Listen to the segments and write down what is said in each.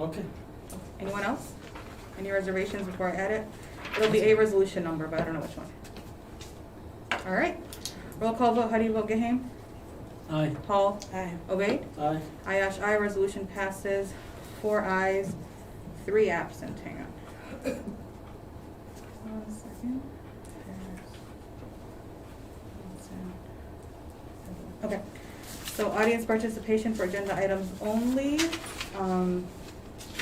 Okay. Anyone else? Any reservations before I add it? It'll be a resolution number, but I don't know which one. All right. Roll call vote. How do you vote, Gaham? Aye. Paul? Aye. Obaid? Aye. Aye. Resolution passes. 4 ayes, 3 absent. Hang on. 1 second. Okay. So audience participation for agenda items only.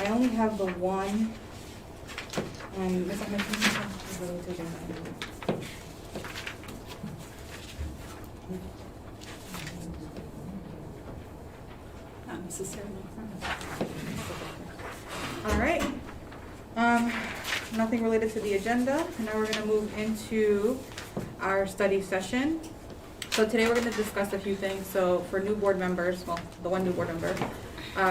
I only have the one. Ms. Ahmed, can you go to agenda item? Not necessarily. All right. Nothing related to the agenda. And now we're going to move into our study session. So today we're going to discuss a few things. So for new board members, well, the one new board member,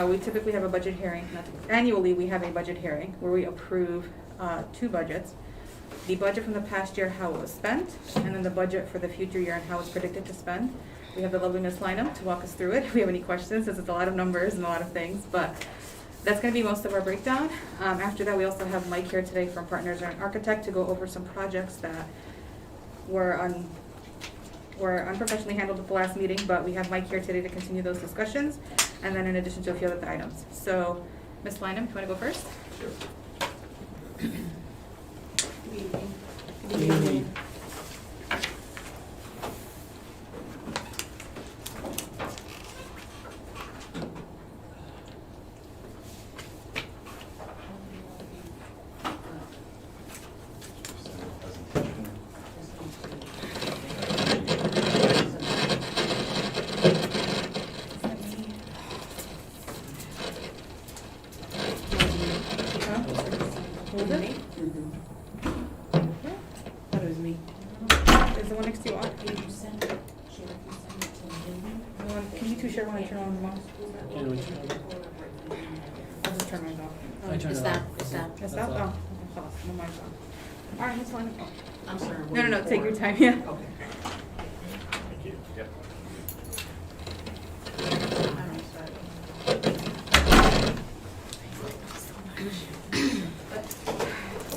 we typically have a budget hearing. Annually, we have a budget hearing where we approve 2 budgets. The budget from the past year, how it was spent, and then the budget for the future year and how it's predicted to spend. We have the lovely Ms. Lynham to walk us through it if we have any questions, since it's a lot of numbers and a lot of things. But that's going to be most of our breakdown. After that, we also have Mike here today from Partners and Architect to go over some projects that were unprofessionally handled at the last meeting, but we have Mike here today to continue those discussions, and then in addition to a few other items. So, Ms. Lynham, if you want to go first? Sure. Good evening. Hold it. Thought it was me. Is the one next to you on? Can you two share one and turn on the mouse? Can we try? I'll just turn mine off. I turned It's it that, off. it's that. Yes, That's that? all. Oh, okay, hold on. No, mine's on. All right, that's fine. Oh. I'm sorry. No, take your time, yeah. Okay. Thank you. Yep.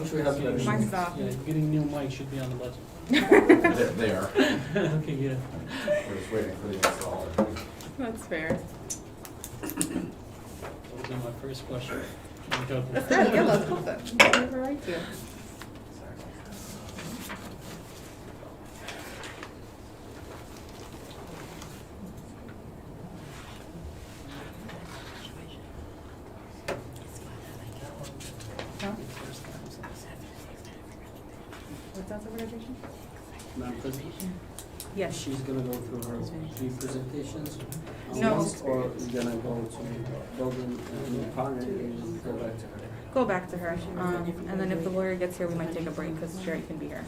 Wish we had better. Mine's off. Yeah, getting new mic should be on the budget. They are. Okay, yeah. We're just waiting for the installer. That's fair. That was my first question. I'm joking. That's good, yeah, let's hope that. Whatever I do. Huh? What's that for registration? Madam President, Yes. she's gonna go through her 3 presentations. No. Or you're gonna go to building and partner and go back to her. Go back to her. And then if the lawyer gets here, we might take a break because Sherry can be here.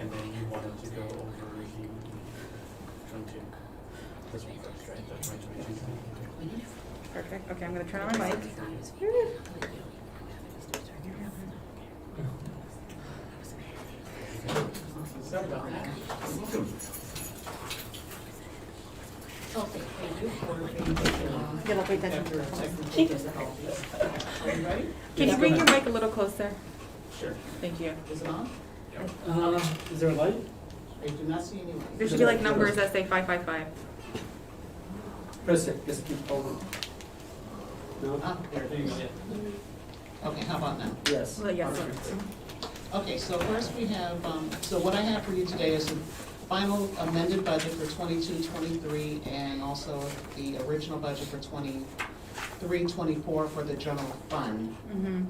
And then you wanted to go over the Hamtramck. This one first, right? That's my 22. Perfect. Okay, I'm gonna turn on my mic. Okay, thank you. Yeah, look, wait, that's- Are you ready? Can you bring your mic a little closer? Sure. Thank you. Is it on? Is there a light? I do not see any light. There should be like numbers that say 555. Press it, just keep holding. No? Ah, there it is. Okay, how about now? Yes. Well, yes. Okay, so first we have, so what I have for you today is the final amended budget for 22-23 and also the original budget for 23-24 for the general fund. Mm-hmm.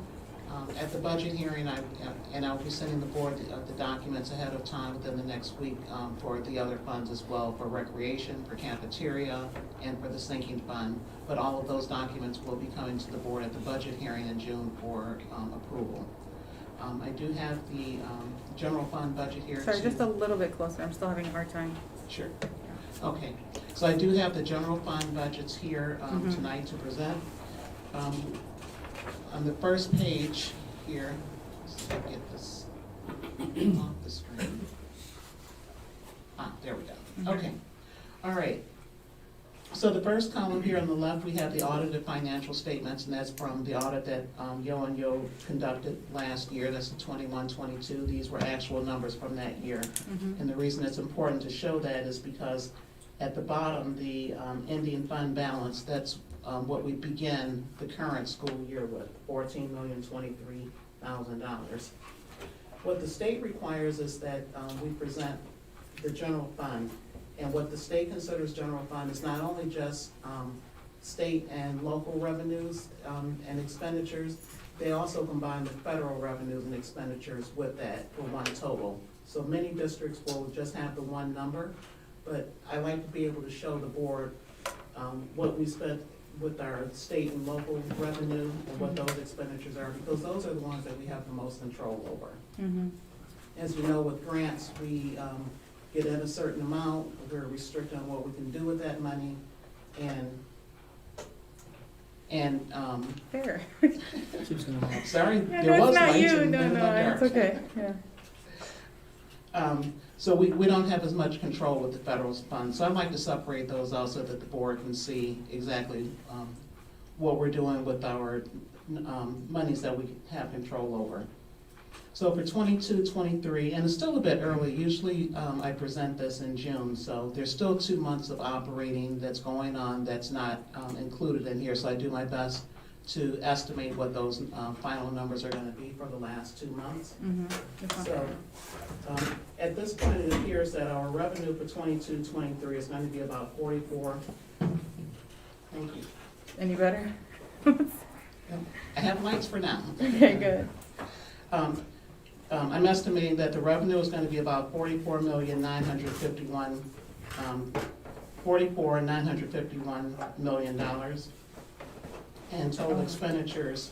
At the budget hearing, I'll be sending the board the documents ahead of time within the next week for the other funds as well, for recreation, for cafeteria, and for the sinking fund. But all of those documents will be coming to the board at the budget hearing in June for approval. I do have the general fund budget here. Sorry, just a little bit closer. I'm still having a hard time. Sure. Okay, so I do have the general fund budgets here tonight to present. On the first page here, let's get this off the screen. There we go. Okay. All right. So the first column here on the left, we have the audited financial statements, and that's from the audit that Yo and Yo conducted last year. That's the 21-22. These were actual numbers from that year. And the reason it's important to show that is because at the bottom, the ending fund balance, that's what we begin the current school year with, $14,023,000. What the state requires is that we present the general fund. And what the state considers general fund is not only just state and local revenues and expenditures, they also combine the federal revenues and expenditures with that for one total. So many districts will just have the one number, but I like to be able to show the board what we spent with our state and local revenue and what those expenditures are, because those are the ones that we have the most control over. As you know, with grants, we get in a certain amount, we're restricted on what we can do with that money, and Fair. sorry, Yeah, there no, was it's not lights you, and no, then it no, went it's dark. okay, yeah. So we don't have as much control with the federal funds, so I'd like to separate those out so that the board can see exactly what we're doing with our monies that we have control over. So for 22-23, and it's still a bit early, usually I present this in June, so there's still 2 months of operating that's going on that's not included in here, so I do my best to estimate what those final numbers are gonna be for the last 2 months. So at this point, it appears that our revenue for 22-23 is gonna be about 44. Thank you. Any better? I have lights for now. Okay, good. I'm estimating that the revenue is gonna be about $44,951,000,000, and total expenditures,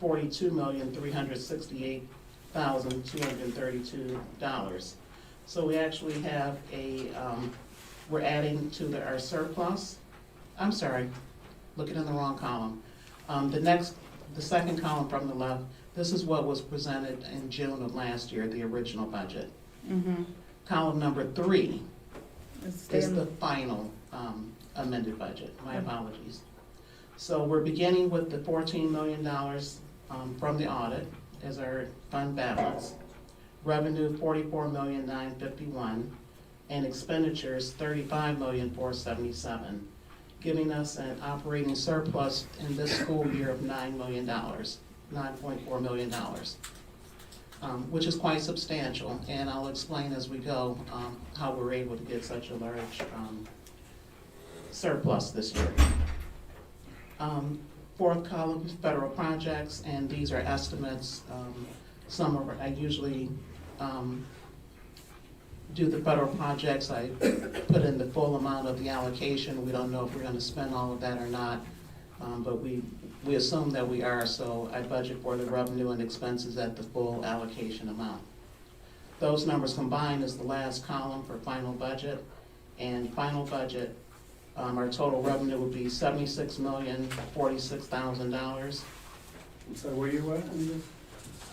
$42,368,232. So we actually have we're adding to our surplus. I'm sorry, looking in the wrong column. The second column from the left, this is what was presented in June of last year, the original budget. Column number 3 is the final amended budget. My apologies. So we're beginning with the $14 million from the audit as our fund balance. Revenue $44,951,000, and expenditures $35,477,000, giving us an operating surplus in this school year of $9 million. $9.4 million, which is quite substantial, and I'll explain as we go how we're able to get such a large surplus this year. Fourth column, federal projects, and these are estimates. I usually do the federal projects, I put in the full amount of the allocation. We don't know if we're going to spend all of that or not, but we assume that we are, so I budget for the revenue and expenses at the full allocation amount. Those numbers combined is the last column for final budget, and final budget, our total revenue would be $76,046,000. I'm sorry, where you at on this?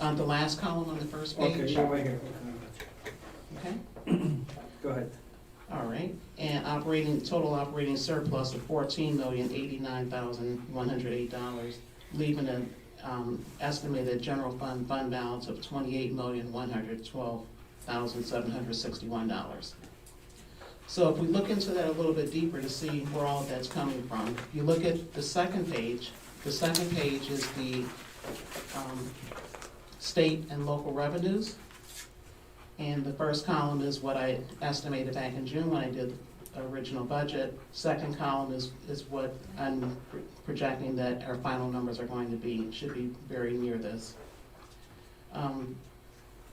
On the last column on the first page. Okay, you're right here. Okay. Go ahead. All right, and total operating surplus of $14,089,108, leaving an estimated general fund balance of $28,112,761. So if we look into that a little bit deeper to see where all of that's coming from, if you look at the second page is the state and local revenues. And the first column is what I estimated back in June when I did the original budget. Second column is what I'm projecting that our final numbers are going to be, should be very near this.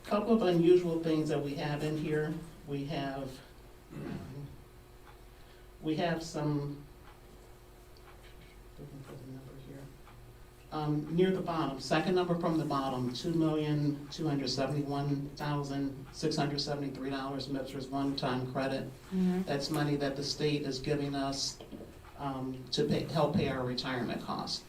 Couple of unusual things that we have in here. We have some, looking for the number here. Near the bottom, second number from the bottom, $2,271,673, MIPS one-time credit. That's money that the state is giving us to help pay our retirement costs.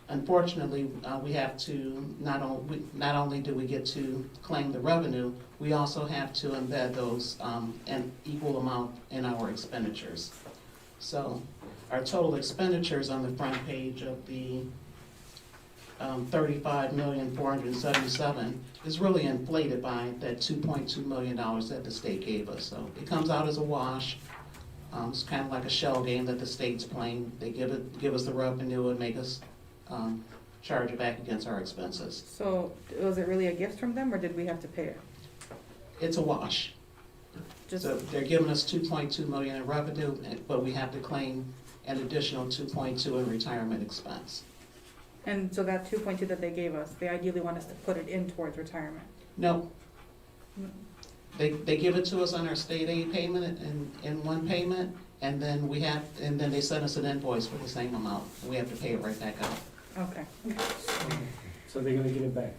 Unfortunately, we have to, not only do we get to claim the revenue, we also have to embed those an equal amount in our expenditures. So our total expenditures on the front page of the 35,477,000 is really inflated by that $2.2 million that the state gave us. So it comes out as a wash. It's kind of like a shell game that the state's playing. They give us the revenue and make us charge it back against our expenses. So was it really a gift from them, or did we have to pay it? It's a wash. Just, So they're giving us $2.2 million in revenue, but we have to claim an additional 2.2 in retirement expense. and so that 2.2 that they gave us, they ideally want us to put it in towards retirement. No, they give it to us on our state aid payment in one payment, and then they send us an invoice for the same amount, and we have to pay it right back out. Okay. So they're gonna get it back.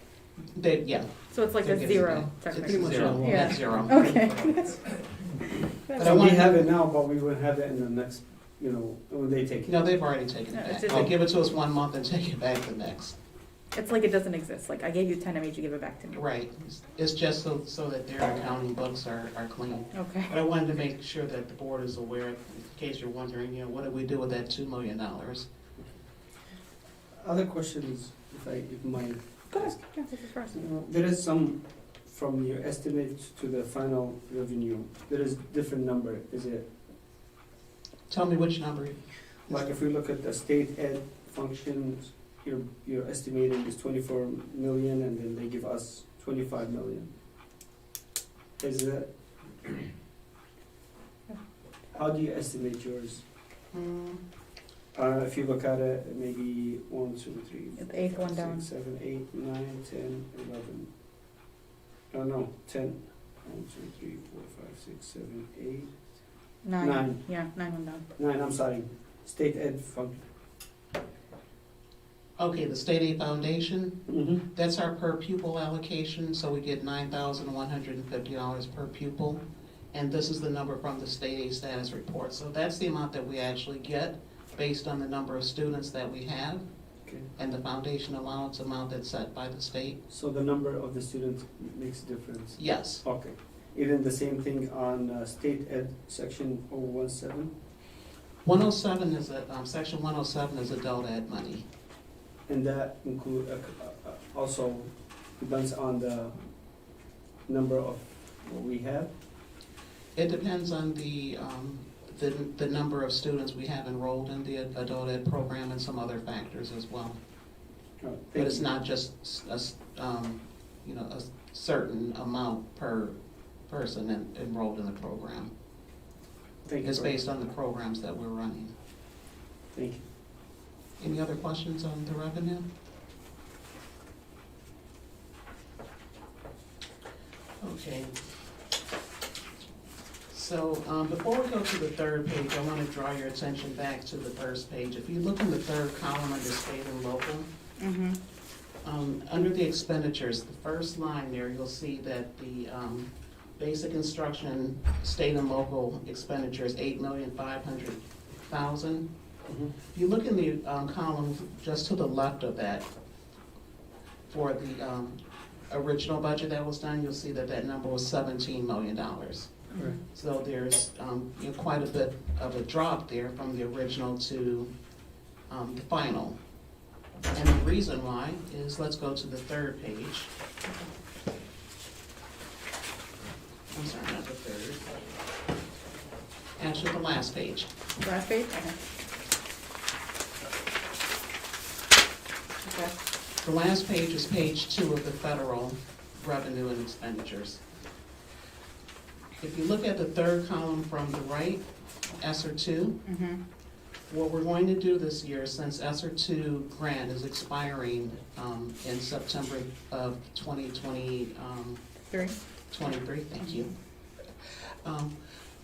Yeah, So it's like They're a getting zero, that. It's technically. much zero, a Yeah. that's zero. Okay. But I So we wanted- have it now, but we will have it in the next, when they take it. No, they've already taken No, it it's back. just- They give it to us 1 month and take it back the next. It's like it doesn't exist. Like I gave you 10, I made you give it back to me. Right, it's just so that their accounting books are clean. Okay. But I wanted to make sure that the board is aware, in case you're wondering, what did we do with that $2 million? Other questions, if I mind. Go ahead. Yeah, this is first. There is some, from your estimate to the final revenue, there is different number, is it? Tell me which number. Like if we look at the state ed functions, your estimating is 24 million, and then they give us 25 million. Is that, how do you estimate yours? If you look at it, maybe 1, 2, 3, The eighth one 4, down. 6, 7, 8, 9, 10, 11. Oh no, 10. 1, 2, 3, 4, 5, 6, 7, 8. 9. Nine. Yeah, 9 one down. 9, I'm sorry. State ed function. Okay, the State Aid Foundation, Mm-hmm. that's our per pupil allocation, so we get $9,150 per pupil. And this is the number from the State Aid Status Report. So that's the amount that we actually get based on the number of students that we have Okay. and the foundation allowance amount that's set by the state. So the number of the students makes a difference. Yes, Okay. Even the same thing on state ed section 017, 107 is section 107 is adult ed money. and that include also depends on the number of what we have. It depends on the number of students we have enrolled in the adult ed program and some other factors as well. But it's not just a certain amount per person enrolled in the program. Thank you. It's based on the programs that we're running. Thank you. Any other questions on the revenue? Okay. So before we go to the third page, I want to draw your attention back to the first page. If you look in the third column under state and local, Mm-hmm. under the expenditures, the first line there, you'll see that the basic instruction, state and local expenditure is $8,500,000. Mhm. If you look in the column just to the left of that, for the original budget that was done, you'll see that that number was $17 million. Correct. So there's quite a bit of a drop there from the original to the final. And the reason why is, let's go to the third page. I'm sorry, not the third. Actually, the last page. Last page? Okay. Okay. The last page is page 2 of the federal revenue and expenditures. If you look at the third column from the right, ESSER 2, Mm-hmm. what we're going to do this year, since ESSER 2 grant is expiring in September of 2023, 3. thank you.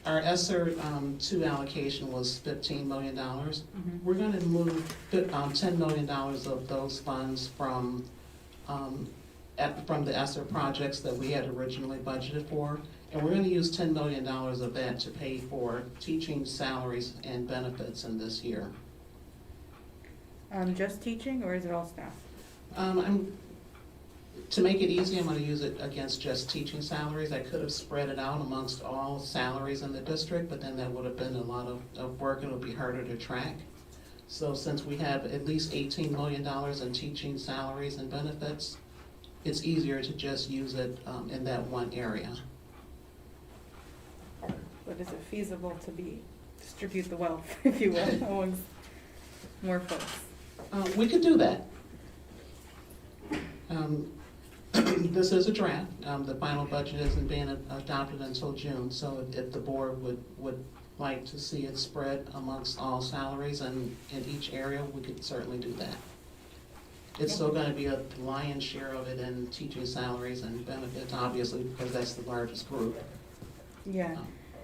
Our ESSER 2 allocation was $15 million. Mm-hmm. We're going to move $10 million of those funds from the ESSER projects that we had originally budgeted for, and we're going to use $10 million of that to pay for teaching salaries and benefits in this year. Just teaching, or is it all staff? To make it easy, I'm gonna use it against just teaching salaries. I could have spread it out amongst all salaries in the district, but then that would have been a lot of work and it would be harder to track. So since we have at least $18 million in teaching salaries and benefits, it's easier to just use it in that one area. But is it feasible to distribute the wealth, if you will, amongst more folks? We could do that. This is a draft. The final budget isn't being adopted until June, so if the board would like to see it spread amongst all salaries and in each area, we could certainly do that. It's still gonna be a lion's share of it in teaching salaries and benefits, obviously, because that's the largest group. Yeah,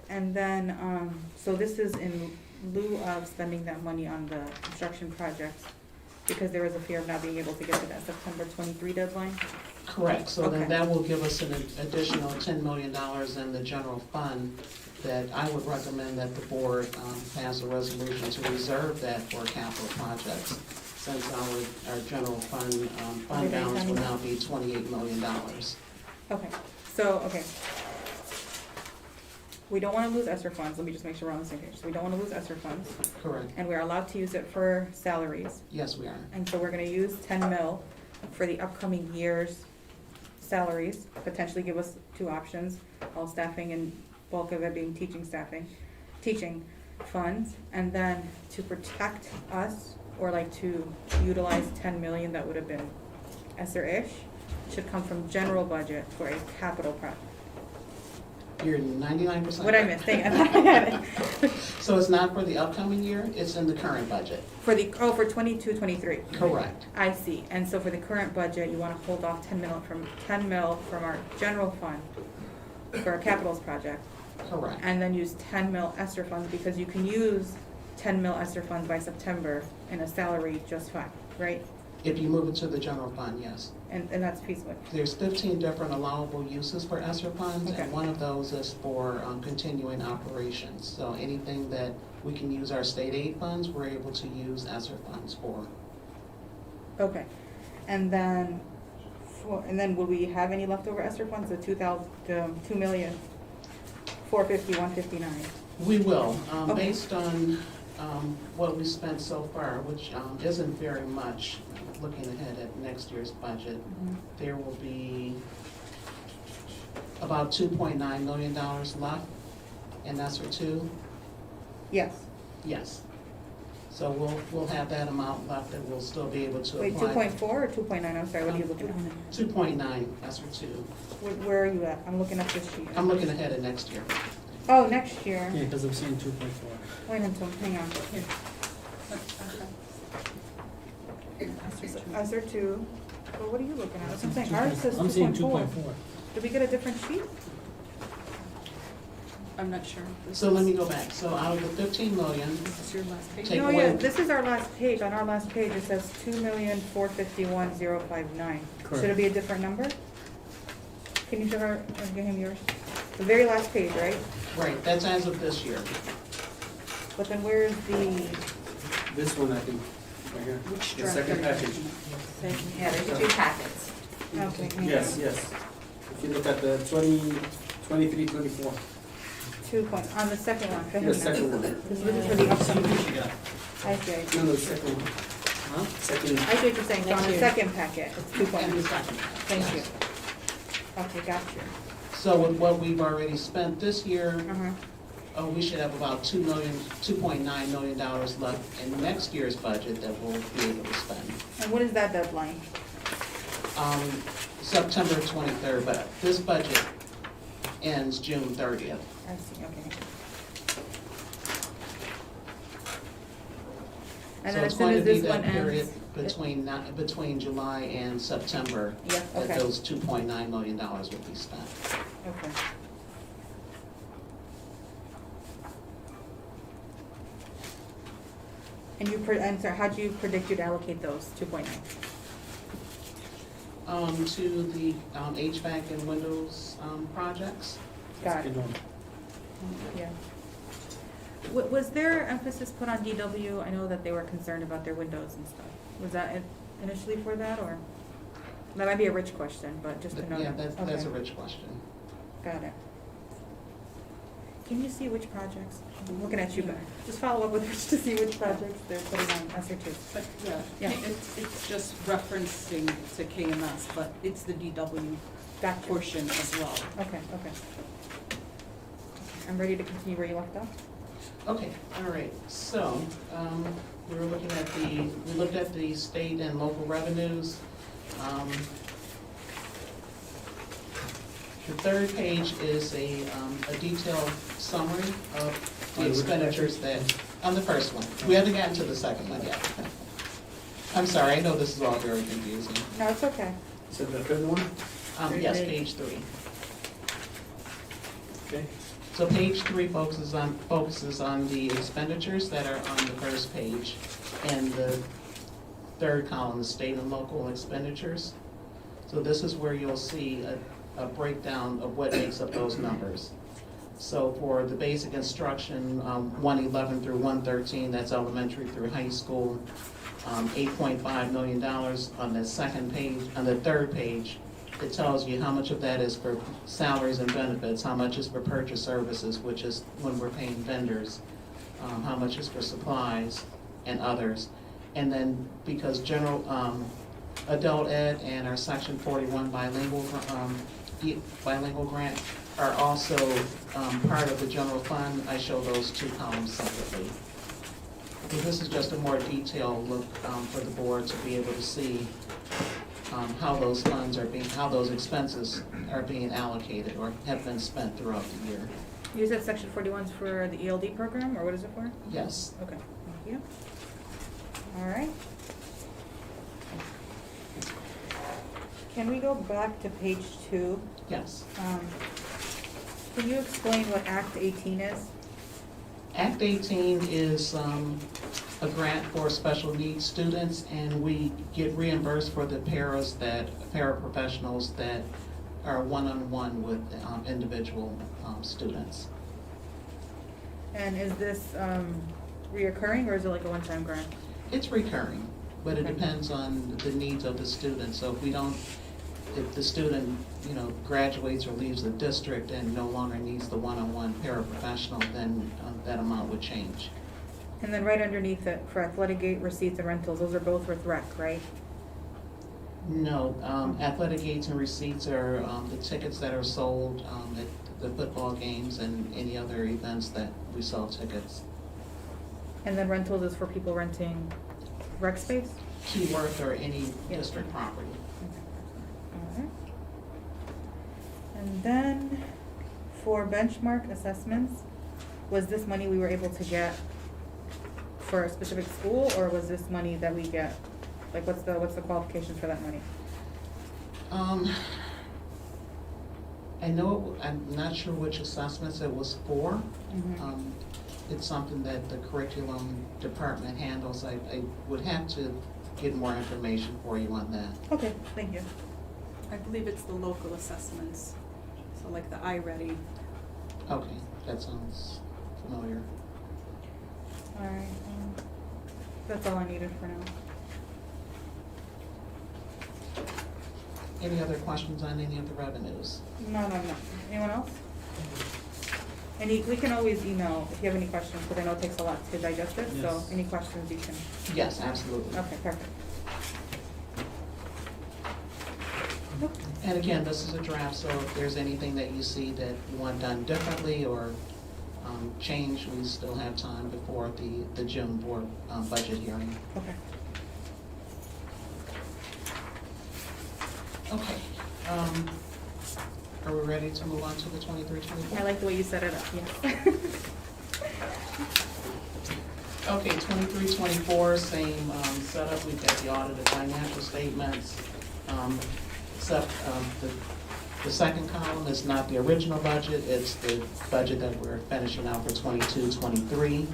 and then, so this is in lieu of spending that money on the construction projects, because there is a fear of not being able to get to that September 23 deadline? Correct, so then Okay. that will give us an additional $10 million in the general fund that I would recommend that the board pass a resolution to reserve that for capital projects, since our general fund balance will now be $28 million. Okay, so, okay. We don't wanna lose ESSER funds, let me just make sure we're on the same page. So we don't wanna lose ESSER funds, Correct, and we're allowed to use it for salaries. yes, we are. And so we're gonna use 10 mil for the upcoming year's salaries, potentially give us two options, all staffing and bulk of it being teaching funds. And then to protect us, or like to utilize 10 million that would have been ESSER-ish, should come from general budget for a capital project. You're 99%. What I missed, dang it, I thought I had it. So it's not for the upcoming year, it's in the current budget. For 22, 23. Correct, I see, and so for the current budget, you wanna hold off 10 mil from our general fund for a capitals project, correct. and then use 10 mil ESSER funds, because you can use 10 mil ESSER funds by September in a salary just fine, right? If you move it to the general fund, yes. And that's feasible. There's 15 different allowable uses for ESSER funds, Okay. and one of those is for continuing operations. So anything that we can use our state aid funds, we're able to use ESSER funds for. Okay, and then, will we have any leftover ESSER funds, the 2,450,159? We will, Okay. based on what we spent so far, which isn't very much. Looking ahead at next year's budget, there will be about $2.9 million left in ESSER 2. Yes, Yes. So we'll have that amount left and we'll still be able to wait, apply. 2.4 or 2.9, I'm sorry, what are you looking at? 2.9 ESSER 2. Where are you at? I'm looking at this sheet. I'm looking ahead at next year. Oh, next year. Yeah, because I'm seeing 2.4. Wait until, hang on. ESSER 2, well, what are you looking at? That's what I'm saying, ours says 2.4. I'm seeing 2.4. Did we get a different sheet? I'm not sure. So let me go back. So out of the 15 million, This is your last page? Take No, away- yeah, this is our last page. On our last page, it says 2,451,059. Should it Correct. be a different number? Can you show her, or give him yours? The very last page, right? right, that's as of this year. But then where's the, This one, I think, right here. Which The draft second are you package. Yeah, there's two packets. okay, hang on. Yes, yes. If you look at the 23, 24, On the second one, for him the now. second one. This is for the upcoming. I see. No, no, the second one. Huh? Second, I see what you're saying. So on the Next year. second packet, it's 2.9. And the second. Thank you. Okay, got you. So with what we've already spent this year, Uh-huh. we should have about $2.9 million left in next year's budget that we'll be able to spend. And what is that deadline? September 23rd, but this budget ends June 30th. I see, okay. And So then as it's soon going to as be this that one period ends. between July and September Yeah, that okay, those $2.9 million will be spent. okay. And I'm sorry, how do you predict you'd allocate those 2.9? To the HVAC and windows projects. Got it, Good one. yeah. Was there emphasis put on DW? I know that they were concerned about their windows and stuff. Was that initially for that, or? That might be a Rich question, but just to know. Yeah, that's a Okay. rich question. Got it. Can you see which projects? I'm looking at you, but just follow up with Rich to see which projects they're putting on SR2. But, yeah, Yeah. it's just referencing to KMS, but it's the DW Gotcha. portion as well. Okay. I'm ready to continue where you left off. Okay, all right, so, we looked at the state and local revenues. The third page is a detailed summary of the expenditures that, on the first one. We haven't gotten to the second one yet. I'm sorry, I know this is all very confusing. No, it's okay. Is it the third one? Yes, page 3. Okay. So page 3 focuses on the expenditures that are on the first page, and the third column is state and local expenditures. So this is where you'll see a breakdown of what makes up those numbers. So for the basic instruction, 111 through 113, that's elementary through high school, $8.5 million on the second page. On the third page, it tells you how much of that is for salaries and benefits, how much is for purchase services, which is when we're paying vendors, how much is for supplies and others. And then because general adult ed and our section 41 bilingual grant are also part of the general fund, I show those two columns separately. So this is just a more detailed look for the board to be able to see how those funds are how those expenses are being allocated or have been spent throughout the year. You said section 41's for the ELD program, or what is it for? Yes. Okay, thank you. All right. Can we go back to page 2? Yes. Can you explain what Act 18 is? Act 18 is a grant for special needs students, and we get reimbursed for the paraprofessionals that are one-on-one with individual students. And is this reoccurring, or is it like a one-time grant? It's recurring, but it Okay. depends on the needs of the student. So if the student, graduates or leaves the district and no longer needs the one-on-one paraprofessional, then that amount would change. And then right underneath it, for athletic gate receipts and rentals, those are both with rec, right? No, athletic gates and receipts are the tickets that are sold at the football games and any other events that we sell tickets. And then rentals is for people renting rec space? Keyworth or any Yeah. district property. Alright. And then, for benchmark assessments, was this money we were able to get for a specific school, or was this money that we get, like, what's the qualifications for that money? I'm not sure which assessments it was for. Mhm. It's something that the curriculum department handles. I would have to get more information for you on that. Okay, thank you. I believe it's the local assessments, so like the iReady. Okay, that sounds familiar. Alright, that's all I needed for now. Any other questions on any of the revenues? No. Anyone else? We can always email if you have any questions, because I know it takes a lot to digest it, so Yes. any questions you can, Yes, absolutely. okay, perfect. And again, this is a draft, so if there's anything that you see that you want done differently or changed, we still have time before the June board budget hearing. Okay. Okay. Are we ready to move on to the 23-24? I like the way you set it up, yes. Okay, 23-24, same setup. We've got the audited financial statements. Except the second column is not the original budget, it's the budget that we're finishing out for 22-23.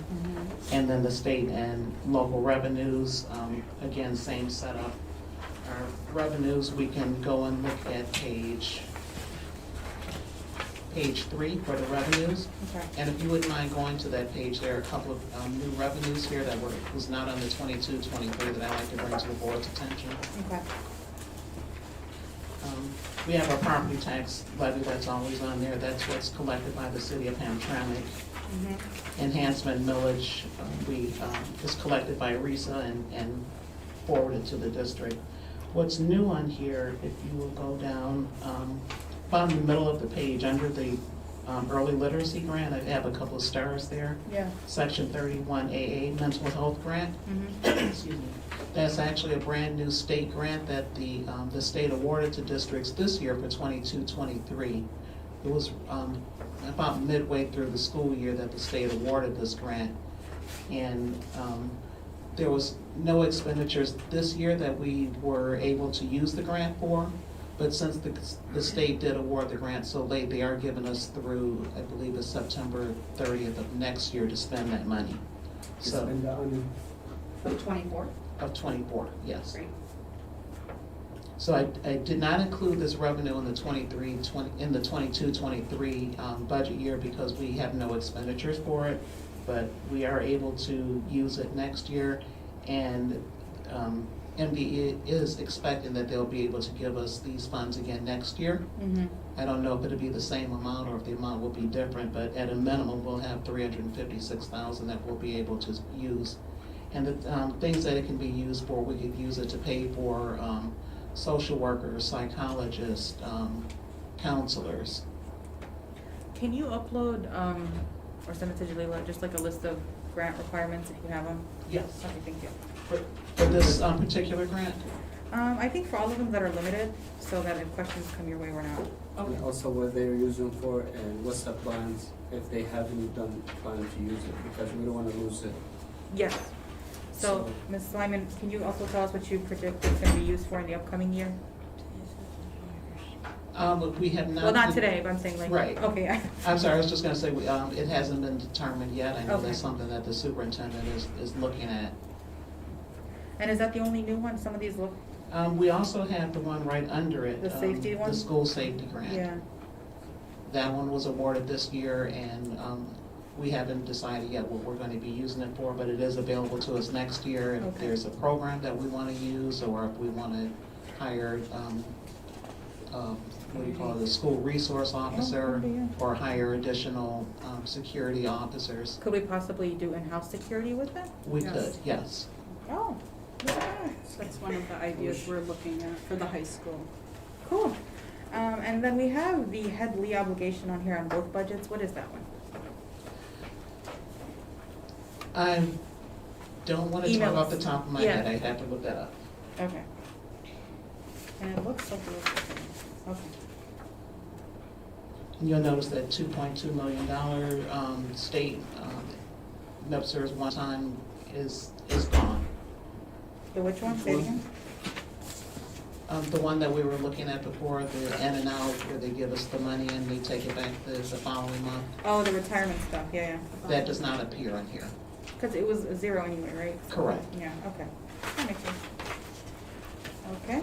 And then the state and local revenues, again, same setup. Our revenues, we can go and look at page page 3 for the revenues. Okay. And if you wouldn't mind going to that page, there are a couple of new revenues here that was not on the 22-23 that I'd like to bring to the board's attention. Okay. We have our property tax levy that's always on there. That's what's collected by the city of Hamtramck. Mm-hmm. Enhancement millage, is collected by RISA and forwarded to the district. What's new on here, if you will go down, about in the middle of the page, under the early literacy grant, I have a couple of stars there. Yeah. Section 31AA, mental health grant. Mm-hmm. Excuse me. That's actually a brand-new state grant that the state awarded to districts this year for 22-23. It was about midway through the school year that the state awarded this grant. And there was no expenditures this year that we were able to use the grant for. But since the state did award the grant so late, they are giving us through, I believe it's September 30th of next year to spend that money. So, Spend that on 24? of 24, yes. Great. So I did not include this revenue in the 22-23 budget year because we have no expenditures for it, but we are able to use it next year. And MDE is expecting that they'll be able to give us these funds again next year. Mm-hmm. I don't know if it'll be the same amount or if the amount will be different, but at a minimum, we'll have $356,000 that we'll be able to use. And the things that it can be used for, we could use it to pay for social workers, psychologists, counselors. Can you upload, or send it to Jalila, just like a list of grant requirements if you have them? Yes. Okay, thank you. For this particular grant? I think for all of them that are limited, so that if questions come your way, we're not. and also what they're using for and what's the plans, if they haven't done plan to use it, because we don't wanna lose it. Yes. So, Ms. Lyman, can you also tell us what you predict it's gonna be used for in the upcoming year? But we have not. Well, not today, but I'm saying like. Right. Okay. I'm sorry, I was just gonna say, it hasn't been determined yet. I know Okay. that's something that the superintendent is looking at. And is that the only new one? Some of these look, We also have the one right under it. The safety one? The school safety grant. yeah. That one was awarded this year, and we haven't decided yet what we're gonna be using it for, but it is available to us next year. If Okay. there's a program that we wanna use, or if we wanna hire, what do you call it, a school resource officer, okay, yeah. or hire additional security officers. Could we possibly do in-house security with it? We Yes. could, yes. Oh, look at that. That's one of the ideas we're looking at for the high school. Cool. And then we have the head Lee obligation on here on both budgets. What is that one? I don't wanna talk Emails. off the top of my Yeah. head, I'd have to look that up. Okay. And it looks like it was, okay. And you'll notice that $2.2 million state NEPSER's one-time is gone. The which one? Say it again? The one that we were looking at before, the in and out, where they give us the money and we take it back the following month, Oh, the retirement stuff, yeah, that does not appear on here. yeah. Because it was a zero anyway, right? So, Correct. Yeah, okay. That makes sense. Okay.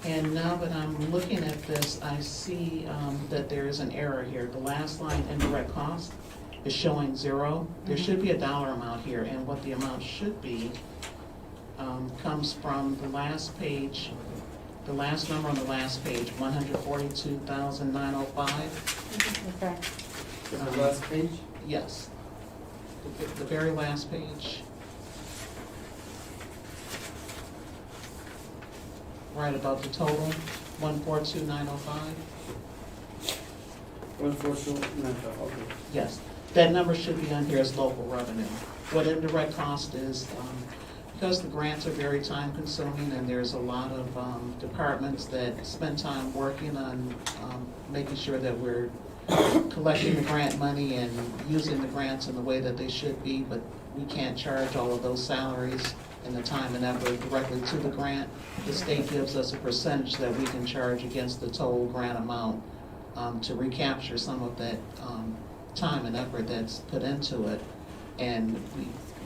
And now that I'm looking at this, I see that there is an error here. The last line, indirect cost, is showing zero. There should be a dollar amount here, and what the amount should be comes from the last page, the last number on the last page, 142,905. Okay. Is the last page? Yes. The very last page. Right above the total, 142,905. 142, okay. Yes, that number should be on here as local revenue. What indirect cost is, because the grants are very time consuming and there's a lot of departments that spend time working on making sure that we're collecting the grant money and using the grants in the way that they should be, but we can't charge all of those salaries and the time and effort directly to the grant. The state gives us a percentage that we can charge against the total grant amount to recapture some of that time and effort that's put into it. And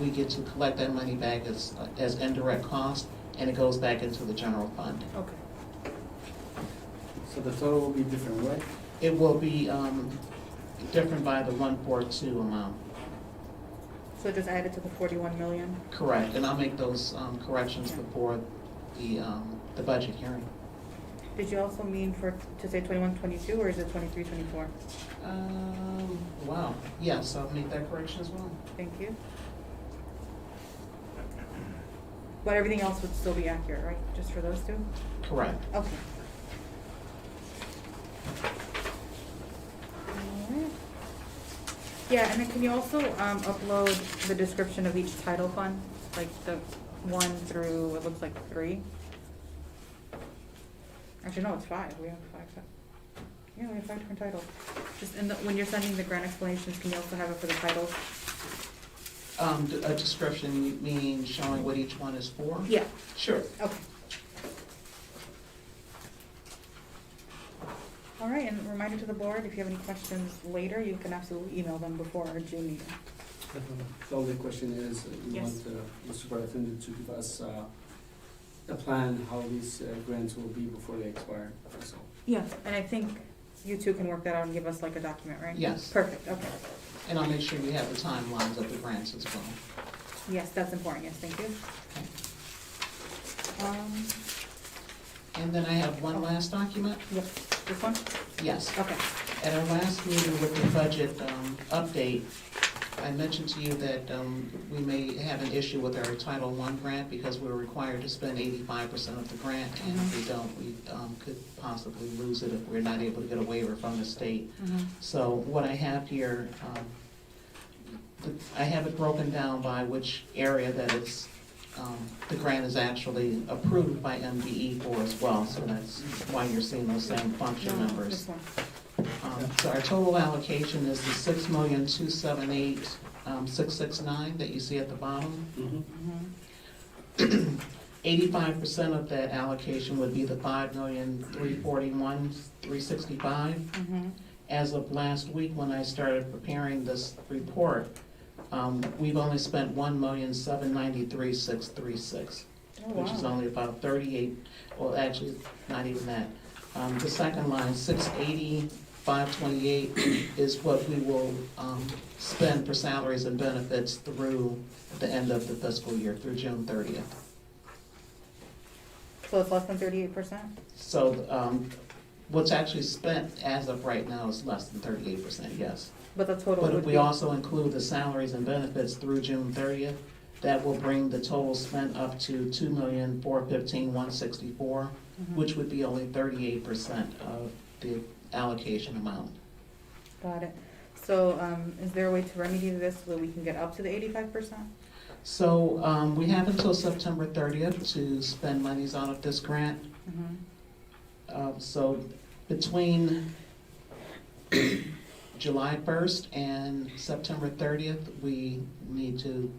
we get to collect that money back as indirect cost, and it goes back into the general fund. Okay. So the total will be different, right? It will be, different by the 142 amount. So just add it to the 41 million? Correct, and I'll make those, corrections before the budget hearing. Did you also mean to say 21, 22, or is it 23, 24? Wow, yes, I'll make that correction as well. Thank you. But everything else would still be accurate, right? Just for those two? Correct. Okay. Alright. Yeah, and then can you also upload the description of each title fund? Like the 1 through, it looks like 3? Actually, no, it's 5. We have 5. Yeah, we have 5 different titles. Just when you're sending the grant explanations, can you also have it for the titles? A description meaning showing what each one is for? Yeah. Sure. Okay. All right, and reminder to the board, if you have any questions later, you can absolutely email them before our June meeting. The only question is, we Yes. want the superintendent to give us a plan how these grants will be before they expire, so. Yeah, and I think you two can work that out and give us like a document, right? Yes. Perfect, okay. And I'll make sure you have the timelines of the grants as well. Yes, that's important, yes, thank you. And then I have one last document. Yep, this one? Yes. Okay. At our last meeting with the budget update, I mentioned to you that we may have an issue with our Title I grant because we're required to spend 85% of the grant, and if we don't, we could possibly lose it if we're not able to get a waiver from the state. So what I have here, I have it broken down by which area that it's, the grant is actually approved by MDE for as well, so that's why you're seeing those same function No, numbers. this one. So our total allocation is the 6,278,669 that you see at the bottom. Mhm. 85% of that allocation would be the 5,341,365. Mhm. As of last week, when I started preparing this report, we've only spent 1,793,636, Oh, which is wow. only about 38, well, actually, not even that. The second line, 680,528, is what we will spend for salaries and benefits through the end of the fiscal year, through June 30th. So it's less than 38%? So what's actually spent as of right now is less than 38%, yes. But the total But would if be? we also include the salaries and benefits through June 30th, that will bring the total spent up to 2,415,164, Mhm. which would be only 38% of the allocation amount. Got it. So, is there a way to remedy this so that we can get up to the 85%? So we have until September 30th to spend monies out of this grant. So between July 1st and September 30th, we need to,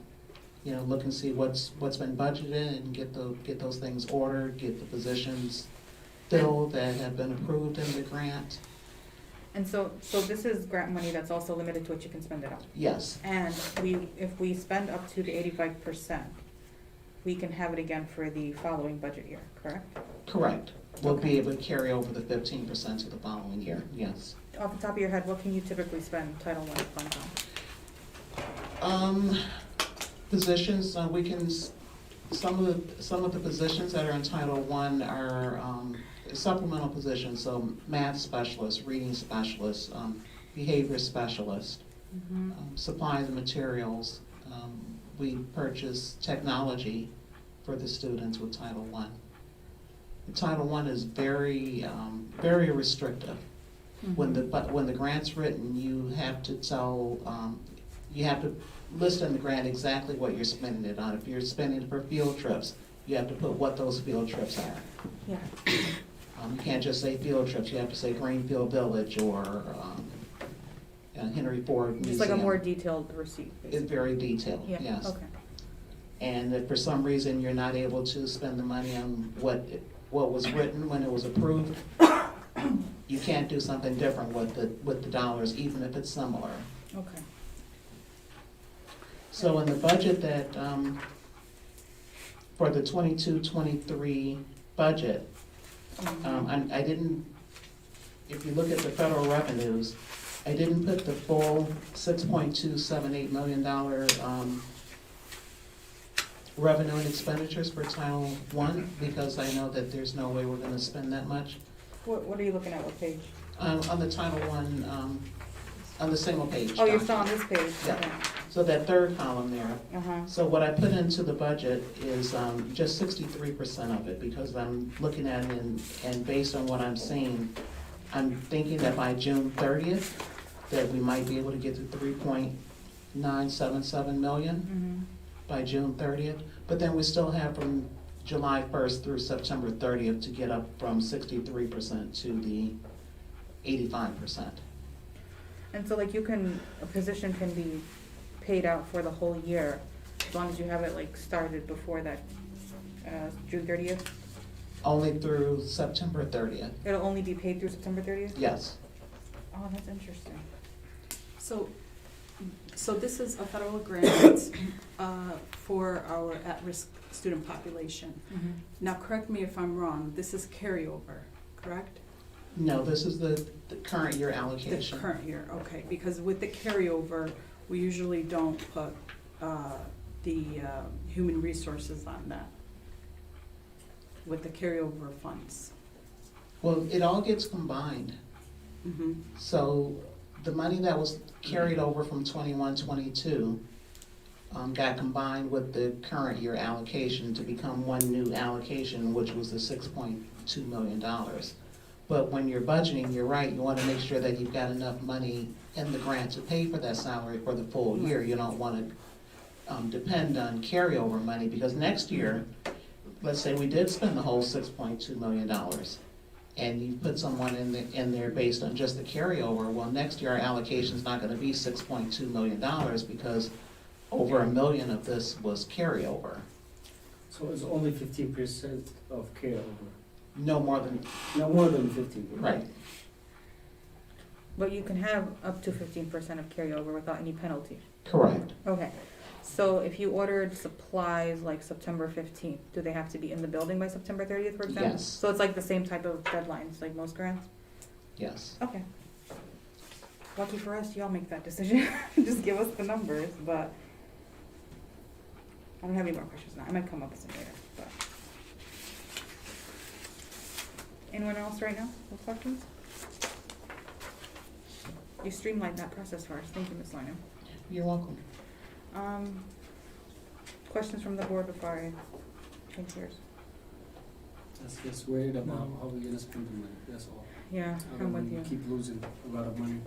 look and see what's been budgeted and get those things ordered, get the positions filled that have been approved in the grant. And so this is grant money that's also limited to what you can spend it on? Yes, And if we spend up to the 85%, we can have it again for the following budget year, correct? correct. We'll Okay. be able to carry over the 15% to the following year, yes. Off the top of your head, what can you typically spend Title I funds on? Positions, we can, some of the positions that are in Title I are supplemental positions, so math specialist, reading specialist, behavior specialist, supplies and materials. We purchase technology for the students with Title I. Title I is very, very restrictive. When the grant's written, you have to list in the grant exactly what you're spending it on. If you're spending it for field trips, you have to put what those field trips are. Yeah. You can't just say field trips, you have to say Greenfield Village or Henry Ford Museum. Just like a more detailed receipt, It's basically. very detailed, Yeah, yes. okay. And if for some reason you're not able to spend the money on what was written when it was approved, you can't do something different with the dollars, even if it's similar. Okay. So in the budget that, for the 22-23 budget, I didn't if you look at the federal revenues, I didn't put the full $6.278 million revenue and expenditures for Title I, because I know that there's no way we're gonna spend that much. What are you looking at, what page? On the Title I, on the single page. Oh, you're document. still on this page? Yeah. Okay. So that third column there. Uh-huh. So what I put into the budget is just 63% of it, because I'm looking at it and based on what I'm seeing, I'm thinking that by June 30th, that we might be able to get to 3.977 million Mm-hmm. by June 30th. But then we still have from July 1st through September 30th to get up from 63% to the 85%. And so like a position can be paid out for the whole year, as long as you have it like started before that, June 30th? Only through September 30th, It'll only be paid through September 30th? yes. Oh, that's interesting. So this is a federal grant for our at-risk student population. Mm-hmm. Now, correct me if I'm wrong, this is carryover, correct? No, this is the current year The allocation. current year, okay, because with the carryover, we usually don't put the human resources on that with the carryover funds. Well, it all gets combined. Mm-hmm. So the money that was carried over from 21-22 got combined with the current year allocation to become one new allocation, which was the $6.2 million. But when you're budgeting, you're right, you want to make sure that you've got enough money in the grant to pay for that salary for the full year. You don't want to depend on carryover money, because next year, let's say we did spend the whole $6.2 million, and you put someone in there based on just the carryover, well, next year our allocation's not gonna be $6.2 million, because over $1 million of this was carryover. So it's only 15% of carryover, No more than, no more than 15. right, But you can have up to 15% of carryover without any penalty. correct. Okay, so if you ordered supplies like September 15th, do they have to be in the building by September 30th, for example? Yes. So it's like the same type of deadlines, like most grants? Yes. Okay. Lucky for us, y'all make that decision. Just give us the numbers, but I don't have any more questions now. I might come up with some later, but. Anyone else right now with questions? You streamlined that process for us. Thank you, Ms. Lynham. You're welcome. Questions from the board before I change yours? That's just worried about how we're gonna spend the money, that's all. Yeah, I I'm don't with you. wanna keep losing a lot of money.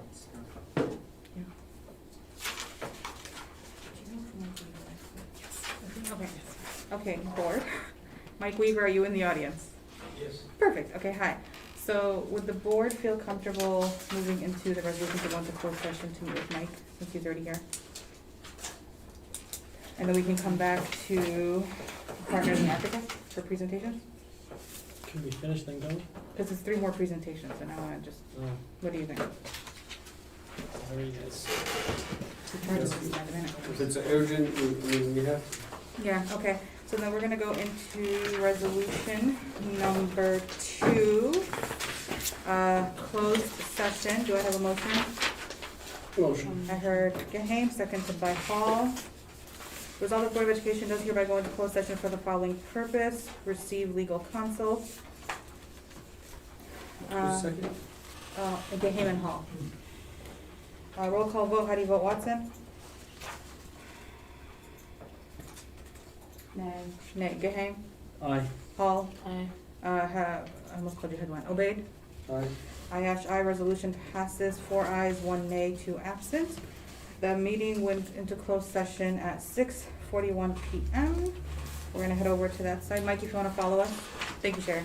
Okay, okay, board. Mike Weaver, are you in the audience? Yes. Perfect, okay, hi. So would the board feel comfortable moving into the resolution to go into closed session to meet with Mike, since he's already here? And then we can come back to partners and architects for presentations? Can we finish then go? Because it's 3 more presentations, and I wanna just, what do you think? Sorry, yes. If it's urgent, we have, Yeah, okay, so then we're gonna go into resolution number 2, closed session. Do I have a motion? motion. I heard Gahame, seconded by Hall. Resolved, the Board of Education does hereby go into closed session for the following purpose: receive legal counsel. Second? Gahame and Hall. Roll call vote, how do you vote, Watson? Nay. Gahame? Aye. Hall? Aye. I almost called your head one. Obeyed? Aye. Aye, resolution passes, 4 ayes, 1 nay, 2 absent. The meeting went into closed session at 6:41 PM. We're gonna head over to that side. Mike, if you wanna follow us. Thank you, Sherry.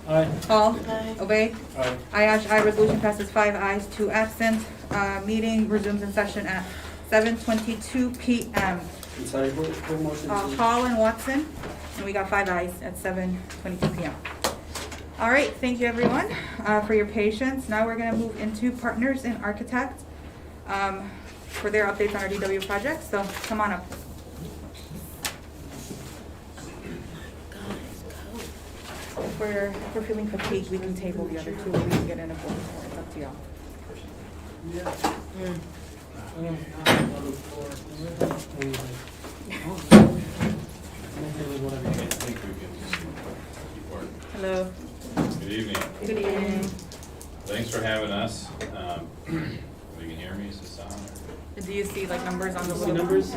Aye. Paul? Obey? Aye. Aye, resolution passes 5 ayes, 2 absent. Meeting resumes in session at 7:22 PM. I'm sorry, who motioned to? Hall and Watson, and we got 5 ayes at 7:22 PM. All right, thank you everyone for your patience. Now we're gonna move into partners and architect for their updates on our DW project, so come on up. If we're feeling fatigued, we can table the other two, or we can get in a board, it's up to y'all. Hello. Good evening. Good evening. Thanks for having us. You can hear me, is this on? Do you see like numbers on the See little? numbers?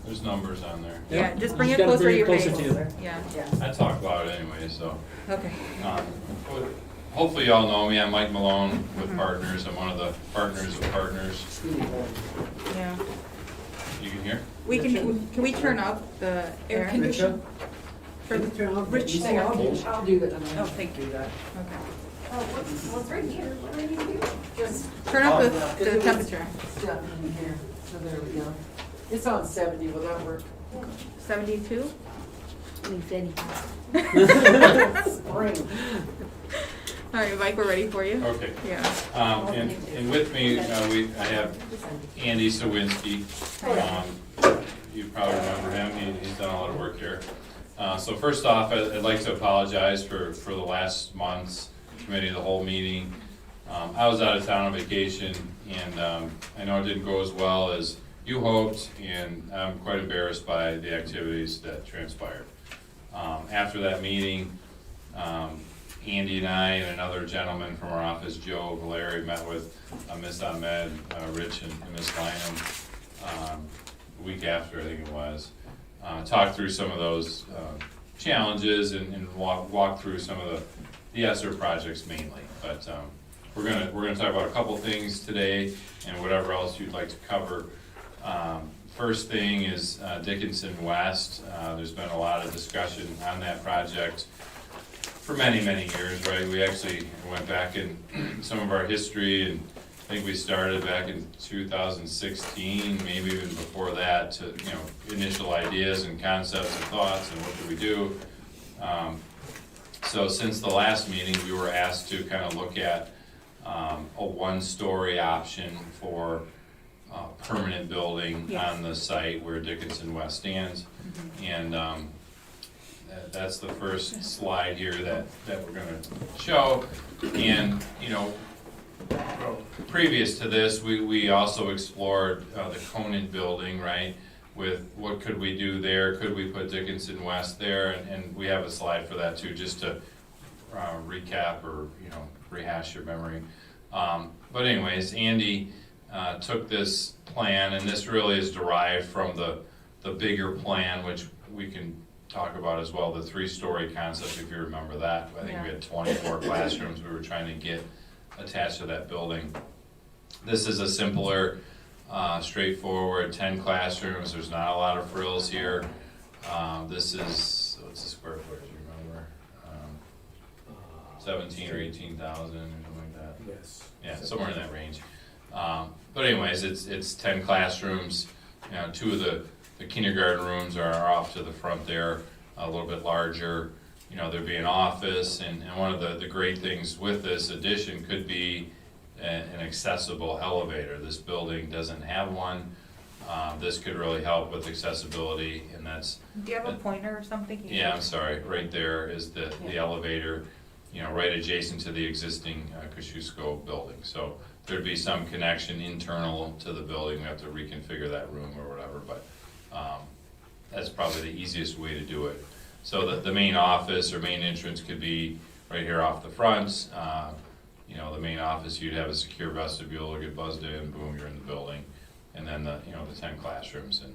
There's numbers on there. Yeah, just bring You it gotta closer to bring it your closer face. to you. Yeah, I talk loud anyway, so. okay. but Hopefully y'all know me. I'm Mike Malone with Partners. I'm one of the partners of Partners. Yeah. You can hear? Can we turn up the air? Richard? Rich, there. I'll do that. Oh, thank you. Okay. Oh, what's right here? What do I need to do? Just Turn up Oh, the temperature. jump in here. So there we go. It's on 70, will that work? 72? Spring. All right, Mike, we're ready for you. Okay. Yeah. And with me, I have Andy Sawinski. You probably remember him. He's done a lot of work here. So first off, I'd like to apologize for the last month's committee of the whole meeting. I was out of town on vacation, and I know it didn't go as well as you hoped, and I'm quite embarrassed by the activities that transpired. After that meeting, Andy and I and another gentleman from our office, Joe Valeri, met with Ms. Ahmed, Rich, and Ms. Lynham a week after, I think it was. Talk through some of those challenges and walk through some of the ESSER projects mainly. But we're gonna talk about a couple things today and whatever else you'd like to cover. First thing is Dickinson West. There's been a lot of discussion on that project for many, many years, right? We actually went back in some of our history, and I think we started back in 2016, maybe even before that, to, initial ideas and concepts and thoughts and what do we do. So since the last meeting, we were asked to kind of look at a one-story option for permanent building Yes. on the site where Dickinson West stands. And that's the first slide here that we're gonna show. And, previous to this, we also explored the Conant building, right? With what could we do there? Could we put Dickinson West there? And we have a slide for that too, just to recap or, rehash your memory. But anyways, Andy took this plan, and this really is derived from the bigger plan, which we can talk about as well, the 3-story concept, if you remember that. I think we had 24 classrooms we were trying to get attached to that building. This is a simpler, straightforward 10 classrooms. There's not a lot of frills here. This is, what's the square footage, you remember? 17 or 18,000 or something like that. Yes. Yeah, somewhere in that range. But anyways, it's 10 classrooms. 2 of the kindergarten rooms are off to the front there, a little bit larger. There'd be an office, and one of the great things with this addition could be an accessible elevator. This building doesn't have one. This could really help with accessibility, and that's. Do you have a pointer or something? Yeah, I'm sorry, right there is the elevator, right adjacent to the existing Kosciuszko building. So there'd be some connection internal to the building. We have to reconfigure that room or whatever, but that's probably the easiest way to do it. So the main office or main entrance could be right here off the front. The main office, you'd have a secure vestibule, get buzzed in, boom, you're in the building. And then the 10 classrooms. And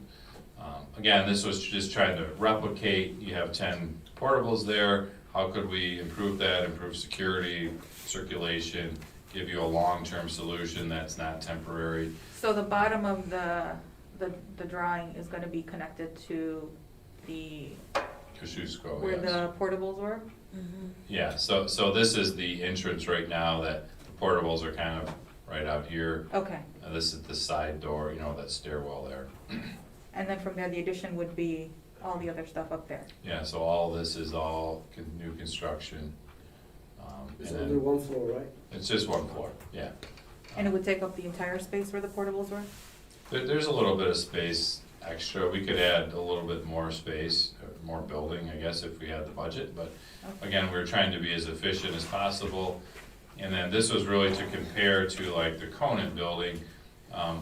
again, this was just trying to replicate, you have 10 portables there. How could we improve that, improve security, circulation, give you a long-term solution that's not temporary? So the bottom of the drawing is gonna be connected to the Kosciuszko, where yes. the portables were? Yeah, so this is the entrance right now, that the portables are kind of right out here. Okay, This is the side door, you know, that stairwell there. and then from there, the addition would be all the other stuff up there. Yeah, so all this is all new construction. It's And only then one floor, right? it's just one floor, yeah. And it would take up the entire space where the portables were? There's a little bit of space extra. We could add a little bit more space, more building, I guess, if we had the budget, but Okay. again, we're trying to be as efficient as possible. And then this was really to compare to like the Conant building,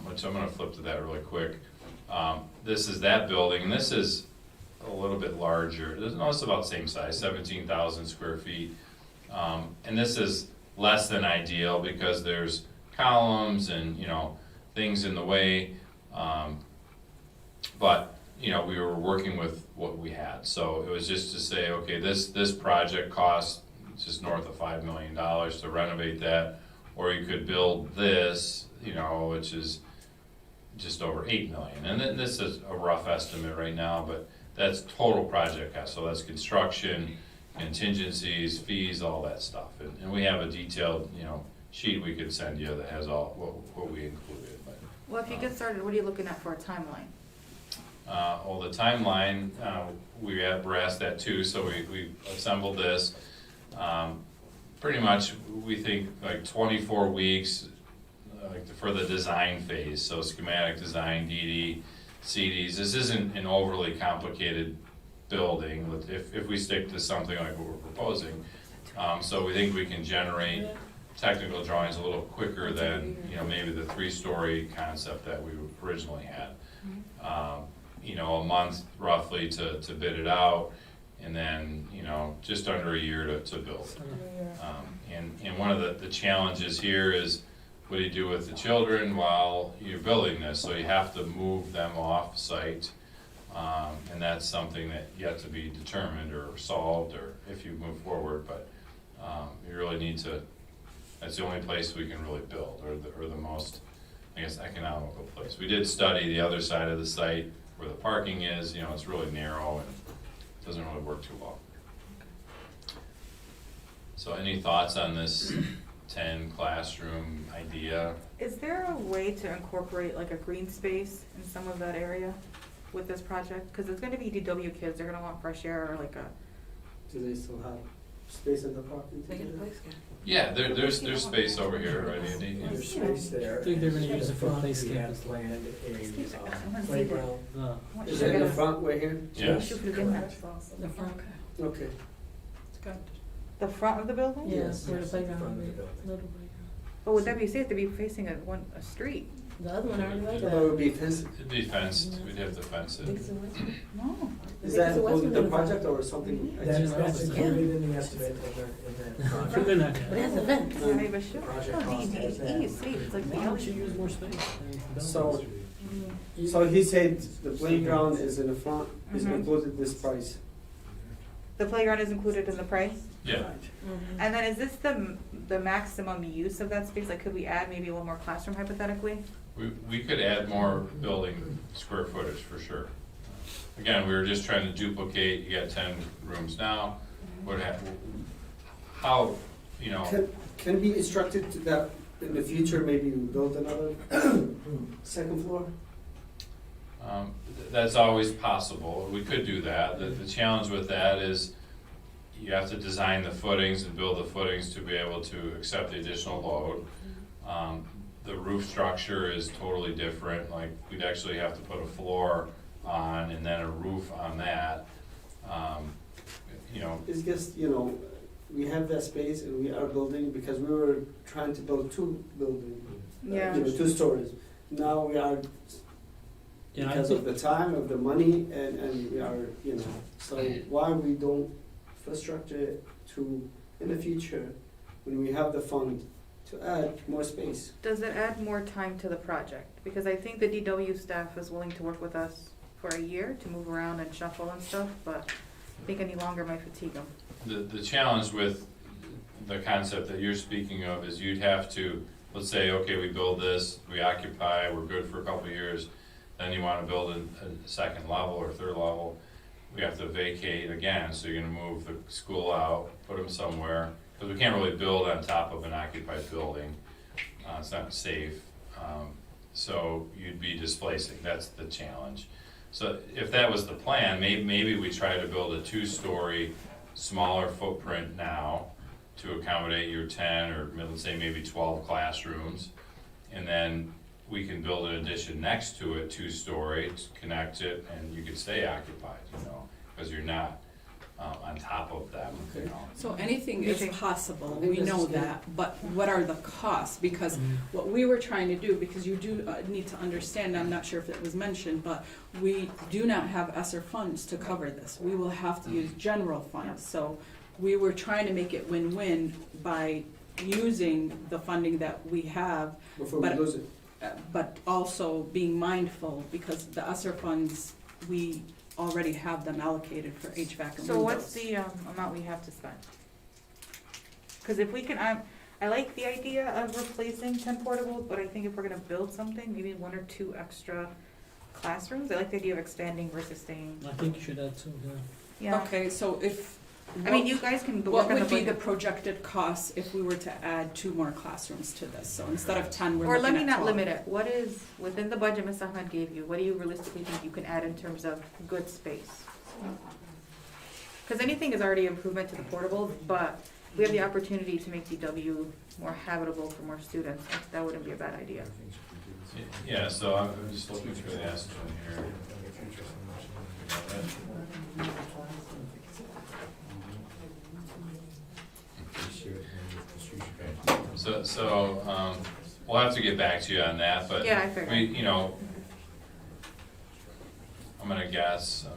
which I'm gonna flip to that really quick. This is that building, and this is a little bit larger. No, it's about the same size, 17,000 square feet. And this is less than ideal because there's columns and, you know, things in the way. But, you know, we were working with what we had. So it was just to say, okay, this project costs just north of $5 million to renovate that. Or you could build this, you know, which is just over 8 million. And then this is a rough estimate right now, but that's total project cost. So that's construction, contingencies, fees, all that stuff. And we have a detailed, you know, sheet we could send you that has all what we included. But, Well, if you get started, what are you looking at for a timeline? well, the timeline, we're asked that too, so we assembled this. Pretty much, we think like 24 weeks like for the design phase, so schematic design, DD, CDs. This isn't an overly complicated building if we stick to something like what we're proposing. So we think we can generate technical drawings a little quicker than, you know, maybe the 3-story concept that we originally had. You know, a month roughly to bid it out, and then, you know, just under a year to build. And one of the challenges here is, what do you do with the children while you're building this? So you have to move them off site, and that's something that yet to be determined or solved, or if you move forward, but you really need to, that's the only place we can really build, or the most, I guess, economical place. We did study the other side of the site where the parking is, you know, it's really narrow and doesn't really work too well. So any thoughts on this 10 classroom idea? Is there a way to incorporate like a green space in some of that area with this project? Because it's gonna be DW kids, they're gonna want fresh air or like a, Do they still have space in the parking? Take it to place, Yeah, there's space over here, right, Andy? There's space there. I think they're gonna use it for We playscape have as well. planned I wanna see a playground. I want Is you it to in the get a- front way here? Yes. shoot it in there. The front, Okay. it's got, The front of the building? Yes, where the yes, playground front of will the be, building. little playground. But would that be safe to be facing a street? The other one already like So that that. would be fenced. It'd be fenced, we'd have to fence it. Dixon West. No. Is that included in the project or something? That's included in the estimate in the project. We're not But it has a vent. Yeah, maybe The sure. project No, cost has that. D is safe, it's like the Why don't you alley. use more space? So- So he said the playground is in the front, is Mhm. included this price. The playground is included in the price? Yeah, And then is this the maximum use of that space? Like, could we add maybe a little more classroom hypothetically? we could add more building square footage for sure. Again, we were just trying to duplicate, you got 10 rooms now, how, you know, Can be instructed to that in the future, maybe we build another second floor? that's always possible, we could do that. The challenge with that is you have to design the footings and build the footings to be able to accept the additional load. The roof structure is totally different, like we'd actually have to put a floor on and then a roof on that. You know, It's just, you know, we have that space and we are building, because we were trying to build 2 buildings. Yeah. You know, 2 stories. Now we are, Yeah, I because of think, the time, of the money, and we are, you know, so why we don't infrastructure it to, in the future, when we have the fund, to add more space. Does it add more time to the project? Because I think the DW staff is willing to work with us for a year to move around and shuffle and stuff, but I think any longer might fatigue them. the challenge with the concept that you're speaking of is you'd have to, let's say, okay, we build this, we occupy, we're good for a couple of years, then you wanna build a second level or third level. we have to vacate again, so you're gonna move the school out, put them somewhere, because we can't really build on top of an occupied building. It's not safe, so you'd be displacing, that's the challenge. So if that was the plan, maybe we try to build a two-story, smaller footprint now to accommodate your 10 or let's say maybe 12 classrooms. And then we can build an addition next to it, two-story, connect it, and you could stay occupied, because you're not on top of them, So anything You is think- possible, I think we this know is- that, but what are the costs? Because what we were trying to do, because you do need to understand, I'm not sure if it was mentioned, but we do not have ESSER funds to cover this. We will have to use general funds, so we were trying to make it win-win by using the funding that we have, Before we But- lose it. but also being mindful, because the ESSER funds, we already have them allocated for HVAC and So what's windows. the amount we have to spend? Because if we can, I like the idea of replacing 10 portables, but I think if we're gonna build something, maybe 1 or 2 extra classrooms. I like the idea of expanding versus staying. I think you should add two, yeah. Yeah, Okay, so if. I mean, you guys can work What on the would be the budget. projected cost if we were to add 2 more classrooms to this? So instead of 10, we're Or looking let at me not 12. limit it. What is, within the budget Ms. Ahmed gave you, what do you realistically think you can add in terms of good space? Because anything is already improvement to the portables, but we have the opportunity to make DW more habitable for more students. That wouldn't be a bad idea. Yeah, so I'm just looking through the estimate here. So, we'll have to get back to you on that, but Yeah, I figured. I'm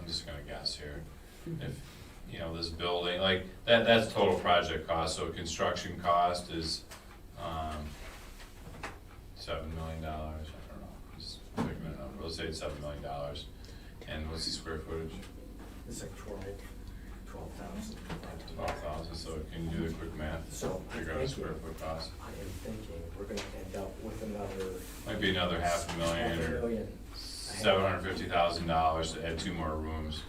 just gonna guess here. If, this building, like, that's total project cost, so construction cost is, $7 million, I don't know, just pick a number, let's say it's $7 million. And what's the square footage? It's like 12,000. 12,000, so can you do the quick math? So I Figure out a think, square foot cost. I am thinking we're gonna end up with another Might be another $500,000 or $500,000. $750,000 to add 2 more rooms,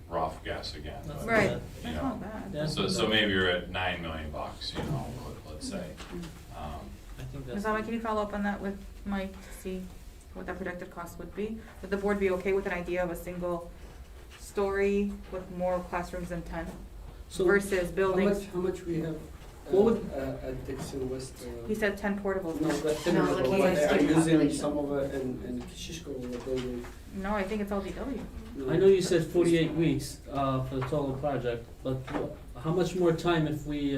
rough guess again. That's but, Right, bad. that's Yeah. not bad. Yeah. So maybe you're at $9 million, let's say. I think Ms. that's. Ahmed, can you follow up on that with Mike to see what that projected cost would be? Would the board be okay with an idea of a single story with more classrooms than 10 So- versus buildings? How much we have What would- at Dixon West? He said 10 portables. No, but No, but like they are student using population. some of it in Kishishko building. No, I think it's all DW. I know you said 48 weeks for the total project, but how much more time if we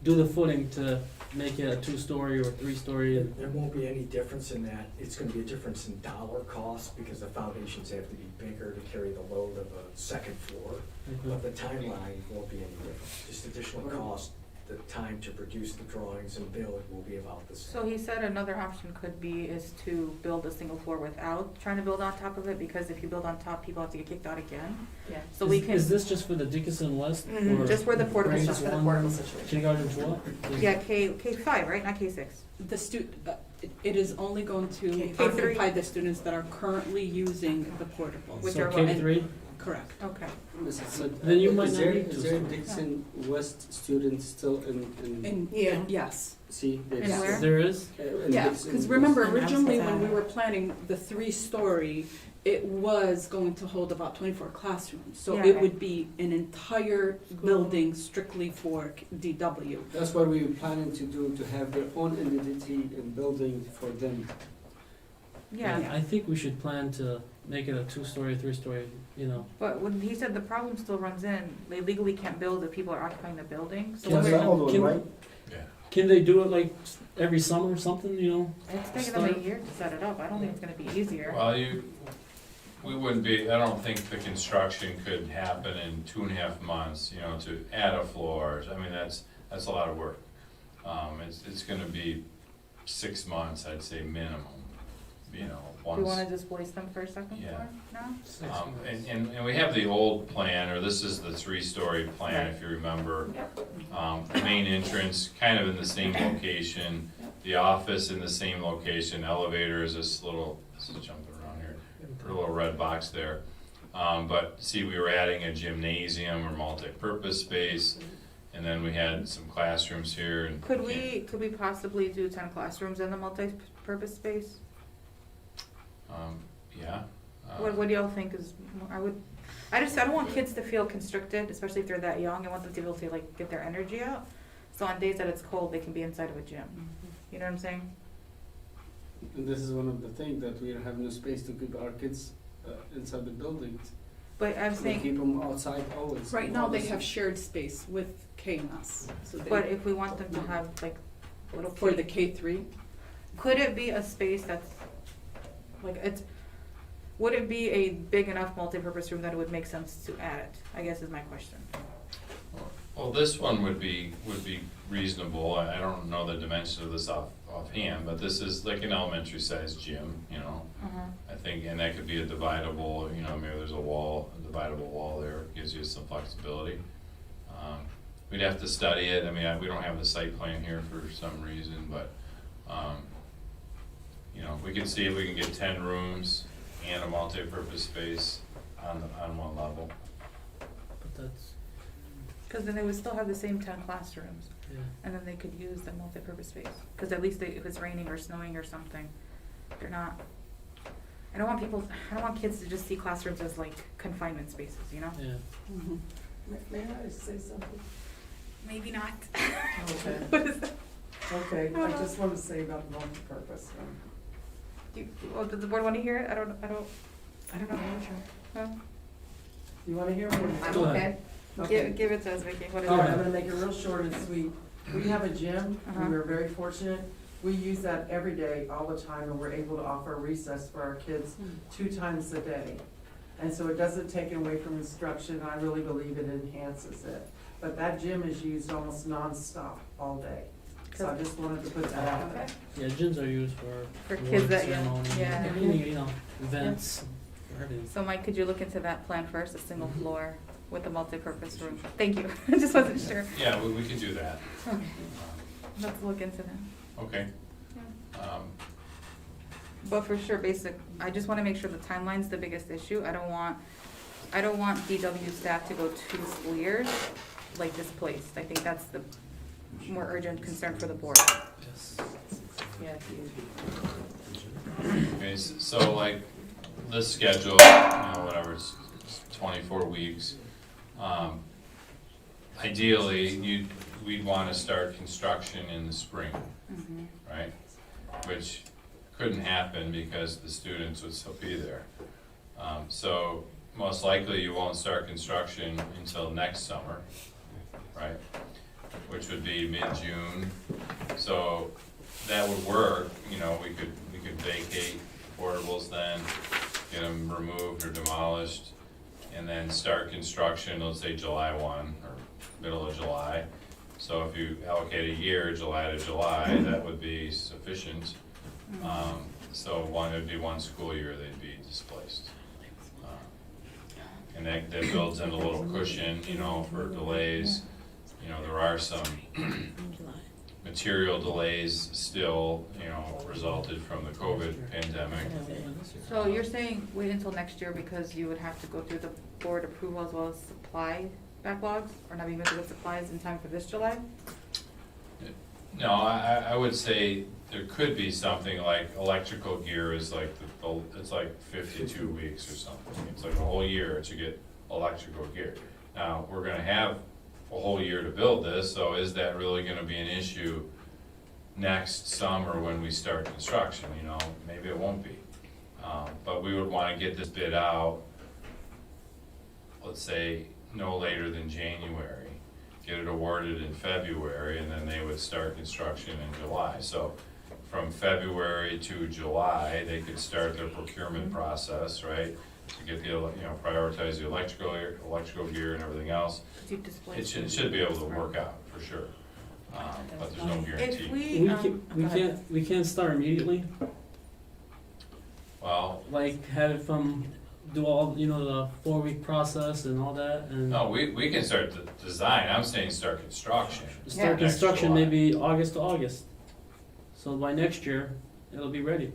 do the footing to make it a 2-story or 3-story? There won't be any difference in that. It's gonna be a difference in dollar cost because the foundations have to be bigger to carry the load of a second floor. But the timeline won't be any different. Just additional cost, the time to produce the drawings and build will be about the same. So he said another option could be is to build a single floor without trying to build on top of it, because if you build on top, people have to get kicked out again. Yeah. So we can, Is this just for the Dickinson West? Mhm, or just for the portable grades stuff, for the 1, portable situation. Kindergarten to what? Yeah, K5, right, not K6. The it is only going to K3. occupy the students that are currently using the portables. Which So are what? K3? Correct. Okay. Then you might Is not there- need to Is there start. Dixon West students still in, And, Yeah. yes. see? And there's- where? There is? in Yeah, Dixon because West. remember, And originally when we Amsterdam. were planning the 3-story, it was going to hold about 24 classrooms. So Yeah. it would be an entire building strictly for DW. That's what we were planning to do, to have their own entity and building for them. Yeah, I think we should plan to make it a 2-story, 3-story, but when he said the problem still runs in, they legally can't build if people are occupying the building, so Can That's we're, the old one, Can- right? Yeah. Can they do it like every summer or something, it's taking them a year to set it up, I don't think it's gonna be easier. Well, we wouldn't be, I don't think the construction could happen in 2.5 months, to add a floor. I mean, that's a lot of work. It's gonna be 6 months, I'd say minimum, Do you once. wanna displace them for a second Yeah. floor now? And we have the old plan, or this is the 3-story plan, if you remember. The main entrance kind of in the same location, the office in the same location, elevator is this little, this is jumping around here, little red box there. But see, we were adding a gymnasium or multi-purpose space, and then we had some classrooms here and. Could we possibly do 10 classrooms in the multi-purpose space? Yeah. What do y'all think is, I don't want kids to feel constricted, especially if they're that young. I want them to be able to like get their energy out. So on days that it's cold, they can be inside of a gym. You know what I'm saying? And this is one of the things that we have no space to keep our kids inside the buildings. But I'm We saying, keep them outside always. Right now, they Always. have shared space with KMS, so but they, if we want them to have like little for the kids, K3, could it be a space that's like would it be a big enough multi-purpose room that it would make sense to add it? I guess is my question. Well, this one would be reasonable. I don't know the dimensions of this offhand, but this is like an elementary sized gym, you know. I think, and that could be a dividable, you know, maybe there's a dividable wall there, gives you some flexibility. We'd have to study it. I mean, we don't have the site plan here for some reason, but, you know, we can see if we can get 10 rooms and a multi-purpose space on one level. But that's, Because then they would still have the same 10 classrooms, yeah. and then they could use the multi-purpose space. Because at least if it's raining or snowing or something, they're not. I don't want kids to just see classrooms as like confinement spaces, you know? Yeah. May I say something? Maybe not. Okay. What is that? Okay, I just want to say about multipurpose. Does the board want to hear it? I don't know. Huh? You want to hear what I'm Go okay. ahead. Okay. Give it to us, Vicky. What is All right, I'm it? gonna make it real short and sweet. We have a gym, Uh-huh. we are very fortunate. We use that every day, all the time, and we're able to offer recess for our kids 2 times a day. And so it doesn't take away from instruction, I really believe it enhances it. But that gym is used almost nonstop all day. So I just wanted to put that out there. Yeah, gyms are used For for kids work that young, ceremony, yeah. anything, you know, events, for everything. So Mike, could you look into that plan first, a single floor with a multi-purpose room? Thank you. I just wasn't sure. Yeah, we could do that. Okay. Let's look into that. Okay. Yeah. But for sure, I just wanna make sure the timeline's the biggest issue. I don't want DW staff to go 2 school years like displaced. I think that's the more urgent concern for the board. Yes. Yeah. Okay, so like this schedule, you know, whatever, it's 24 weeks. Ideally, we'd want to start construction in the spring, Mhm. right? Which couldn't happen because the students would still be there. So most likely you won't start construction until next summer, right? Which would be mid-June. So that would work, you know, we could vacate portables then, get them removed or demolished, and then start construction, let's say July 1 or middle of July. So if you allocate a year, July to July, that would be sufficient. So it would be 1 school year they'd be displaced. And that builds in a little cushion, you know, for delays. You know, there are some material delays still, you know, resulted from the COVID pandemic. So you're saying wait until next year because you would have to go through the board approval as well as supply backlogs, or not even with supplies in time for this July? No, I would say there could be something like electrical gear is like, it's like 52 weeks or something. It's like a whole year to get electrical gear. Now, we're gonna have a whole year to build this, so is that really gonna be an issue next summer when we start construction, you know? Maybe it won't be. But we would wanna get this bid out, let's say, no later than January. Get it awarded in February, and then they would start construction in July. So from February to July, they could start their procurement process, right? To get the, you know, prioritize the electrical gear and everything else. It should be able to work out, for sure. But there's no guarantee. If We can't start immediately, Well, like have it do all, you know, the 4-week process and all that, and no, we can start the design. I'm saying start construction. start Next construction July. maybe August to August. So by next year, it'll be ready.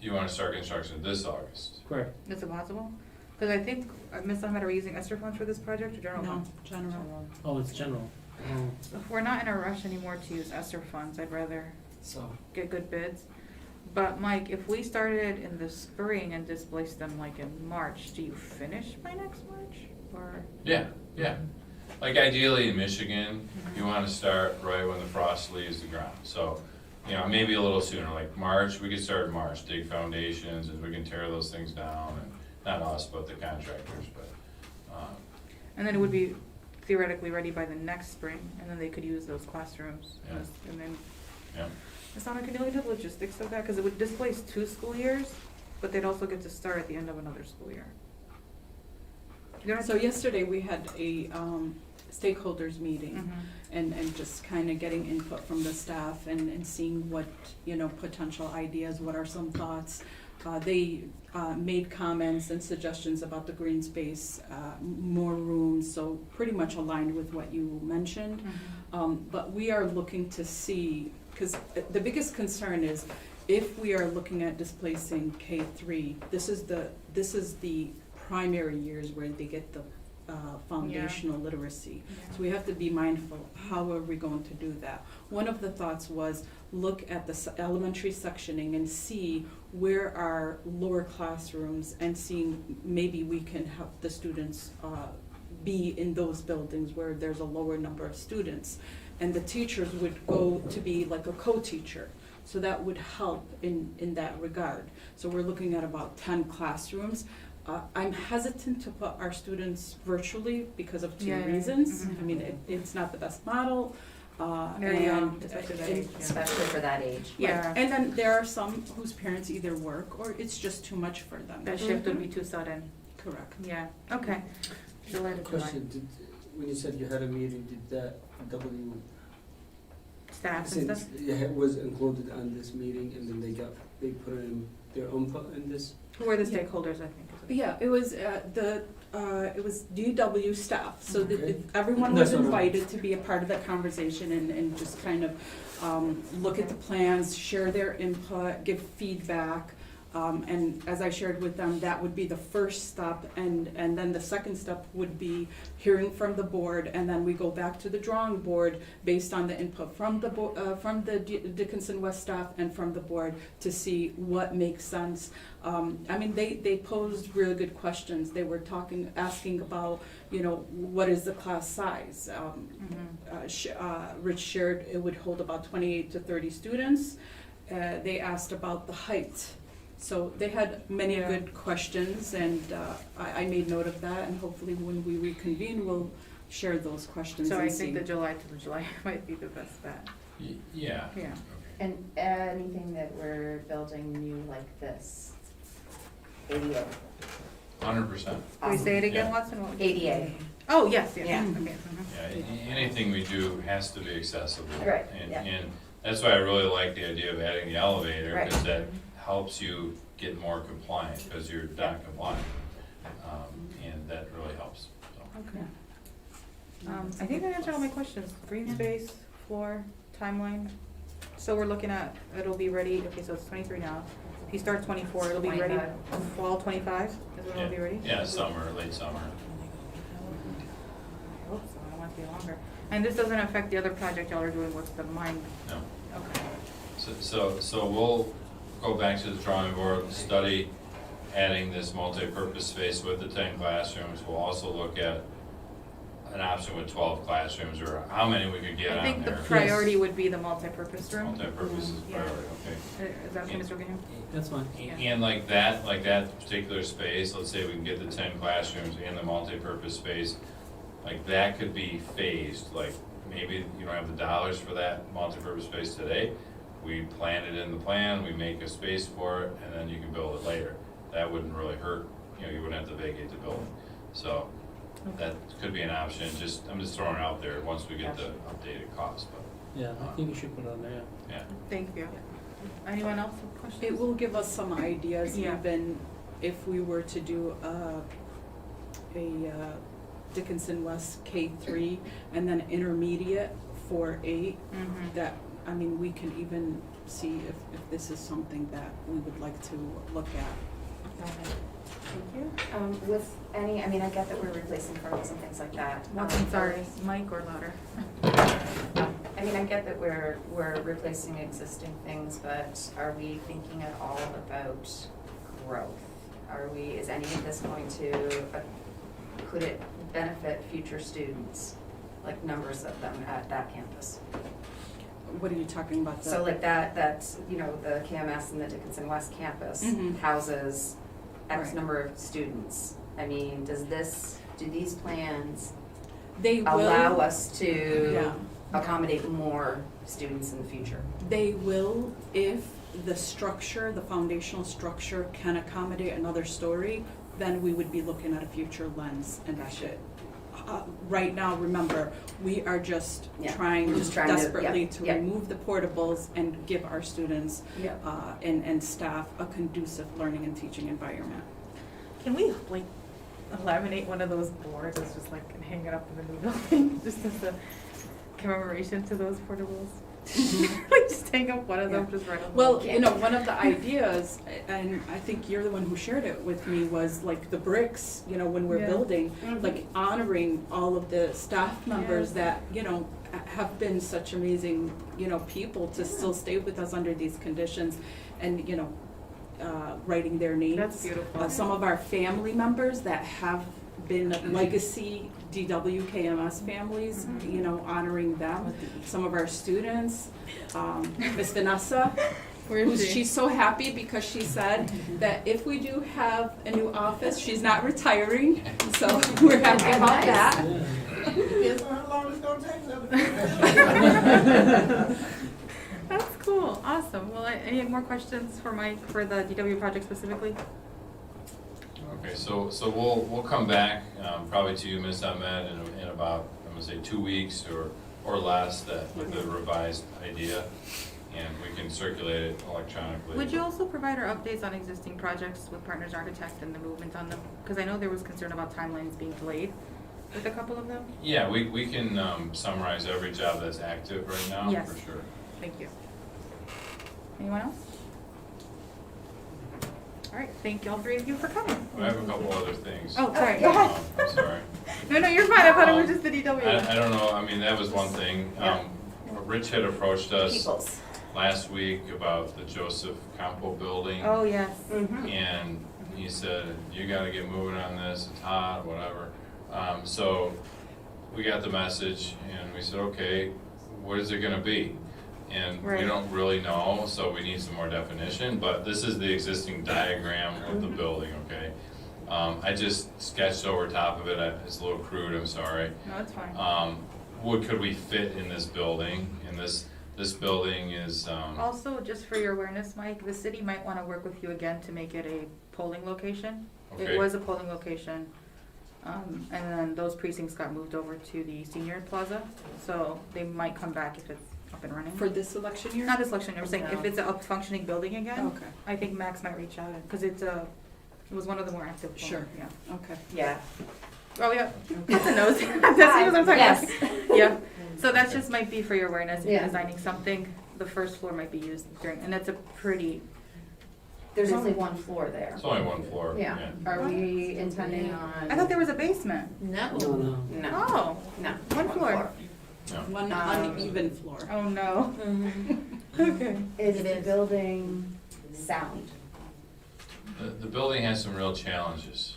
You wanna start construction this August? Correct. Is it possible? Cause I think, Ms. Ahmed, are we using ESSER funds for this project or general No, fund? general. Oh, it's general. Oh, If we're not in a rush anymore to use ESSER funds, I'd rather so, get good bids. But Mike, if we started in the spring and displaced them like in March, do you finish by next March? Or, Yeah, yeah. Like ideally in Michigan, you wanna start right when the frost leaves the ground. So, you know, maybe a little sooner, like March, we could start in March, dig foundations, and we can tear those things down, and not us, but the contractors, but, and then it would be theoretically ready by the next spring, and then they could use those classrooms. Yeah. And then, yeah. it's not like a the logistics of that, cause it would displace 2 school years, but they'd also get to start at the end of another school year. You don't So yesterday, we had a stakeholders meeting. Mhm. And just kind of getting input from the staff and seeing what, you know, potential ideas, what are some thoughts. They made comments and suggestions about the green space, more rooms, so pretty much aligned with what you mentioned. But we are looking to see, because the biggest concern is if we are looking at displacing K-3, this is the primary years where they get the foundational literacy. So we have to be mindful, how are we going to do that? One of the thoughts was look at the elementary sectioning and see where are lower classrooms and seeing maybe we can have the students be in those buildings where there's a lower number of students. And the teachers would go to be like a co-teacher. So that would help in that regard. So we're looking at about 10 classrooms. I'm hesitant to put our students virtually because of two Yeah, yeah, reasons. mhm. I mean, it's not the best model. Very young, and especially that it- age, yeah. Especially for that age. Right. Yeah. And then there are some whose parents either work or it's just too much for them. That shift would be too sudden. Correct. Yeah, okay. July to July. question, when you said you had a meeting, did that W, Staff and stuff. was included on this meeting and then they put in their input in this? Who are the Yeah. stakeholders, I think? is it? Yeah, it was it was DW staff, so Okay. everyone was That's what I'm- invited to be a part of the conversation and just kind of look at the plans, share their input, give feedback. And as I shared with them, that would be the first step, and then the second step would be hearing from the board, and then we go back to the drawing board based on the input from the from the Dickinson West staff and from the board to see what makes sense. I mean, they posed really good questions. They were asking about, you know, what is the class size? Rich shared it would hold about 28 to 30 students. They asked about the height. So they had many Yeah. good questions, and I made note of that, and hopefully when we reconvene, we'll share those questions So I and see. think the July to the July might be the best bet. Yeah. Yeah. And anything that we're building new like this, ADA. 100%. Can we say it again, Yeah. Watson? What would you- ADA, Oh, yes, yes, Yeah. okay. Yeah, anything we do has to be accessible. Right, And, yeah. and that's why I really like the idea of adding the elevator, Right. because that helps you get more compliant, because you're not compliant. And that really helps, so. Okay. I think that answered all my questions. Green space, floor, timeline. So we're looking at, it'll be ready, okay, so it's 23 now. If you start 24, it'll be ready 25. fall 25 is when it'll be ready? Yeah, summer, late summer. I hope so, I don't want it to be longer. And this doesn't affect the other project y'all are doing with the mine? No. Okay. So we'll go back to the drawing board, study adding this multi-purpose space with the 10 classrooms. We'll also look at an option with 12 classrooms, or how many we could get I on think the there. priority would be the multi-purpose room. Multi-purpose is Yeah. priority, okay. Is that okay, Mr. Graham? That's fine. Yeah. And like that particular space, let's say we can get the 10 classrooms and the multi-purpose space, like that could be phased, like maybe you don't have the dollars for that multi-purpose space today. We plan it in the plan, we make a space for it, and then you can build it later. That wouldn't really hurt, you know, you wouldn't have to vacate the building. So that could be an option, I'm just throwing it out there once we get the updated cost, but, Yeah, I think you should put it on there. yeah. Thank you. Anyone else have questions? It will give us some ideas, Yeah. even if we were to do a Dickinson West K-3 and then intermediate for 8, Mhm. that, I mean, we can even see if this is something that we would like to look at. Got it. Thank you. With any, I mean, I get that we're replacing portables and things like that. Sorry, mic or louder? I mean, I get that we're replacing existing things, but are we thinking at all about growth? Is any of this going to, could it benefit future students, like numbers of them at that campus? What are you talking about? So like that, you know, the KMS and the Dickinson West campus Mhm. houses X Right. number of students. I mean, do these plans They will. allow us to Yeah. accommodate more students in the future? They will if the structure, the foundational structure can accommodate another story, then we would be looking at a future lens and that shit. Right now, remember, we are just Yeah, trying we're just trying to- desperately yeah, to yeah. remove the portables and give our students Yeah. and staff a conducive learning and teaching environment. Can we like laminate one of those boards that's just like and hang it up in the new building, just as a commemoration to those portables? Like just hang up one of them, just right on the Well, wall. you know, one of the ideas, and I think you're the one who shared it with me, was like the bricks, you know, when we're Yeah. building, like honoring all of the staff members Yes. that, you know, have been such amazing, you know, people to still stay with us under these conditions and, you know, writing their names. That's beautiful. Some of our family members that have been legacy DW KMS families, you know, honoring them. Some of our students, Miss Vanessa, Where is she? she's so happy because she said that if we do have a new office, she's not retiring, so we're happy about that. Guess how long it's gonna take? That's cool, awesome. Well, any more questions for Mike for the DW project specifically? Okay, so we'll come back, probably to you, Ms. Ahmed, in about, I'm gonna say 2 weeks or less, with the revised idea, and we can circulate it electronically. Would you also provide our updates on existing projects with Partners Architect and the movement on them? Because I know there was concern about timelines being delayed with a couple of them. Yeah, we can summarize every job that's active right now, Yes. for sure. Thank you. Anyone else? All right, thank you all three of you for coming. I have a couple other things. Oh, sorry. go ahead. I'm sorry. No, you're fine. I thought it was just the DW one. I don't know, I mean, that was one thing. Rich had approached us Peoples. last week about the Joseph Campo building. Oh, yes. And he said, you gotta get moving on this, it's hot, whatever. So we got the message and we said, okay, what is it gonna be? And we Right. don't really know, so we need some more definition, but this is the existing diagram of the building, okay? I just sketched over top of it, it's a little crude, I'm sorry. No, it's fine. What could we fit in this building? And this building is, Also, just for your awareness, Mike, the city might want to work with you again to make it a polling location. Okay. It was a polling location, and then those precincts got moved over to the senior plaza, so they might come back if it's up and running. For this election year? Not this election, I'm saying if No. it's a functioning building again, Okay, I think Max might reach out, because it was one of the more active. polling, Sure. Yeah. okay. Yeah. Oh, yeah, that's a nose. That's what I'm talking Yes. about. Yeah, so that just might be for your awareness, if you're Yeah. designing something, the first floor might be used during, and that's a pretty, There's only one floor there. it's only one floor. Yeah. Are we intending on? I thought there was a basement. No. No, no. No. Oh, No. One floor. No. One Um, uneven floor. oh no. Mm-hmm. Okay. Is the building sound? The building has some real challenges.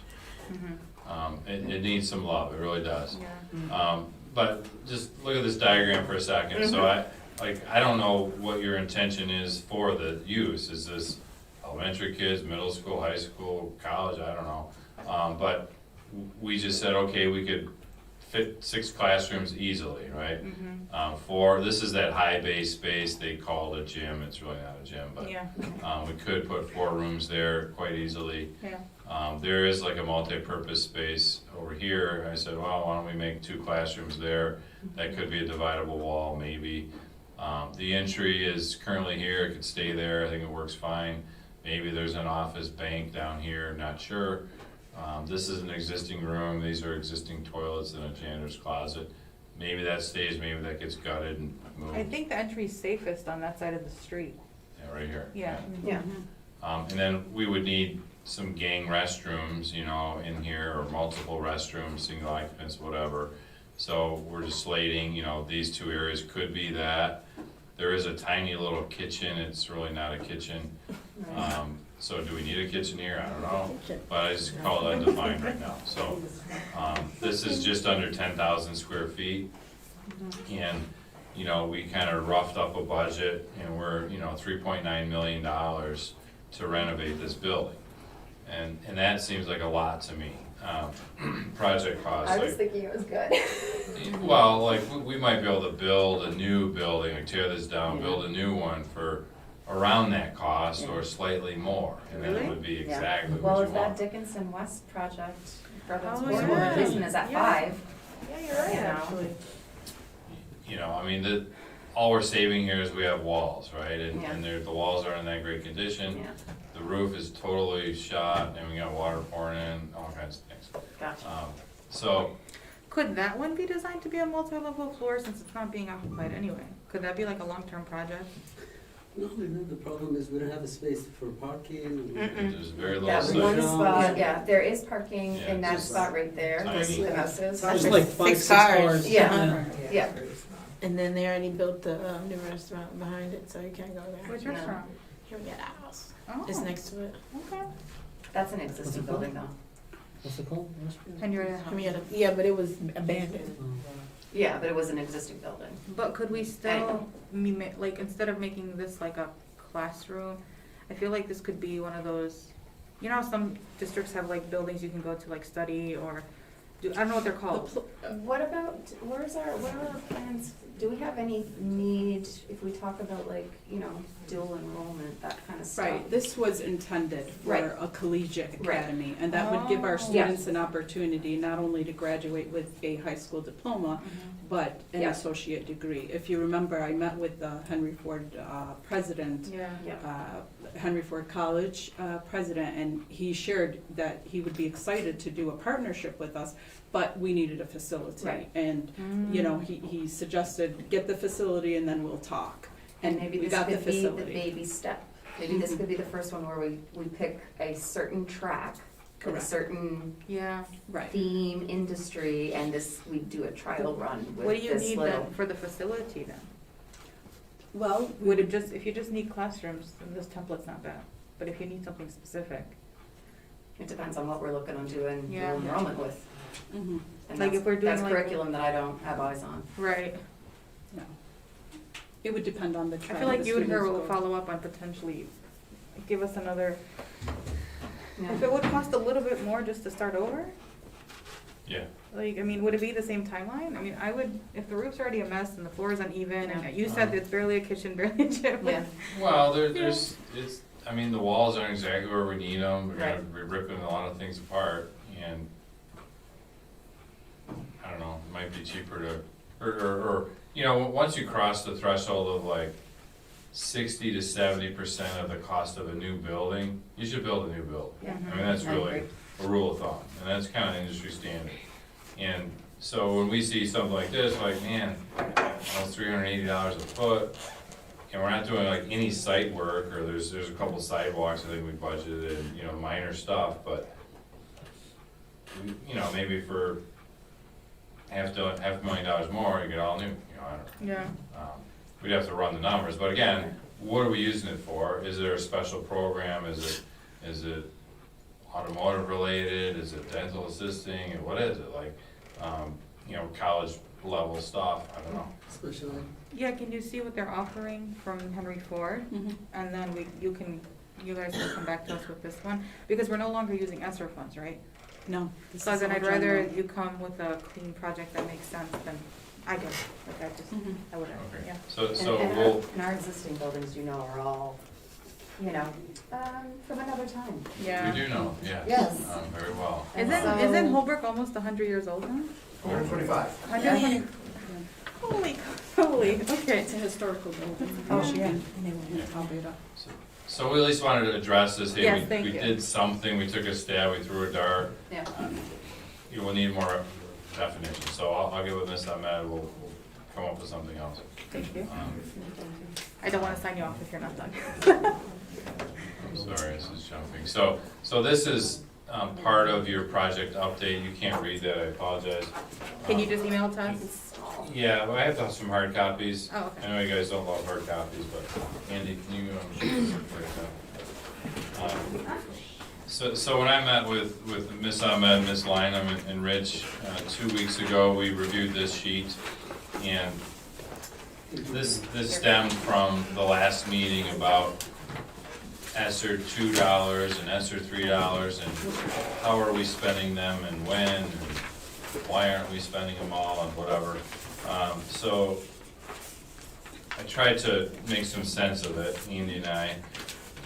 It needs some love, it really does. Yeah. But just look at this diagram for a second. So I don't know what your intention is for the use. Is this elementary kids, middle school, high school, college? I don't know. But we just said, okay, we could fit 6 classrooms easily, right? This is that high bay space, they call it a gym, it's really not a gym, but Yeah. we could put 4 rooms there quite easily. Yeah. There is like a multi-purpose space over here. I said, well, why don't we make 2 classrooms there? That could be a dividable wall, maybe. The entry is currently here, it could stay there, I think it works fine. Maybe there's an office bank down here, not sure. This is an existing room, these are existing toilets and a janitor's closet. Maybe that stays, maybe that gets gutted and moved. I think the entry's safest on that side of the street. Yeah, right here. Yeah. Yeah. And then we would need some gang restrooms, you know, in here, or multiple restrooms, single occupants, whatever. So we're just slating, you know, these two areas could be that. There is a tiny little kitchen, it's really not a kitchen. So do we need a kitchen here? I don't know, but I just call it undefined right now. So, this is just under 10,000 square feet. And, you know, we kind of roughed up a budget, and we're, you know, $3.9 million to renovate this building. And that seems like a lot to me. Project costs, I was like, thinking it was good. well, like, we might be able to build a new building, like tear this down, build a new one for around that cost or slightly more, and then it would be Yeah. exactly Well, what if you that want. Dickinson West project for the Oh, sports yeah. replacement is at Yeah. 5. Yeah, you're right, You know. actually. You know, I mean, all we're saving here is we have walls, right? And, Yeah. and the walls aren't in that great condition. Yeah, The roof is totally shot, and we got water pouring in, all kinds of things. gotcha. So, Could that one be designed to be a multi-level floor since it's not being occupied anyway? Could that be like a long-term project? No, the problem is we don't have a space for parking. there's very little That space. one space. spot, yeah, there is parking Yeah, in that just spot right there, where tiny. the house is. It's like 5, 6 cars. cars. Yeah. Yeah, And then they already built the new restaurant behind it, so you can't go there. Which No. restaurant? Here we got a house. Oh, It's next to it. okay. that's an existing building though. What's it called? Henrietta I mean, House. yeah, but it was abandoned. Yeah, but it was an existing building. But could we still, like, instead of making this like a classroom, I feel like this could be one of those, you know how some districts have like buildings you can go to like study or do, I don't know what they're called. What about, what are our plans? Do we have any need, if we talk about like, you know, dual enrollment, that kind of stuff? Right, this was intended Right. for a collegiate Right. academy, and that would give Oh. our students an opportunity not only to graduate with a high school diploma, but an Yeah. associate degree. If you remember, I met with the Henry Ford president, Yeah. Henry Ford College president, and he shared that he would be excited to do a partnership with us, but we needed a facility. Right. And, you know, he suggested, get the facility and then we'll talk. And maybe we this got the could be the facility. baby step. Maybe this could be the first one where we pick a certain track, with a Correct. certain Yeah. Right. theme, industry, and we do a trial run What with do you this need little. then for the facility then? Well, Would it just, if you just need classrooms, then this template's not bad. But if you need something specific, It depends on what we're looking on doing Yeah. dual enrollment with. mhm. And Like that's, if we're doing that's like- curriculum that I don't have eyes on. right? No. It would depend on the I track. feel like the you and her students will go. follow up on potentially, give us another, Yeah. if it would cost a little bit more just to start over? Yeah. Like, I mean, would it be the same timeline? I mean, I would, if the roof's already a mess and the floor is uneven, Yeah. and you said it's barely a kitchen, barely a gym. Yeah, Well, I mean, the walls aren't exactly where we need them, we're ripping a lot of things apart, and I don't know, it might be cheaper to, or, you know, once you cross the threshold of like 60 to 70% of the cost of a new building, you should build a new building. yeah. I mean, that's I really agree. a rule of thumb, and that's kind of industry standard. And so when we see something like this, like, man, it's $380 a foot, and we're not doing like any site work, or there's a couple sidewalks, I think we budgeted, and, you know, minor stuff, but, you know, maybe for $500,000 more, you get all new, you know, I don't know. Yeah. We'd have to run the numbers, but again, what are we using it for? Is there a special program, is it automotive related, is it dental assisting, and what is it, like, you know, college level stuff, I don't know. Especially. Yeah, can you see what they're offering from Henry Ford? Mhm. And then you guys can come back to us with this one, because we're no longer using ESSER funds, right? No. this So is then all I'd rather general. you come with a clean project that makes sense than, I guess, like I just, Mhm. I wouldn't, Okay. yeah. So And we'll, our existing buildings, you know, are all, you know, from another time. Yeah. we do know, yes. Yes. Very well. And Isn't so- Holbrook almost 100 years old now? 125. 120. Holy, okay. It's a historical building. Oh, Michigan. yeah. And it's all paid up. So we at least wanted to address this, hey, Yes, thank we you. did something, we took a stab, we threw a dart. Yeah. You will need more definition, so I'll get with Ms. Ahmed, we'll come up with something else. Thank you. Um, I don't want to sign you off if you're not done. I'm sorry, this is jumping. So this is, part of your project update. You can't read that, I apologize. Can you just email it to us? Yeah, well, I have to have some hard copies. Oh, okay. I know you guys don't love hard copies, but Andy, can you, So when I met with Miss Ahmed, Miss Lynham, and Rich, 2 weeks ago, we reviewed this sheet, and this stemmed from the last meeting about ESSER $2 and ESSER $3, and how are we spending them, and when, and why aren't we spending them all, and whatever. So I tried to make some sense of it, Andy and I,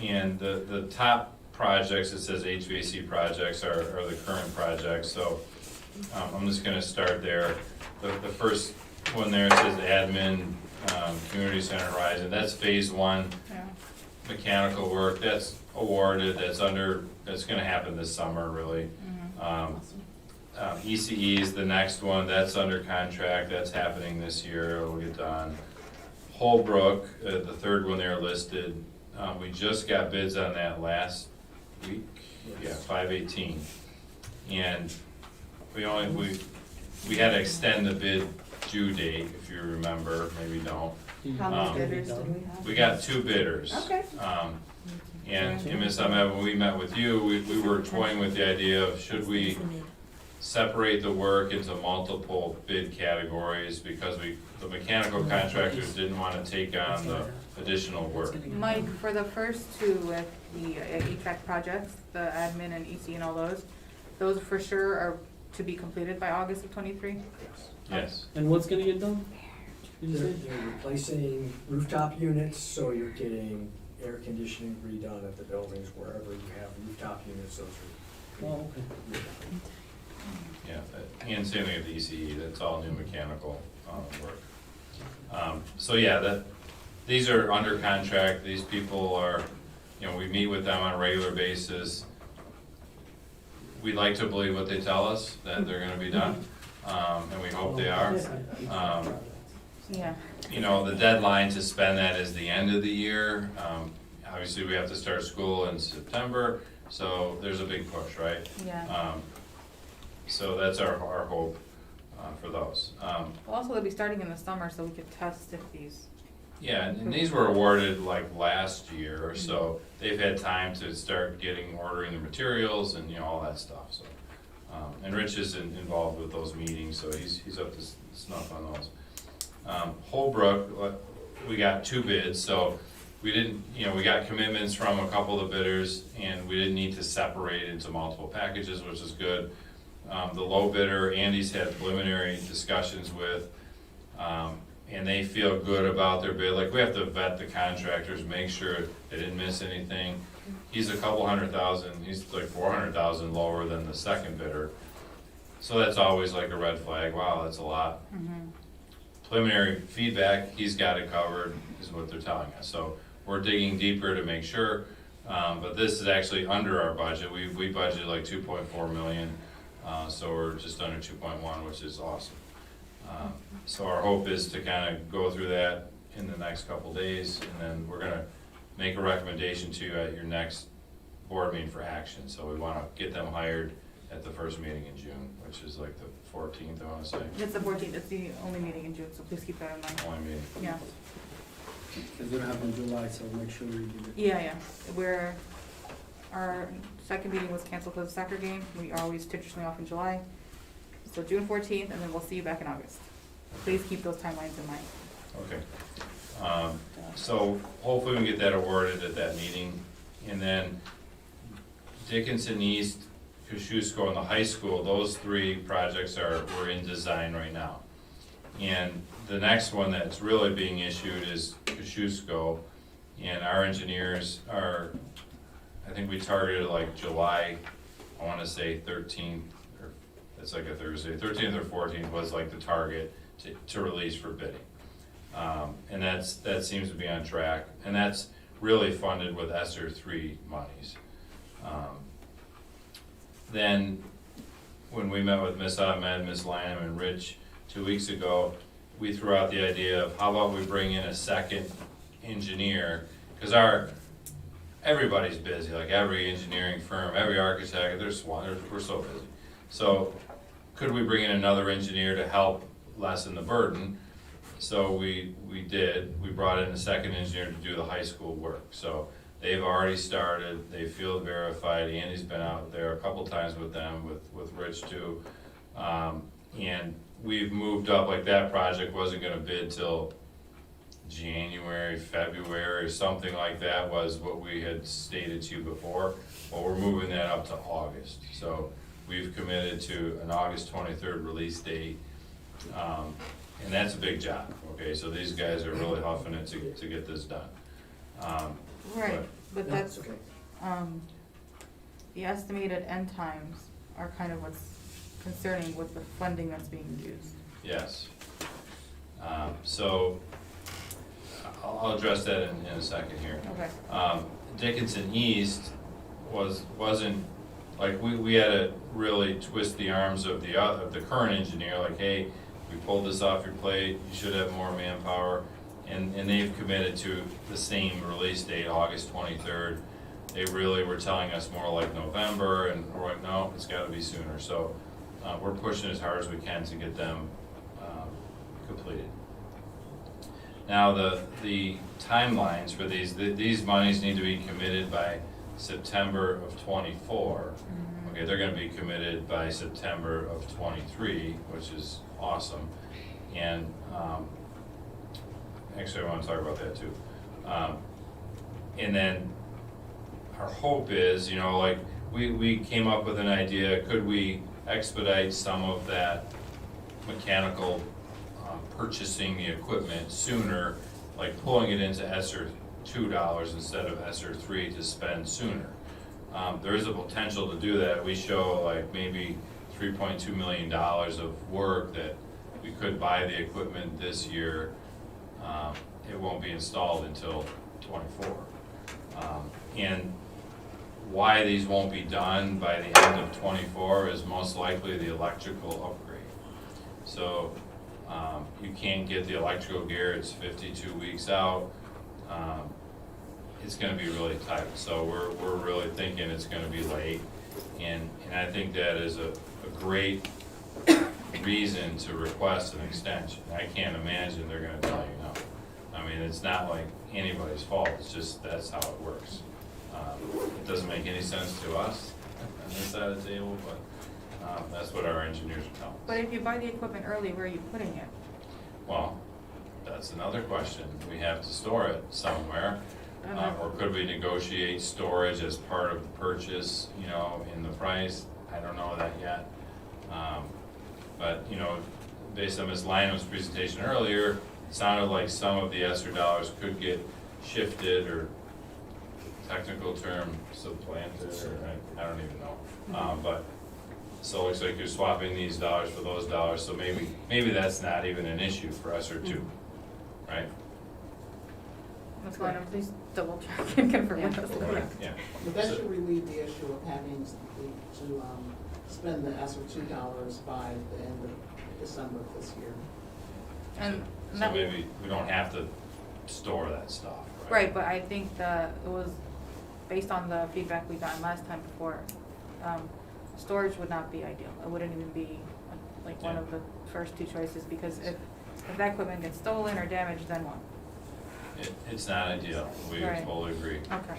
and the top projects, it says HVAC projects are the current projects, so I'm just gonna start there. The first one there, it says admin, community center horizon, that's phase one. Yeah. Mechanical work, that's awarded, that's gonna happen this summer, really. ECE is the next one, that's under contract, that's happening this year, it'll get done. Holbrook, the third one there listed, we just got bids on that last week, yeah, 5/18. And we had to extend the bid due date, if you remember, maybe don't. How many bidders did we have? We got 2 bidders. Okay. And Ms. Ahmed, when we met with you, we were toying with the idea of should we separate the work into multiple bid categories because the mechanical contractors didn't want to take on the additional work. Mike, for the first two with the HVAC projects, the admin and EC and all those for sure are to be completed by August of '23? Yes. And what's gonna get done? Did you They're, say? they're replacing rooftop units, so you're getting air conditioning redone at the buildings wherever you have rooftop units, those are. Oh, okay. redone. Yeah, and same thing with the ECE, that's all new mechanical work. So yeah, these are under contract, these people are, we meet with them on a regular basis. We like to believe what they tell us, that they're gonna be done, and we hope they are. Yeah. The deadline to spend that is the end of the year. Obviously, we have to start school in September, so there's a big push, right? Yeah. So that's our hope for those. Well, also they'll be starting in the summer, so we could test if these. Yeah, and these were awarded like last year, so they've had time to start ordering the materials and, all that stuff, so. And Rich is involved with those meetings, so he's up to snuff on those. Holbrook, we got 2 bids, so we didn't, we got commitments from a couple of bidders, and we didn't need to separate into multiple packages, which is good. The low bidder, Andy's had preliminary discussions with, and they feel good about their bid. Like, we have to vet the contractors, make sure they didn't miss anything. He's a couple $100,000, he's like $400,000 lower than the second bidder. So that's always like a red flag, wow, that's a lot. Preliminary feedback, he's got it covered, is what they're telling us. So we're digging deeper to make sure, but this is actually under our budget. We budgeted like 2.4 million, so we're just under 2.1, which is awesome. So our hope is to kind of go through that in the next couple days, and then we're gonna make a recommendation to you at your next board meeting for action. So we wanna get them hired at the first meeting in June, which is like the 14th, I wanna say. It's the 14th, it's the only meeting in June, so please keep that in mind. Only meeting. Yeah. Because we don't have in July, so make sure we do it. Yeah. Our second meeting was canceled for the soccer game. We are always traditionally off in July. So June 14th, and then we'll see you back in August. Please keep those timelines in mind. Okay. So hopefully we can get that awarded at that meeting. And then Dickinson East, Kosciuszko, and the high school, those 3 projects we're in design right now. And the next one that's really being issued is Kosciuszko, and our engineers are, I think we targeted like July, I wanna say 13th, or it's like a Thursday, 13th or 14th was like the target to release for bidding. And that seems to be on track, and that's really funded with ESSER 3 monies. Then, when we met with Ms. Ahmed, Ms. Lynham, and Rich 2 weeks ago, we threw out the idea of how about we bring in a second engineer, because everybody's busy, like every engineering firm, every architect, we're so busy. So, could we bring in another engineer to help lessen the burden? So we brought in a second engineer to do the high school work, so they've already started, they field verified, Andy's been out there a couple times with them, with Rich too. And we've moved up, like that project wasn't gonna bid till January, February, something like that was what we had stated to you before. Well, we're moving that up to August, so we've committed to an August 23rd release date. And that's a big job, okay, so these guys are really huffing it to get this done. Right, but No, that's, it's okay. the estimated end times are kind of what's concerning with the funding that's being used. Yes. So, I'll address that in a second here. Okay. Dickinson East wasn't, like, we had to really twist the arms of the current engineer, like, hey, we pulled this off your plate, you should have more manpower, and they've committed to the same release date, August 23rd. They really were telling us more like November, and we're like, no, it's gotta be sooner, so, we're pushing as hard as we can to get them, completed. Now, the timelines for these monies need to be committed by September of '24. Okay, they're gonna be committed by September of '23, which is awesome. And, actually, I wanna talk about that too. And then, our hope is, like, we came up with an idea, could we expedite some of that mechanical purchasing the equipment sooner, like pulling it into ESSER $2 instead of ESSER 3 to spend sooner. There is a potential to do that. We show like maybe $3.2 million of work that we could buy the equipment this year. It won't be installed until '24. And why these won't be done by the end of '24 is most likely the electrical upgrade. So, you can't get the electrical gear, it's 52 weeks out. It's gonna be really tight, so we're really thinking it's gonna be late. And I think that is a great reason to request an extension. I can't imagine they're gonna tell you no. I mean, it's not like anybody's fault, it's just, that's how it works. It doesn't make any sense to us on this side of the table, but that's what our engineers are telling us. But if you buy the equipment early, where are you putting it? Well, that's another question. We have to store it somewhere. Or could we negotiate storage as part of the purchase, in the price? I don't know that yet. But, based on Ms. Lynham's presentation earlier, it sounded like some of the ESSER dollars could get shifted, or technical term supplanted, or I don't even know. But, so it looks like you're swapping these dollars for those dollars, so maybe that's not even an issue for ESSER 2, right? That's why I'm please double check and confirm with us. Yeah. But that should relieve the issue of having to spend the ESSER $2 by the end of December of this year. And So that, maybe we don't have to store that stuff, right? right, but I think that it was based on the feedback we got last time before, storage would not be ideal. It wouldn't even be like one of the first two choices, because if that equipment gets stolen or damaged, then what? It's not ideal, we Right. totally agree. Okay.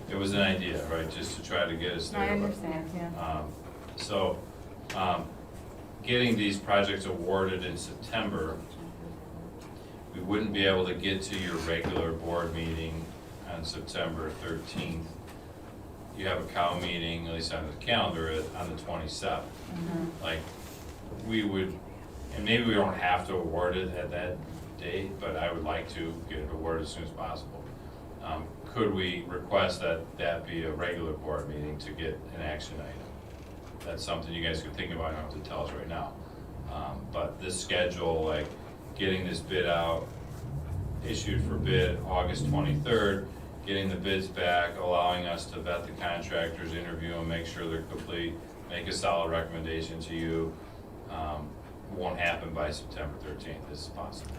It was an idea, right, just to try to get us there. I but, understand, yeah. So, getting these projects awarded in September, we wouldn't be able to get to your regular board meeting on September 13th. You have a cow meeting, at least on the calendar, on the 27th. Like, we would, and maybe we don't have to award it at that date, but I would like to get it awarded as soon as possible. Could we request that be a regular board meeting to get an action item? That's something you guys could think about, you don't have to tell us right now. But this schedule, like getting this bid out, issued for bid August 23rd, getting the bids back, allowing us to vet the contractors, interview them, make sure they're complete, make a solid recommendation to you, won't happen by September 13th, this is possible.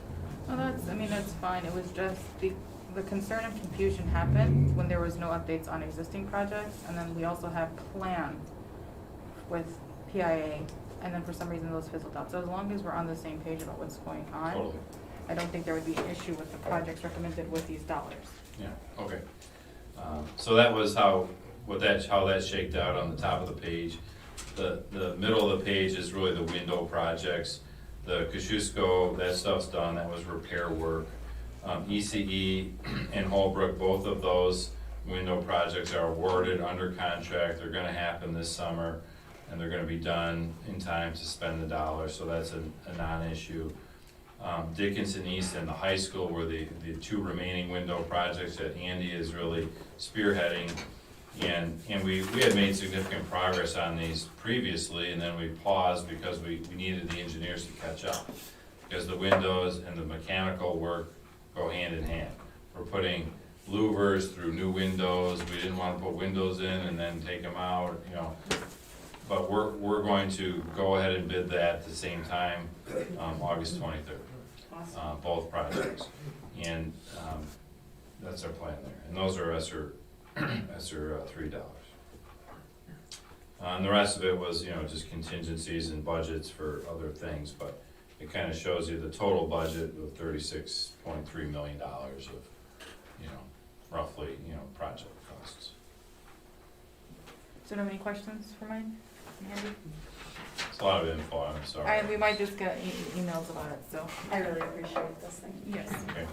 Well, that's fine. It was just the the concern and confusion happened when there was no updates on existing projects, and then we also have plan with PIA, and then for some reason those fizzled out. So as long as we're on the same page about what's going on, Totally. I don't think there would be an issue with the projects recommended with these dollars. Yeah, okay. So that was how that shaked out on the top of the page. The middle of the page is really the window projects. The Kosciuszko, that stuff's done, that was repair work. ECE and Holbrook, both of those window projects are awarded under contract. They're gonna happen this summer, and they're gonna be done in time to spend the dollars, so that's a non-issue. Dickinson East and the high school were the two remaining window projects that Andy is really spearheading. And we had made significant progress on these previously, and then we paused because we needed the engineers to catch up. Because the windows and the mechanical work go hand in hand. We're putting louvers through new windows, we didn't wanna put windows in and then take them out, you know. But we're going to go ahead and bid that at the same time, August 23rd. Both projects. And that's our plan there. And those are ESSER $3. And the rest of it was, you know, just contingencies and budgets for other things, but it kind of shows you the total budget of $36.3 million of, you know, roughly, you know, project costs. So do you have any questions for mine, Andy? It's a lot of info, I'm sorry. We might just get emails about it, so. I really appreciate this thing. Yes. Okay.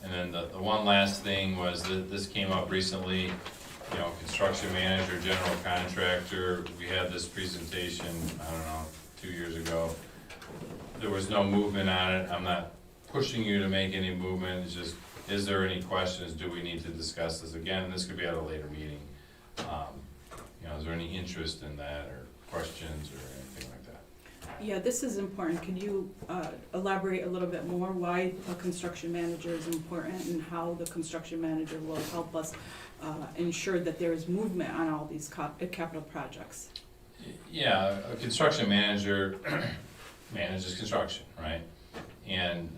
And then the one last thing was that this came up recently, you know, construction manager, general contractor, we had this presentation, I don't know, 2 years ago. There was no movement on it, I'm not pushing you to make any movement, it's just, is there any questions, do we need to discuss this again? This could be at a later meeting. You know, is there any interest in that, or questions, or anything like that? Yeah, this is important. Could you elaborate a little bit more why a construction manager is important and how the construction manager will help us ensure that there is movement on all these capital projects? Yeah, a construction manager manages construction, right? And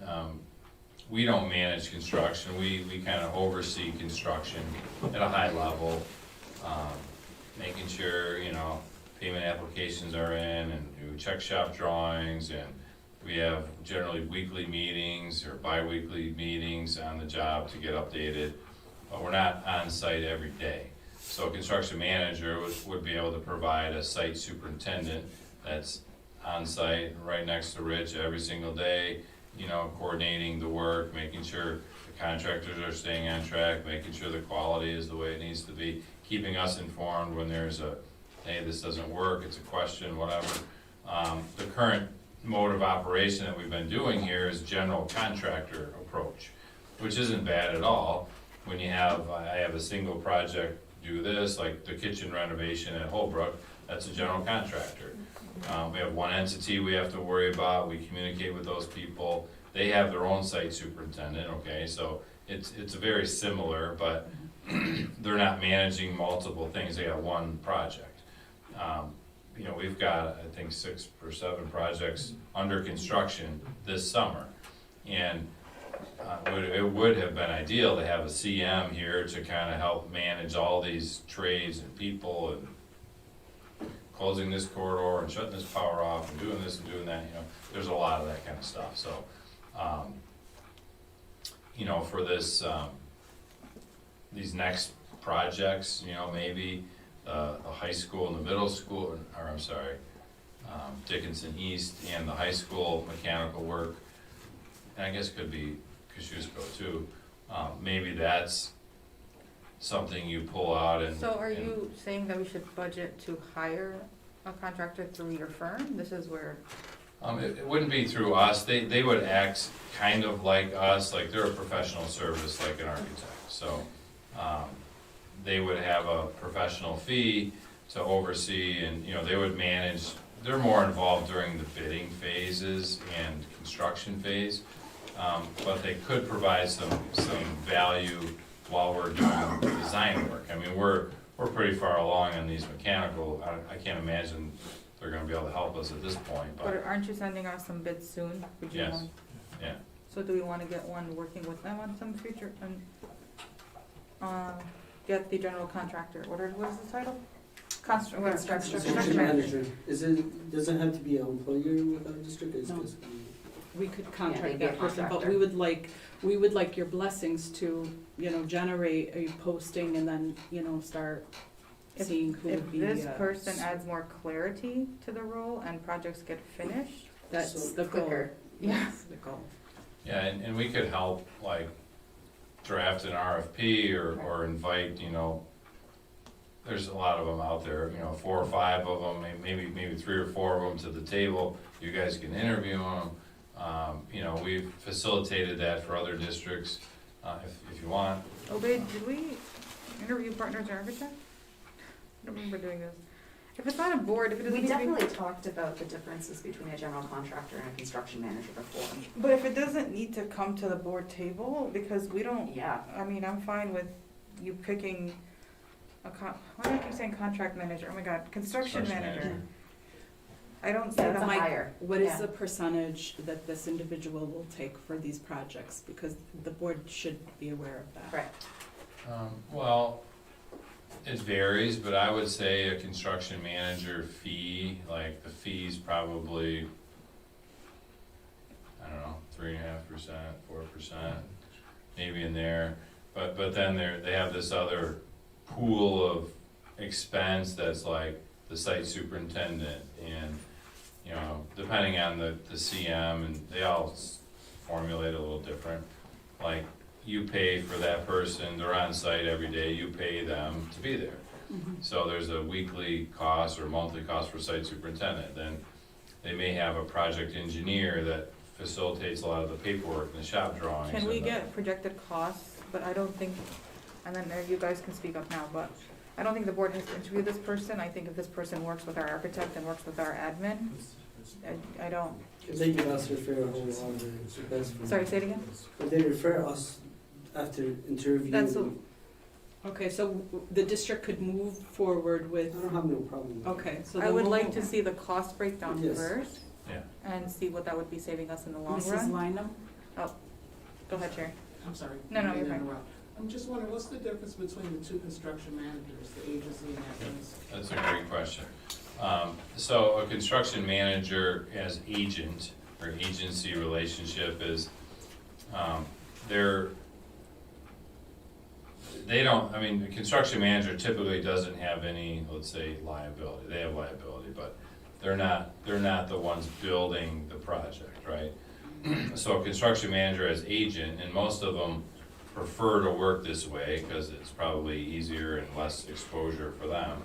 we don't manage construction, we kind of oversee construction at a high level, making sure, you know, payment applications are in, and do check shop drawings, and we have generally weekly meetings or bi-weekly meetings on the job to get updated, but we're not on site every day. So a construction manager would be able to provide a site superintendent that's on site, right next to Rich every single day, you know, coordinating the work, making sure the contractors are staying on track, making sure the quality is the way it needs to be, keeping us informed when there's a, hey, this doesn't work, it's a question, whatever. The current mode of operation that we've been doing here is general contractor approach, which isn't bad at all. When you have, I have a single project do this, like the kitchen renovation at Holbrook, that's a general contractor. We have one entity we have to worry about, we communicate with those people, they have their own site superintendent, okay, so it's very similar, but they're not managing multiple things, they got one project. You know, we've got, I think, 6 or 7 projects under construction this summer. And it would have been ideal to have a CM here to kind of help manage all these trades and people, and closing this corridor and shutting this power off and doing this and doing that, you know, there's a lot of that kind of stuff, so. You know, for this, these next projects, you know, maybe the high school and the middle school, or I'm sorry, Dickinson East and the high school mechanical work, and I guess could be Kosciuszko too, maybe that's something you pull out and. So are you saying that we should budget to hire a contractor through your firm? This is where, It wouldn't be through us, they would act kind of like us, like they're a professional service, like an architect, so, they would have a professional fee to oversee, and, you know, they would manage, they're more involved during the bidding phases and construction phase, but they could provide some value while we're doing design work. I mean, we're pretty far along on these mechanical, I can't imagine they're gonna be able to help us at this point, but aren't you sending out some bids soon? Would you Yes. want- Yeah. So do we wanna get one working with them on some future, get the general contractor, what is the title? Construction Construction manager. Is it, does it have to be an employer with our district, or is it No. just? We could they'd contract be a that person, but contractor. we would like your blessings to, generate a posting and then, start If- seeing who would If be. this person adds more clarity to the role and projects get finished, That's So- the goal. Quicker, yeah. That's the goal. Yeah, and we could help, like, draft an RFP or invite, there's a lot of them out there, 4 or 5 of them, maybe 3 or 4 of them to the table. You guys can interview them. We've facilitated that for other districts, if you want. Obey, did we interview partners or architects? I don't remember doing this. If it's not a board, if it doesn't We need to be. definitely talked about the differences between a general contractor and a construction manager before. But if it doesn't need to come to the board table, because we don't, Yeah. I'm fine with you picking why do I keep saying contract manager? Oh my god, construction manager. I don't see Yeah, it's a the Mike, hire. What is Yeah. the percentage that this individual will take for these projects? Because the board should be aware of that. Correct. Well, it varies, but I would say a construction manager fee, like the fee's probably, I don't know, 3.5%, 4%, maybe in there. But then they have this other pool of expense that's like the site superintendent and, depending on the CM, and they all formulate a little different. Like, you pay for that person, they're on site every day, you pay them to be there. Mhm. So there's a weekly cost or monthly cost for site superintendent. Then they may have a project engineer that facilitates a lot of the paperwork and the shop drawings. Can we and the- get projected costs, but I don't think, and then you guys can speak up now, but I don't think the board has to interview this person. I think if this person works with our architect and works with our admin, I don't, If they give us referral, the best. sorry, say it again? If they refer us after interview, That's Okay, so the district could move forward I with, don't have no problem. with okay, so I then would we'll like move- to see the cost breakdown Yes. first Yeah. and see what that would be saving us in the long Mrs. run. Lynham? Go ahead, Chair. I'm sorry. No, no, I didn't you're fine. interrupt. I'm just wondering, what's the difference between the two construction managers, the agency and Athens? That's a great question. So a construction manager as agent or agency relationship is, the construction manager typically doesn't have any, let's say, liability. They have liability, but they're not the ones building the project, right? So a construction manager as agent, and most of them prefer to work this way because it's probably easier and less exposure for them.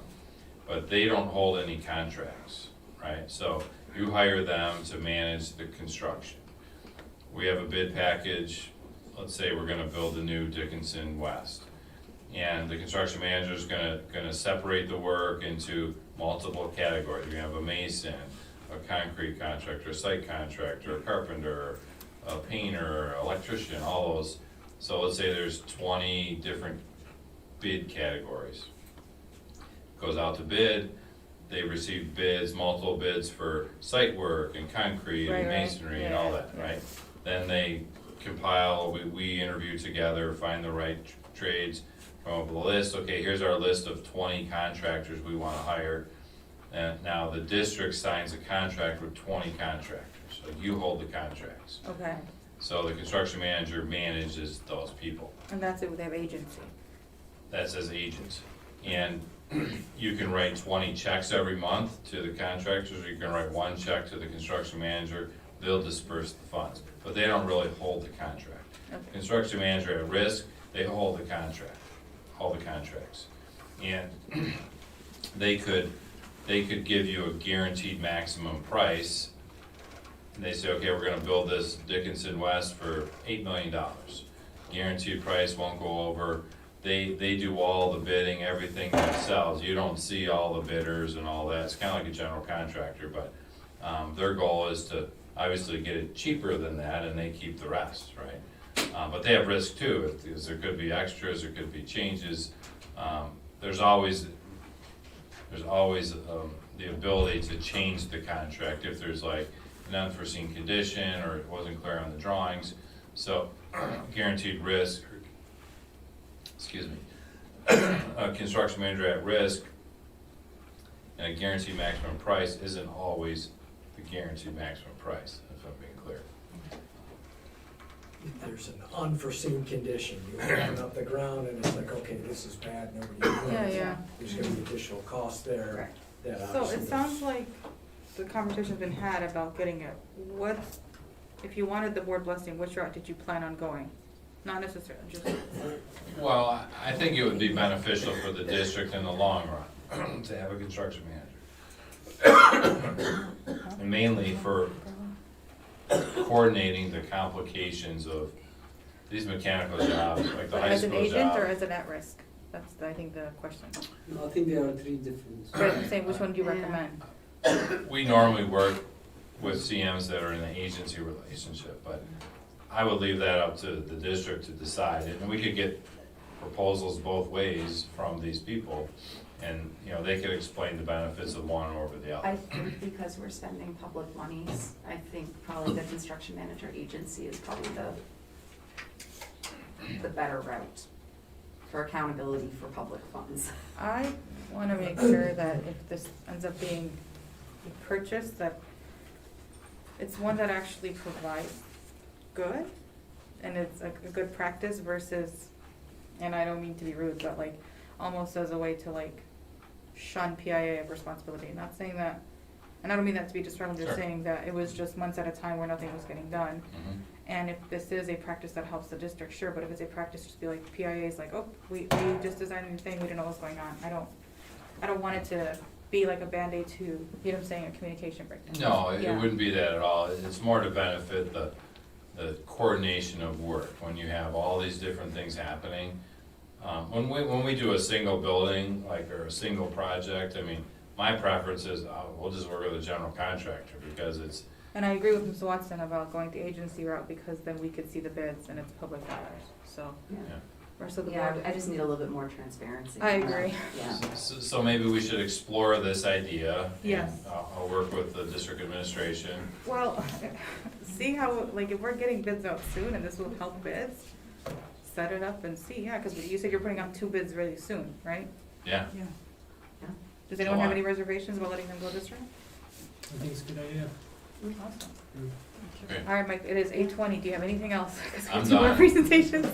But they don't hold any contracts, right? So you hire them to manage the construction. We have a bid package, let's say we're gonna build a new Dickinson West. And the construction manager is gonna separate the work into multiple categories. You're gonna have a mason, a concrete contractor, a site contractor, a carpenter, a painter, electrician, all those. So let's say there's 20 different bid categories. Goes out to bid, they receive bids, multiple bids for site work and concrete and Right, right. masonry and all that, Yeah. right? Then they compile, we interview together, find the right trades, come up with a list, okay, here's our list of 20 contractors we wanna hire. And now the district signs a contract with 20 contractors, so you hold the contracts. Okay, So the construction manager manages those people. and that's it, they have agency. That says agents. And you can write 20 checks every month to the contractors, or you can write 1 check to the construction manager. They'll disperse the funds, but they don't really hold the contract. Okay. Construction manager at risk, they hold the contract, all the contracts. And they could give you a guaranteed maximum price. And they say, okay, we're gonna build this Dickinson West for $8 million. Guaranteed price won't go over. They do all the bidding, everything themselves. You don't see all the bidders and all that. It's kinda like a general contractor, but their goal is to obviously get it cheaper than that, and they keep the rest, right? But they have risk too, because there could be extras, there could be changes. There's always the ability to change the contract if there's like an unforeseen condition or it wasn't clear on the drawings. So guaranteed risk, excuse me, a construction manager at risk, and a guaranteed maximum price isn't always the guaranteed maximum price, if I'm being clear. If there's an unforeseen condition, you open up the ground and it's like, okay, this is bad, nobody knows. Yeah, yeah. There's gonna be additional costs there. Correct. That So obviously it sounds like the conversation's been had about getting it. What, if you wanted the board blessing, which route did you plan on going? Not necessarily, just, Well, I think it would be beneficial for the district in the long run to have a construction manager. And mainly for coordinating the complications of these mechanical jobs, like the but high as an school agent or job. as an at-risk? That's, I think, the question. No, I think there are three different. But I'm saying, which one do you recommend? We normally work with CMs that are in an agency relationship, but I would leave that up to the district to decide. And we could get proposals both ways from these people, and, you know, they could explain the benefits of one over the I other. think because we're spending public monies, I think probably the construction manager agency is probably the better route for accountability for public funds. I wanna make sure that if this ends up being purchased, that it's one that actually provides good, and it's a good practice versus, and I don't mean to be rude, but like, almost as a way to like shun PIA of responsibility. Not saying that, and I don't mean that to be disrespectful, I'm just Sure. saying that it was just months at a time where nothing was getting done. Mhm. And if this is a practice that helps the district, sure, but if it's a practice, just be like, PIA is like, oh, we just designed a new thing, we didn't know what's going on. I don't want it to be like a Band-Aid to, you know what I'm saying, a communication breakdown. No, it Yeah. wouldn't be that at all. It's more to benefit the coordination of work, when you have all these different things happening. When we do a single building, like, or a single project, I mean, my preference is, we'll just work with a general contractor, because it's, And I agree with Ms. Watson about going the agency route, because then we could see the bids and it's public dollars, so. Yeah. Rest of the Yeah, board. I just need a little bit more transparency. I agree. Yeah. so maybe we should explore this idea. and Yes. I'll work with the district administration. Well, see how, like, if we're getting bids out soon and this will help bids, set it up and see, yeah, because you said you're putting out 2 bids really soon, right? Yeah. Yeah. Yeah. Does anyone have July. any reservations about letting them go this route? I think it's a good idea. Awesome. Great. All right, Mike, it is 8:20, do you have anything else? 'Cause we have I'm 2 more done. presentations.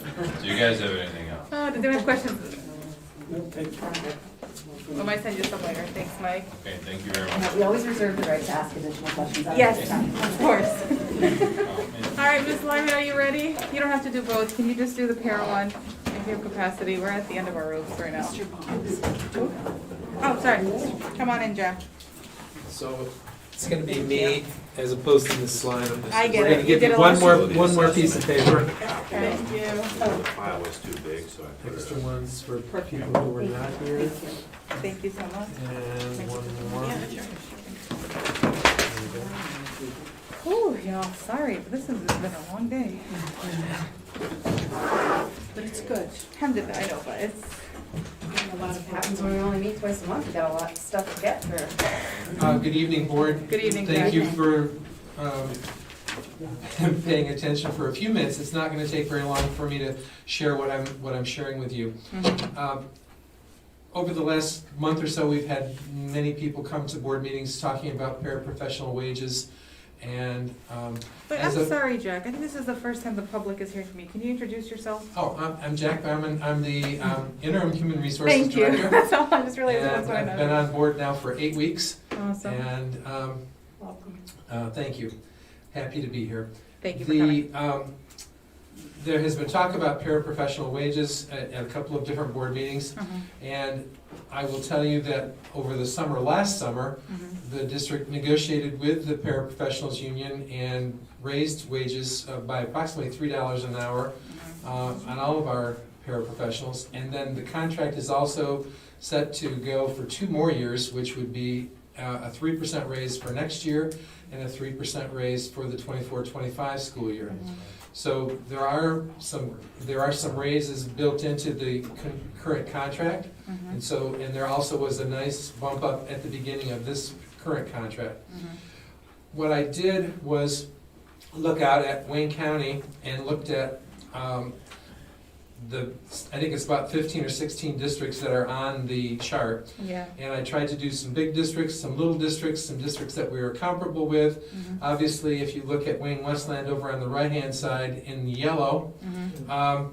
Do you guys have anything else? Oh, does anyone have questions? No, thank you. I might send you some later, thanks, Mike. Okay, thank you very much. We always reserve the right to ask additional questions. Yes, of course. Oh, All right, Ms. Lyman, are you ready? You don't have to do both, can you just do the para one if you have capacity? We're at the end of our ropes right now. Oh, sorry, come on in, Jeff. So it's gonna be me as opposed to Ms. Slime. I get We're it. gonna You give did you a one lot. more piece of paper. Thank you. The file was too big, so I put it Extra up. ones for people who were not here, Thank you so much. and one more. Whew, y'all, sorry, but this has been a long day. But it's good. I know, but it's, A lot of happens when we only meet twice a month, we got a lot of stuff to get through. Good evening, board. Good evening, Thank Jack. you for paying attention for a few minutes. It's not gonna take very long for me to share what I'm sharing with you. Over the last month or so, we've had many people come to board meetings talking about paraprofessional wages, and but as I'm a- sorry, Jack, I think this is the first time the public is hearing from me. Can you introduce yourself? I'm Jack Bauman. I'm the interim human resources Thank you, director. that's all, I just realized that's And what I I've been know. on board now for 8 weeks, Awesome, and Welcome. thank you. Happy to be here. thank you for coming. There has been talk about paraprofessional wages at a couple of different board meetings, Mhm, and I will tell you that over the summer, last summer, mhm. the district negotiated with the paraprofessionals union and raised wages by approximately $3 an hour on all of our paraprofessionals. And then the contract is also set to go for 2 more years, which would be a 3% raise for next year and a 3% raise for the 24-25 school year. So there are some raises built into the current contract, and there also was a nice bump up at the beginning of this current contract. What I did was look out at Wayne County and looked at I think it's about 15 or 16 districts that are on the chart. Yeah. And I tried to do some big districts, some little districts, some districts that we were comparable with. Mhm. Obviously, if you look at Wayne Westland over on the right-hand side in yellow, Mhm.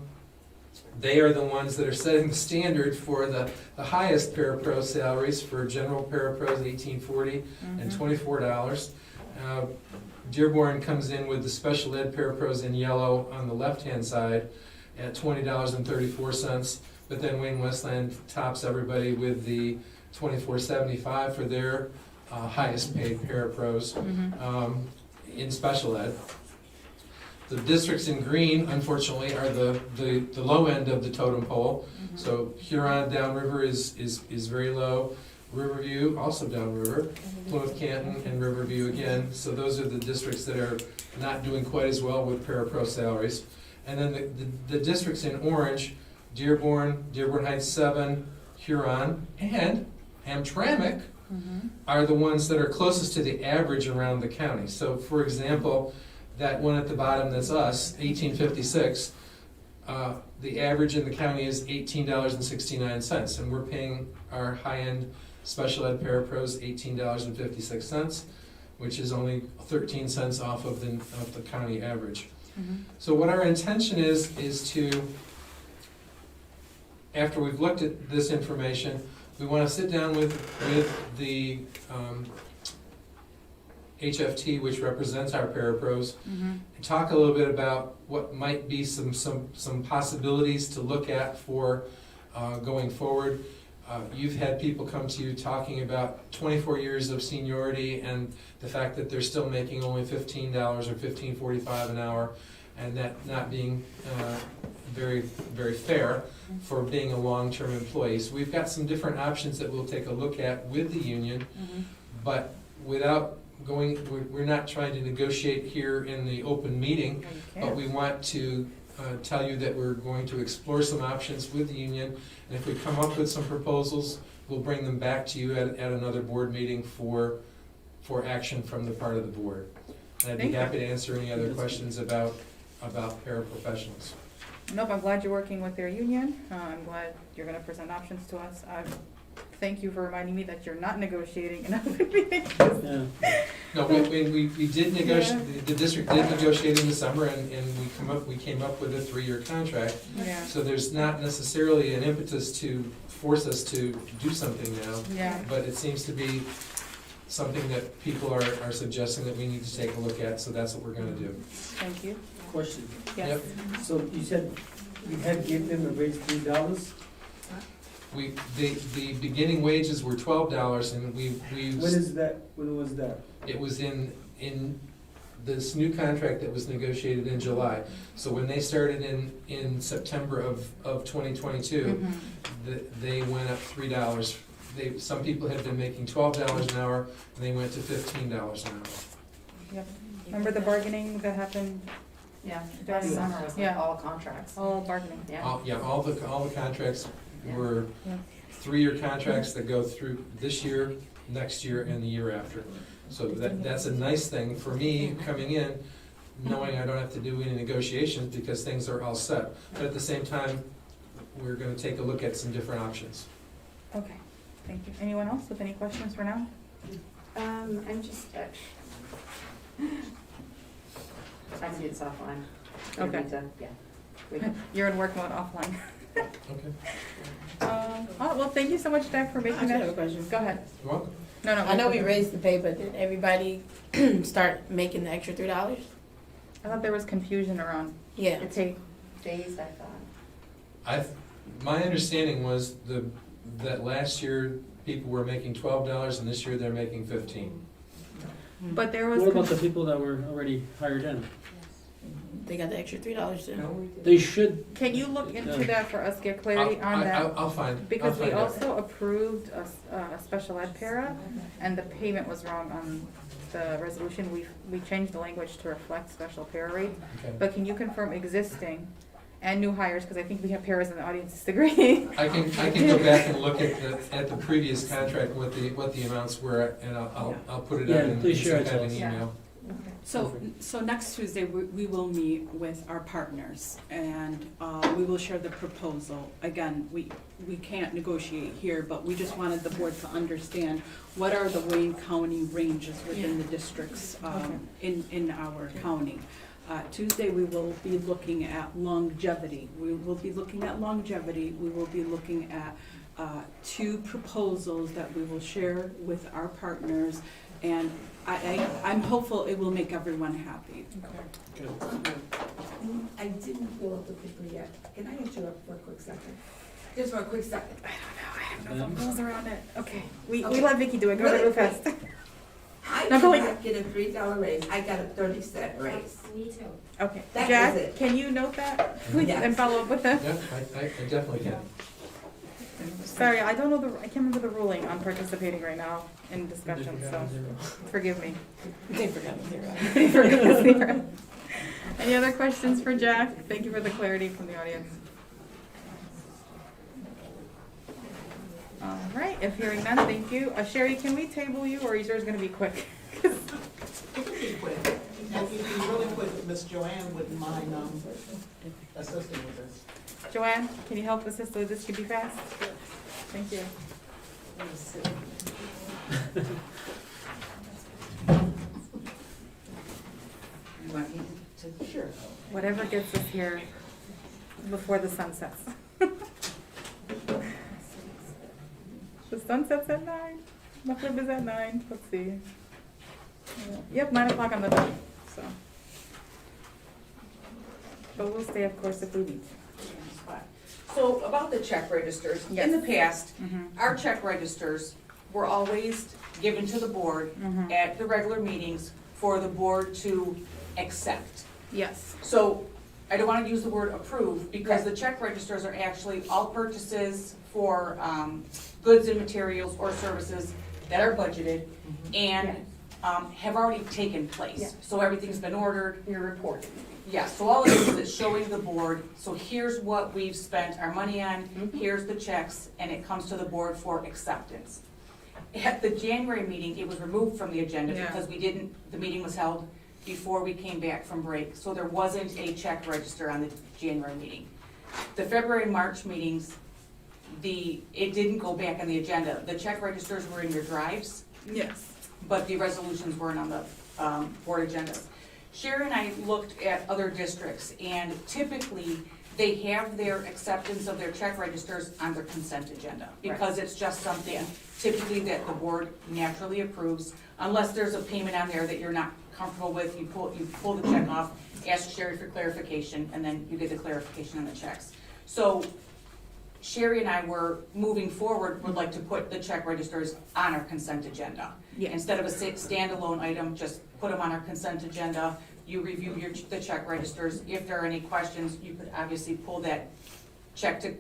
they are the ones that are setting the standard for the highest parapro salaries for general parapros, $18.40 and Mhm. $24. Dearborn comes in with the special ed parapros in yellow on the left-hand side at $20.34, but then Wayne Westland tops everybody with the $24.75 for their highest paid parapros Mhm. in special ed. The districts in green, unfortunately, are the low end of the totem pole. Mhm. So Huron downriver is very low. Riverview, also downriver. Plymouth Canton and Riverview again. So those are the districts that are not doing quite as well with parapro salaries. And then the districts in orange, Dearborn, Dearborn Heights 7, Huron, and Hamtramck Mhm. are the ones that are closest to the average around the county. So for example, that one at the bottom, that's us, 1856, the average in the county is $18.69, and we're paying our high-end special ed parapros $18.56, which is only 13 cents off of the county average. Mhm. So what our intention is to, after we've looked at this information, we want to sit down with the HFT, which represents our parapros, Mhm. and talk a little bit about what might be some possibilities to look at for going forward. You've had people come to you talking about 24 years of seniority and the fact that they're still making only $15 or $15.45 an hour, and that not being very, very fair for being a long-term employee. So we've got some different options that we'll take a look at with the union, Mhm. but without going, we're not trying to negotiate here in the open meeting, No, you but can't. we want to tell you that we're going to explore some options with the union, and if we come up with some proposals, we'll bring them back to you at another board meeting for action from the part of the board. And I'd be Thank you. happy to answer any other questions about paraprofessionals. Nope, I'm glad you're working with their union. I'm glad you're gonna present options to us. Thank you for reminding me that you're not negotiating in open meeting. Yeah. No, we did negotiate, the district did negotiate in the summer, and we came up with a 3-year contract. Yeah, So there's not necessarily an impetus to force us to do something now, yeah. but it seems to be something that people are suggesting that we need to take a look at, so that's what we're gonna do. Thank you. Question. Yes. Yep. So you said you had given them a raise $3? The beginning wages were $12, and we When was that? it was in this new contract that was negotiated in July. So when they started in September of 2022, Mhm. they went up $3. Some people had been making $12 an hour, and they went to $15 an hour. Yep. Remember the bargaining that happened? Yeah, Last last summer was like Yeah. all contracts. All bargaining. Yeah. All the contracts were Yeah. 3-year contracts that go through this year, next year, and the year after. So that's a nice thing for me coming in, knowing I don't have to do any negotiations because things are all set. But at the same time, we're gonna take a look at some different options. Okay, thank you. Anyone else with any questions for now? I'm just, I can do this offline. We Okay. need to- Yeah. We can- You're in work mode offline. Okay. Well, thank you so much, Deb, for I making just have a that. question. Go ahead. You're welcome. No, I know we raised the pay, but did everybody start making the extra $3? I thought there was confusion around Yeah. the pay. Days, I thought. My understanding was that last year, people were making $12, and this year they're making $15. But there was. What about the people that were already hired in? They got the extra $3 too. They should, Can you look into Yeah. that for us, get clarity on that? I'll find. Because we out. also approved a special ed para, and the payment was wrong on the resolution. We changed the language to reflect special para rate. Okay. But can you confirm existing and new hires, because I think we have paras in the audience disagreeing. I can go back and look at the previous contract, what the amounts were, and I'll put it Yeah, out in please share some it kind of to an us. email. So next Tuesday, we will meet with our partners and we will share the proposal. Again, we can't negotiate here, but we just wanted the board to understand what are the Wayne County ranges within the districts in our county. Tuesday, we will be looking at longevity. We will be looking at 2 proposals that we will share with our partners, and I'm hopeful it will make everyone happy. I didn't fill out the paper yet. Can I interrupt for a quick second? Just for a quick second. I don't know, I have no rules around it. Okay, we let Vicky do it, go real fast. I No, did go ahead. not get a $3 raise. I got a 30-cent raise. Me too. Okay, That Jack, was it. can you note that, please, Yes. and follow up with them? Yep, I definitely can. Sorry, I don't know I can't remember the ruling on participating right now in discussion, so forgive me. They forgot the zero. They forgot the zero. Any other questions for Jack? Thank you for the clarity from the audience. All right, if hearing none, thank you. Sherry, can we table you, or is yours gonna be quick? It could be quick. And if you really quick, Miss Joanne wouldn't mind assisting with this. Joanne, can you help assist with this? Could be fast? Thank you. You want me to? Sure. Whatever gets us here before the sun sets. The sun sets at 9. My flip is at 9. Let's see. Yep, 9 o'clock on the dot, so. But we'll stay, of course, if we need to. So about the check registers, Yes. in the past, Mhm. our check registers were always given to the board Mhm. at the regular meetings for the board to accept. Yes. So I don't want to use the word approve because the check registers are actually all purchases for goods and materials or services that are budgeted and have already taken place. Yeah. So everything's been ordered. You're reporting. Yes, so all it is it's showing the board, so here's what we've spent our money on, here's the checks, and it comes to the board for acceptance. At the January meeting, it was removed from the agenda Yeah. because the meeting was held before we came back from break, so there wasn't a check register on the January meeting. The February, March meetings, it didn't go back on the agenda. The check registers were in your drives, Yes. but the resolutions weren't on the board agendas. Sherry and I looked at other districts, and typically, they have their acceptance of their check registers on their consent agenda, because it's just something typically that the board naturally approves, unless there's a payment on there that you're not comfortable with, you pull the check off, ask Sherry for clarification, and then you get the clarification on the checks. So Sherry and I were, moving forward, would like to put the check registers on our consent agenda. Yeah. Instead of a standalone item, just put them on our consent agenda. You review the check registers. If there are any questions, you could obviously pull that check to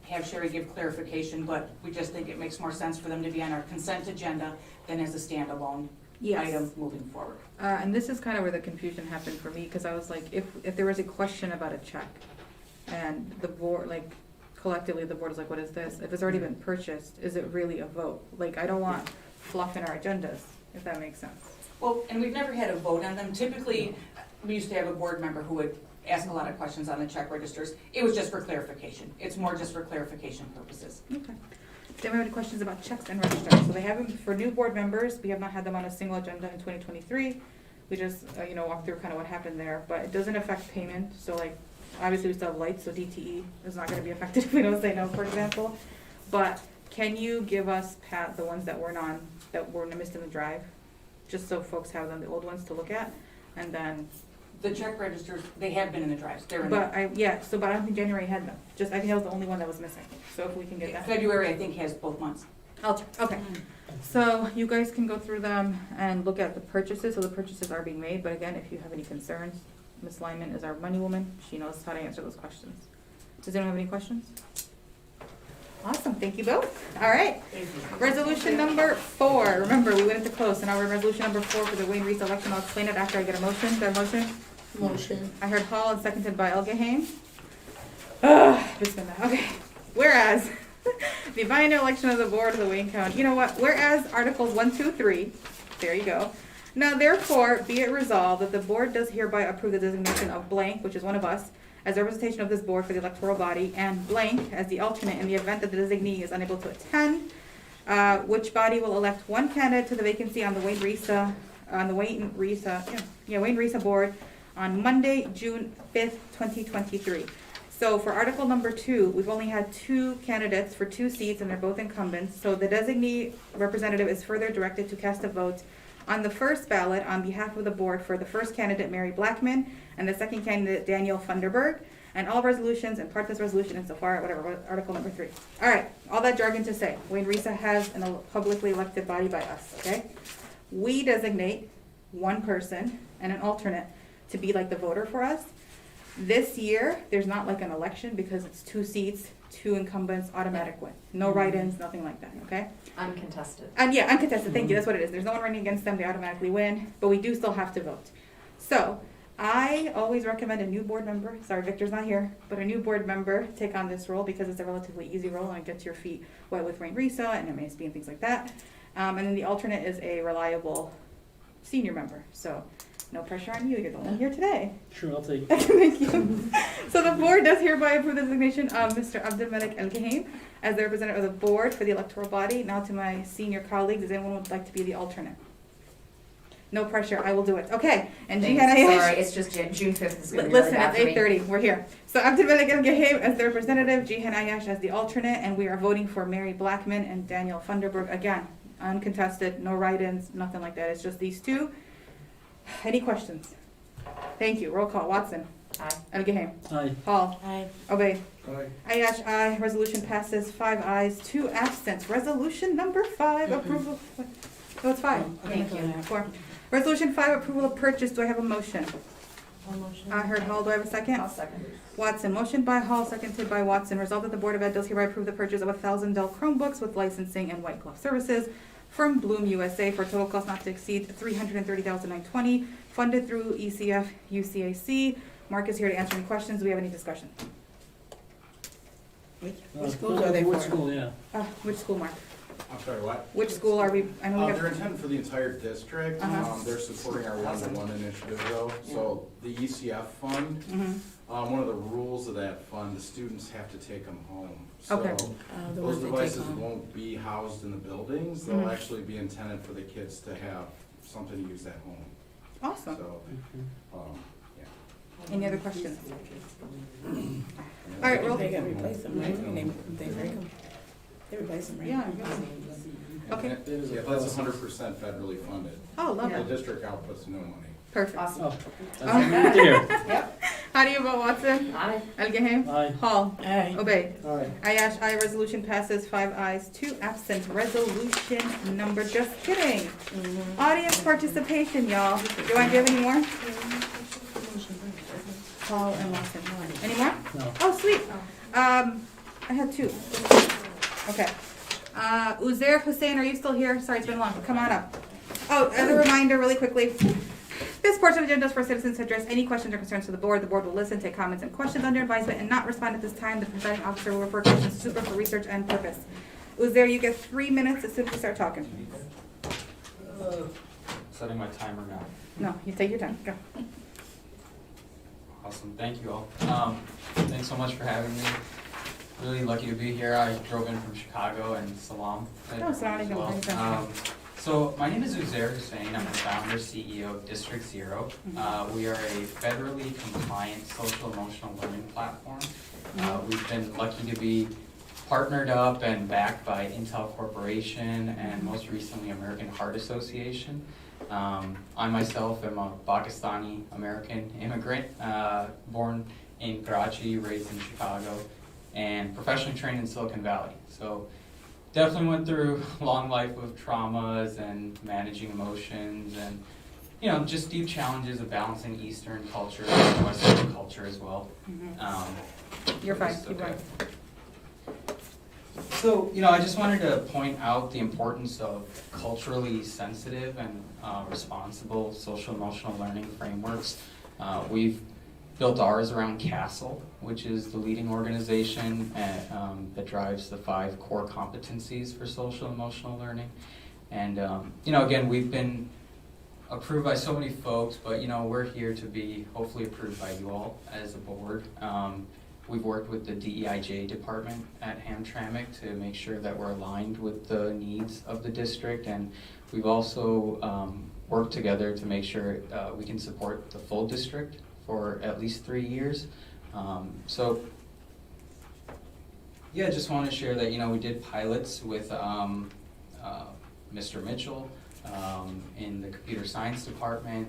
have Sherry give clarification, but we just think it makes more sense for them to be on our consent agenda than as a standalone Yes. item moving forward. And this is kind of where the confusion happened for me, because I was like, if there was a question about a check, and the board, like, collectively, the board is like, what is this? If it's already been purchased, is it really a vote? Like, I don't want fluff in our agendas, if that makes sense. Well, and we've never had a vote on them. Typically, we used to have a board member who would ask a lot of questions on the check registers. It was just for clarification. It's more just for clarification purposes. Okay. Then we have any questions about checks and registers. So they have them for new board members. We have not had them on a single agenda in 2023. We just, walked through kind of what happened there, but it doesn't affect payment. So like, obviously we still have lights, so DTE is not gonna be affected if we don't say no, for example. But can you give us, Pat, the ones that were missed in the drive? Just so folks have them, the old ones to look at, and then. The check registers, they have been in the drives. They're in But I don't think January had them. I think that was the only one that was missing. So if we can get that. February, I think, has both months. I'll check, okay. So you guys can go through them and look at the purchases, so the purchases are being made, but again, if you have any concerns, Ms. Lyman is our money woman, she knows how to answer those questions. Does anyone have any questions? Awesome, thank you both. All right. Resolution number 4, remember, we went into close, so now we're in resolution number 4 for the Wayne Reese election. I'll explain it after I get a motion. Is there a motion? Motion. I heard Hall and seconded by Elgahane. Bismillah. Okay. Whereas the biennial election of the board of the Wayne County, you know what? Whereas Articles 1, 2, 3, there you go, Now therefore, be it resolved that the board does hereby approve the designation of blank, which is one of us, as a representation of this board for the electoral body, and blank as the alternate in the event that the designee is unable to attend, which body will elect one candidate to the vacancy on the Wayne Risa board on Monday, June 5th, 2023. So for article number 2, we've only had 2 candidates for 2 seats, and they're both incumbents. So the designee representative is further directed to cast a vote on the first ballot on behalf of the board for the first candidate, Mary Blackman, and the second candidate, Daniel Funderburg, and all resolutions and part of this resolution insofar, whatever, article number 3. All right, all that jargon to say, Wayne Risa has a publicly elected body by us, okay? We designate one person and an alternate to be like the voter for us. This year, there's not like an election because it's 2 seats, 2 incumbents, automatic win. No write-ins, nothing like that, okay? Uncontested. And yeah, uncontested, thank you, that's what it is. There's no one running against them, they automatically win, but we do still have to vote. So, I always recommend a new board member, sorry Victor's not here, but a new board member take on this role because it's a relatively easy role and it gets your feet wet with Wayne Risa and MASB and things like that. And then the alternate is a reliable senior member, so no pressure on you, you're the one here today. Sure, I'll take it. Thank you. So the board does hereby approve the designation of Mr. Abdelmalik El-Gahaim as the representative of the board for the electoral body. Now to my senior colleagues, does anyone would like to be the alternate? No pressure, I will do it. Okay, and Sorry, it's just June 5th is gonna be really listen, bad it's for me. 8:30, we're here. So Abdelmalik El-Gahaim as the representative, Jihan Ayash as the alternate, and we are voting for Mary Blackman and Daniel Funderburg. Again, uncontested, no write-ins, nothing like that. It's just these 2. Any questions? Thank you. Roll call. Watson. Aye. El-Gahaim. Aye. Hall. Aye. Obey. Aye. Ayash, aye. Resolution passes 5 ayes, 2 absent. Resolution number 5, approval. No, it's 5. Thank you. 4. Resolution 5, approval of purchase. Do I have a motion? All motion. I heard Hall. Do I have a second? I'll second. Watson. Motion by Hall, seconded by Watson. Resolved that the Board of Ed does hereby approve the purchase of 1,000 Dell Chromebooks with licensing and white glove services from Bloom USA for a total cost not to exceed $330,920, funded through ECF UCAC. Mark is here to answer any questions. Do we have any discussion? Which schools are they Which for? school, yeah. Which school, Mark? I'm sorry, what? Which school are we, I know we They're have, intended for the entire district. Uh-huh. They're supporting our one-to-one initiative though. So the ECF fund, mhm. one of the rules of that fund, the students have to take them home. Okay. So The those ones they take devices home. won't be housed in the buildings. They'll Mhm. actually be intended for the kids to have something to use at home. Awesome. So, yeah. Any other questions? All right, roll. They gotta replace them, right? And they break them. They replace them, right? Yeah. Okay. Yeah, that's 100% federally funded. Oh, The lovely. district outputs no money. Perfect. Awesome. Oh, that's good to hear. How do you vote, Watson? Aye. El-Gahaim? Aye. Hall? Aye. Obey. Aye. Ayash, aye. Resolution passes 5 ayes, 2 absent. Resolution number, just kidding. Audience participation, y'all. Do I give any more? Paul and Watson. Any more? No. Oh, sweet. I had 2. Okay. Uzair Hussein, are you still here? Sorry, it's been long. Come on up. Oh, as a reminder, really quickly, this portion of the agenda is for citizens to address any questions or concerns to the board. The board will listen, take comments and questions under advisement, and not respond at this time. The presiding officer will refer questions to super for research and purpose. Uzair, you get 3 minutes as soon as we start talking. Setting my timer now. No, you take your time. Go. Awesome, thank you all. Thanks so much for having me. Really lucky to be here. I drove in from Chicago and Salam. Oh, Salam as alaikum. well. So my name is Uzair Hussein. I'm the founder, CEO of District Zero. We are a federally compliant social emotional learning platform. We've been lucky to be partnered up and backed by Intel Corporation and most recently American Heart Association. I myself am a Pakistani American immigrant, born in Karachi, raised in Chicago, and professionally trained in Silicon Valley. So definitely went through a long life of traumas and managing emotions and, you know, just deep challenges of balancing Eastern culture and Western culture as well. You're fine. Keep Okay. going. So, you know, I just wanted to point out the importance of culturally sensitive and responsible social emotional learning frameworks. We've built ours around CASTLE, which is the leading organization that drives the 5 core competencies for social emotional learning. And, you know, again, we've been approved by so many folks, but you know, we're here to be hopefully approved by you all as a board. We've worked with the DEIJ department at Hamtramck to make sure that we're aligned with the needs of the district, and we've also worked together to make sure we can support the full district for at least 3 years. So yeah, just want to share that, you know, we did pilots with Mr. Mitchell in the computer science department.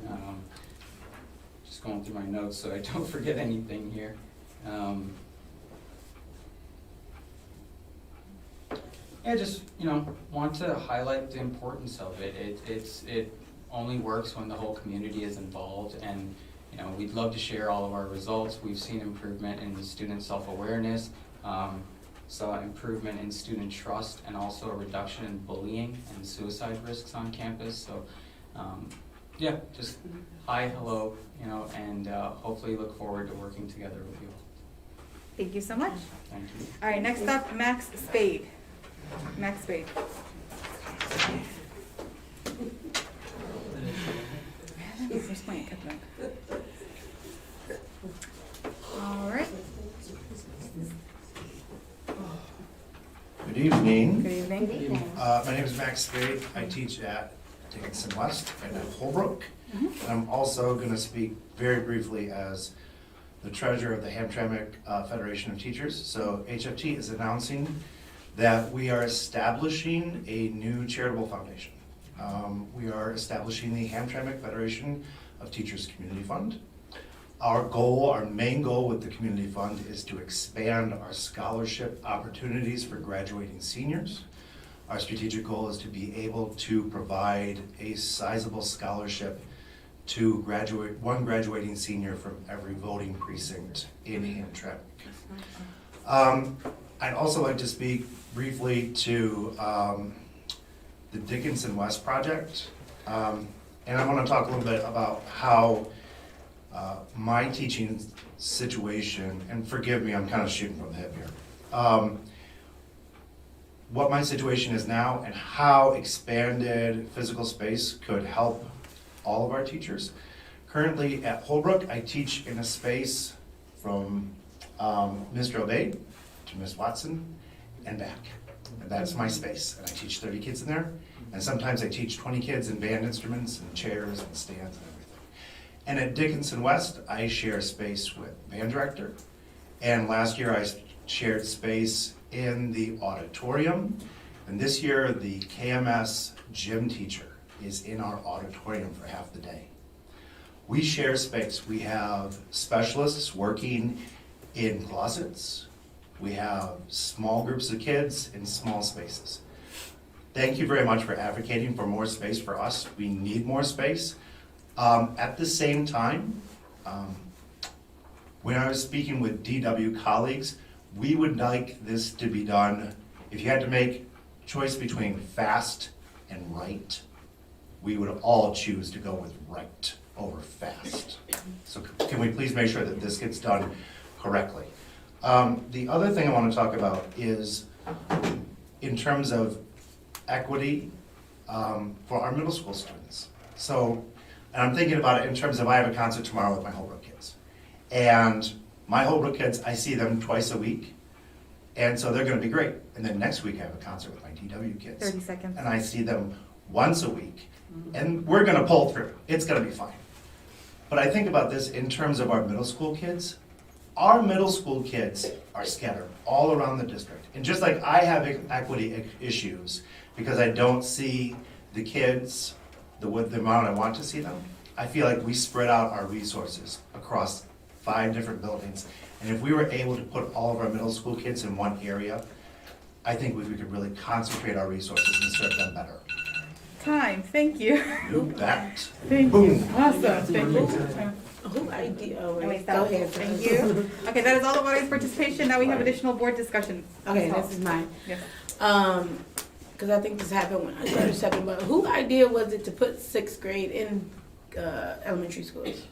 Just going through my notes so I don't forget anything here. Yeah, just, you know, want to highlight the importance of it. It only works when the whole community is involved, and you know, we'd love to share all of our results. We've seen improvement in student self-awareness, saw improvement in student trust, and also a reduction in bullying and suicide risks on campus. So yeah, just hi, hello, you know, and hopefully look forward to working together with you. Thank you so much. Thank you. All right, next up, Max Spade. Max Spade. All right. Good evening. Good evening. My name is Max Spade. I teach at Dickinson West and at Holbrook. And I'm also going to speak very briefly as the treasurer of the Hamtramck Federation of Teachers. So HFT is announcing that we are establishing a new charitable foundation. We are establishing the Hamtramck Federation of Teachers Community Fund. Our main goal with the community fund is to expand our scholarship opportunities for graduating seniors. Our strategic goal is to be able to provide a sizable scholarship to one graduating senior from every voting precinct in Hamtramck. I'd also like to speak briefly to the Dickinson West project. And I want to talk a little bit about how my teaching situation, and forgive me, I'm kind of shooting from the hip here, what my situation is now and how expanded physical space could help all of our teachers. Currently at Holbrook, I teach in a space from Mr. Obeid to Ms. Watson and back. And that's my space. And I teach 30 kids in there. And sometimes I teach 20 kids in band instruments and chairs and stands and everything. And at Dickinson West, I share space with band director. And last year I shared space in the auditorium. And this year the KMS gym teacher is in our auditorium for half the day. We share space. We have specialists working in closets. We have small groups of kids in small spaces. Thank you very much for advocating for more space for us. We need more space. At the same time, when I was speaking with DW colleagues, we would like this to be done, if you had to make a choice between fast and right, we would all choose to go with right over fast. So can we please make sure that this gets done correctly? The other thing I want to talk about is in terms of equity for our middle school students. So, and I'm thinking about it in terms of I have a concert tomorrow with my Holbrook kids. And my Holbrook kids, I see them twice a week. And so they're going to be great. And then next week I have a concert with my DW kids. 30 seconds. And I see them once a week. And we're going to pull through. It's going to be fine. But I think about this in terms of our middle school kids. Our middle school kids are scattered all around the district. And just like I have equity issues because I don't see the kids the amount I want to see them, I feel like we spread out our resources across 5 different buildings. And if we were able to put all of our middle school kids in one area, I think we could really concentrate our resources and serve them better. Time, thank you. You bet. Thank Boom. you. Awesome, thank you. Who idea? Oh, Wait, wait, stop. go ahead. Thank you. Okay, that is all of audience participation. Now we have additional board discussion. Okay, this is mine. Yes. Cause I think this happened when I started second, but who idea was it to put 6th grade in, elementary schools?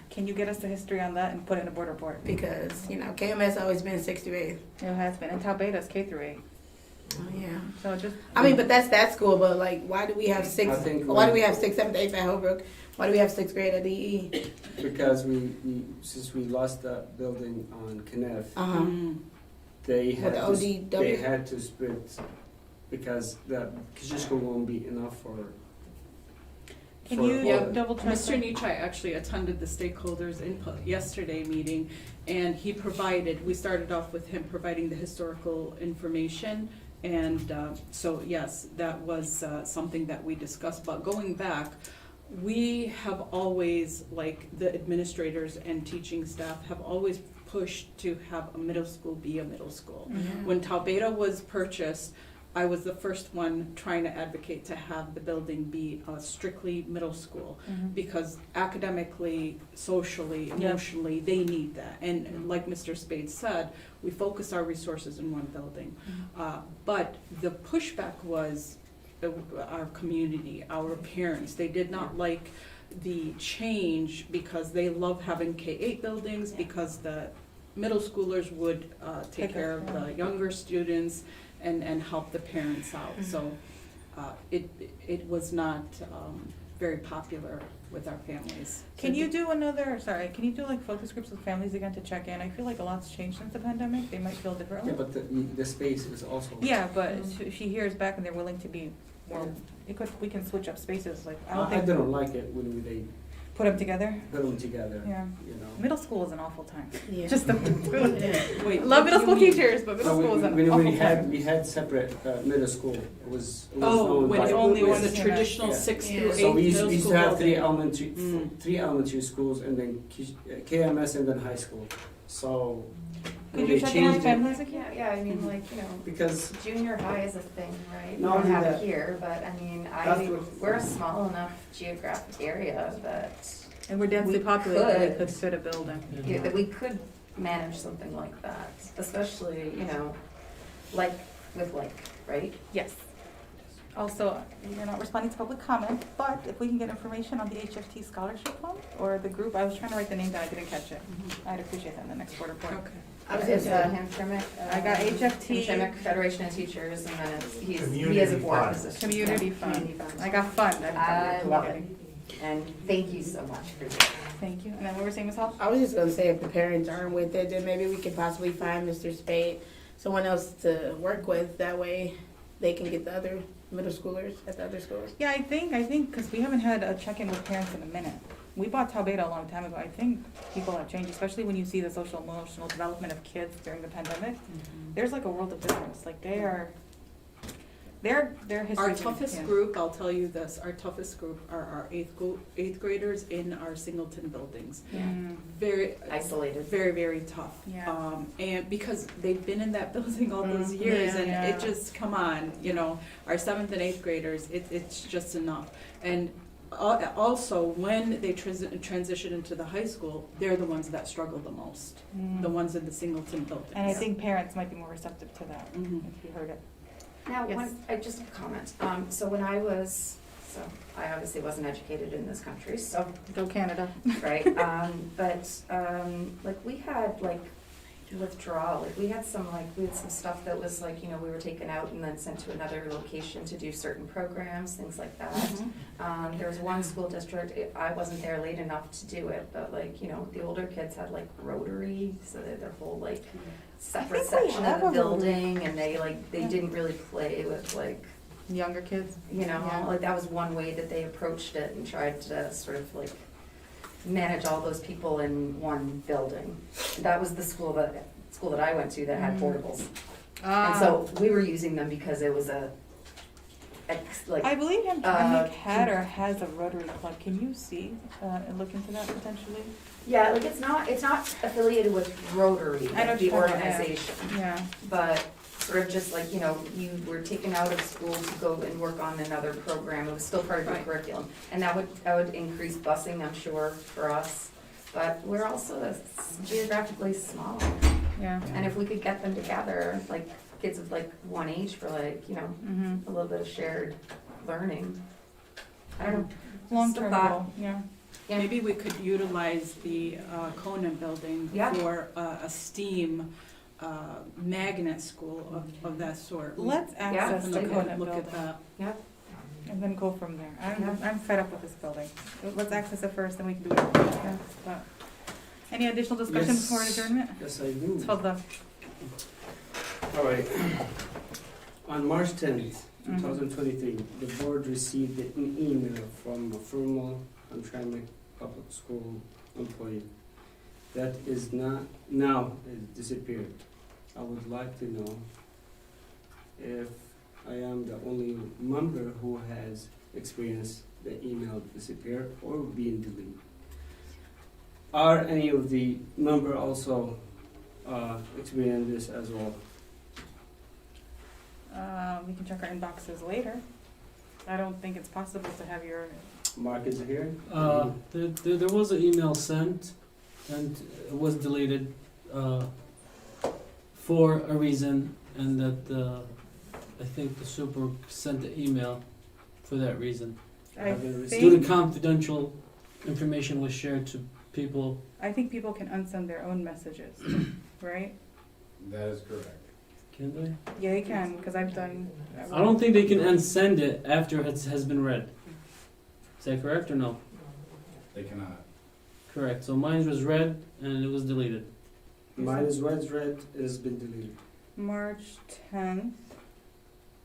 Can you get us the history on that and put it in a board report? Because, you know, KMS always been 6th to 8th. It has been, and Tau Beta's K through 8. Oh, yeah. So just. I mean, but that's that school, but like, why do we have six, I think why do we have 6th, 7th, 8th at Holbrook? Why do we have 6th grade at DE? Because since we lost that building on Kenneth, Uh-huh. they had With to, ODW? they had to split because the Kijiji school won't be enough for. Can for you all the- double check? Mr. Nichai actually attended the stakeholders input yesterday meeting, and he provided, we started off with him providing the historical information, and so yes, that was something that we discussed, but going back, we have always, like the administrators and teaching staff have always pushed to have a middle school be a middle school. Mhm. When Taubeda was purchased, I was the first one trying to advocate to have the building be strictly middle school, because academically, socially, emotionally, they need that. And like Mr. Spade said, we focus our resources in one building. But the pushback was our community, our parents. They did not like the change because they love having K-8 buildings, because the middle schoolers would take care of the younger students and help the parents out. So it was not very popular with our families. Can you do can you do like focus groups with families again to check in? I feel like a lot's changed since the pandemic. They might feel differently. Yeah, but the space is also. Yeah, but if she hears back and they're willing to be more, we can switch up spaces, like, I don't I think, don't like it when they put them together. put them together. Yeah. You know. Middle school is an awful time. Yeah. Just the, Wait, love what middle do school you mean? teachers, but middle No, school is an when awful we had time. we had separate middle school. It was Oh, known when by- it only was was a in traditional Yeah. 6th Yeah. through 8th So we middle used school to have building. three elementary schools and then KMS and then high school. So Could when you they check in on changed it, families again? Yeah, I mean, like, because junior high is a thing, right? We Not don't only have that- it here, but I mean, That's what- we're a small enough geographic area that, And we're densely We populated, we could. could fit a building. yeah, that we could manage something like that, especially, like with like, right? Yes. Also, you're not responding to public comment, but if we can get information on the HFT scholarship fund or the group, I was trying to write the name down, I didn't catch it. I'd appreciate that in the next board report. Okay. I was It's gonna say, Hamtramck. I got HFT. Hamtramck Federation of Teachers, and then he has a Community board fund. position. Community Yeah, fund. Community fund. I got fund. I love it, and thank you so much for that. Thank you. And then what were we saying, Ms. Hall? I was just gonna say, if the parents aren't with it, then maybe we could possibly find Mr. Spade, someone else to work with. That way, they can get the other middle schoolers at the other schools. Yeah, I think, because we haven't had a check-in with parents in a minute. We bought Taubeda a long time ago. I think people have changed, especially when you see the social emotional development of kids during the pandemic. There's like a world of difference. Like their history. Our toughest group, I'll tell you this, our toughest group are our eighth graders in our Singleton buildings. Very Isolated. very, very tough. Yeah. And because they've been in that building all those years, Yeah. and Yeah. it just, come on, our 7th and 8th graders, it's just enough. And also, when they transition into the high school, they're the ones that struggle the most, the ones in the Singleton buildings. And I think parents might be more receptive to that, Mhm. if you heard it. Now, Yes. just a comment. So I obviously wasn't educated in this country, so, Go Canada. right? Like we had withdrawal, we had some stuff that was like, we were taken out and then sent to another location to do certain programs, things like that. There was one school district, I wasn't there late enough to do it, but the older kids had like Rotary, so they had their whole separate I think we section have of the a Rotary. building, and they didn't really play with Younger kids. that was one way that they approached it and tried to sort of manage all those people in one building. That was the school that I went to that had portables. And so we were using them because it was I believe Hamtramck had or has a Rotary Club. Can you see and look into that potentially? yeah, it's not affiliated with Rotary, I know the what you're talking about, yeah. organization, Yeah. but sort of just you were taken out of school to go and work on another program. It was still part of your Right. curriculum, and that would increase busing, I'm sure, for us. But we're also geographically small, Yeah. and if we could get them together, like kids of one age for Mm-hmm. a little bit of shared learning. I don't know. Long-term Just a thought. goal, yeah. Yeah. Maybe we could utilize the Conan building Yeah. for a STEAM magnet school of that sort. Let's access the Look Conant at building. that. Yep. And then go from there. Yeah. I'm fed up with this building. Let's access it first, then we can do everything else. But any additional discussion Yes. before adjournment? Yes, I do. Let's hold the, All right. On March 10th, Mhm. 2023, the board received an email from a former Hamtramck public school employee that is not, now is disappeared. I would like to know if I am the only member who has experienced the email disappear or being deleted. Are any of the member also experience this as well? we can check our inboxes later. I don't think it's possible to have your, Mark is here? There was an email sent, and it was deleted for a reason, and that I think the super sent the email for that reason. I Due think, to confidential information was shared to people. I think people can unsend their own messages, right? That is correct. Can they? Yeah, they can, because I've done. I don't think they can unsend it after it has been read. Is that correct or no? They cannot. Correct. So mine was read and it was deleted. Mine is red, it has been deleted. March 10th.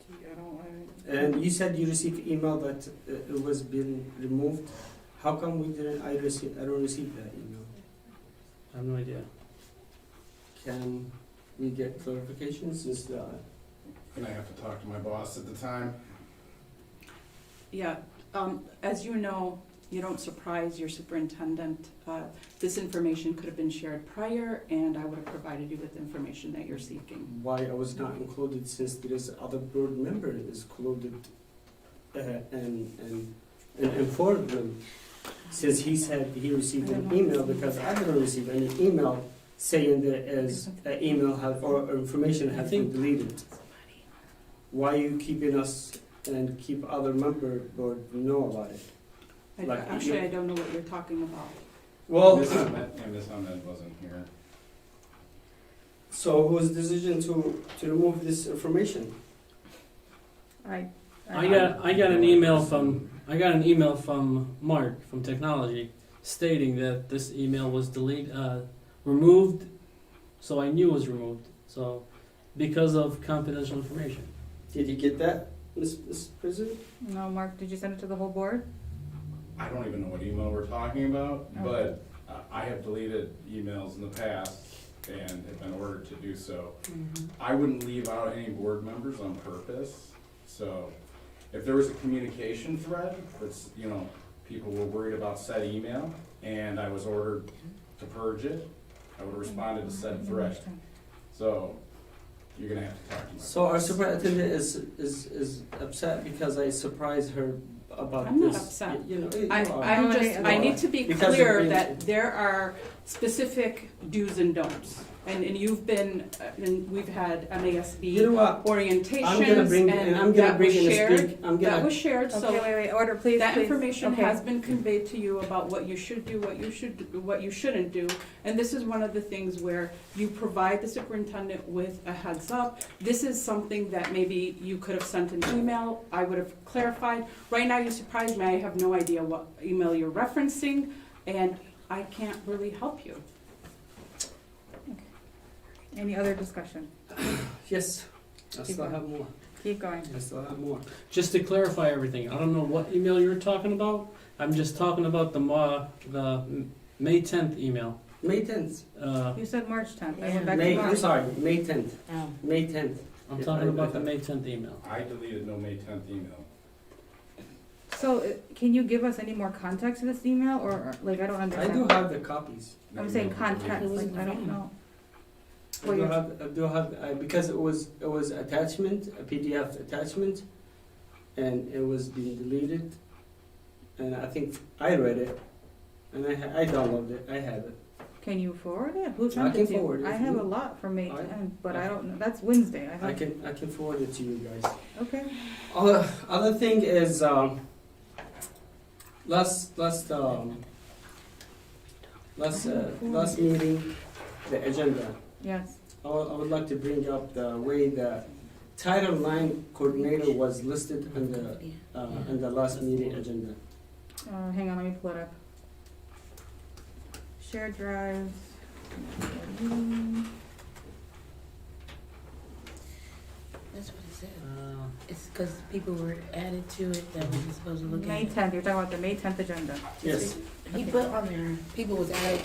Gee, I don't want And you said you received email that it was been removed. How come we didn't, I don't receive that email? I have no idea. Can we get clarification since the, And I have to talk to my boss at the time. Yeah, as you know, you don't surprise your superintendent. This information could have been shared prior, and I would have provided you with the information that you're seeking. why I was not included since there is other board member is included and informed them. Since he said he received an email, because I didn't receive any email saying there is an email have, or information has been deleted. Why you keeping us and keep other member board know about it? Like, Actually, I don't know what you're talking about. Well, Ms. Ahmed wasn't here. so whose decision to remove this information? I I got an email from Mark from technology stating that this email was removed, so I knew it was removed. So because of confidential information. Did you get that, Ms. President? No, Mark, did you send it to the whole board? I don't even know what email we're talking about, Okay. but I have deleted emails in the past and have been ordered to do so. I wouldn't leave out any board members on purpose, so if there was a communication thread that's, people were worried about said email and I was ordered to purge it, I would have responded to said thread. So you're gonna have to talk to my So our boss. superintendent is upset because I surprised her about I'm not this. upset. You know, you are. I need to be Because clear of being- that there are specific do's and don'ts. And you've been, and we've had MASB You know what? orientations, I'm gonna bring, and I'm gonna bring in a speak, I'm that gonna, was shared, so Okay, wait, order, please, that please. information Okay. has been conveyed to you about what you should do, what you shouldn't do. And this is one of the things where you provide the superintendent with a heads up. This is something that maybe you could have sent an email, I would have clarified. Right now, you surprised me, I have no idea what email you're referencing, and I can't really help you. Any other discussion? yes, I Keep still going. have more, Keep going. I still have more. Just to clarify everything, I don't know what email you're talking about. I'm just talking about the May 10th email. May 10th, You said March 10th. I went back to May, March. I'm sorry, May 10th, Oh. May 10th. I'm talking about the May 10th email. I deleted no May 10th email. So, can you give us any more context to this email, or, like, I don't I understand? do have the copies. I'm saying context, like, I don't know. I do have, because it was attachment, a PDF attachment, and it was being deleted, and I think I read it, and I downloaded it, I have it. Can you forward it? Who sent I it can to you? forward it I if have you- a lot from May I- 10th, but I don't know, that's Wednesday. I can forward it to you guys. Okay. Other thing is, last meeting, the agenda. Yes. I would like to bring up the way the Title IX coordinator was listed in the last meeting agenda. Hang on, let me pull it up. Shared drives. That's what it said. It's because people were added to it that we were supposed to look at. May 10th, you're talking about the May 10th agenda. Yes. He put on there, people was added,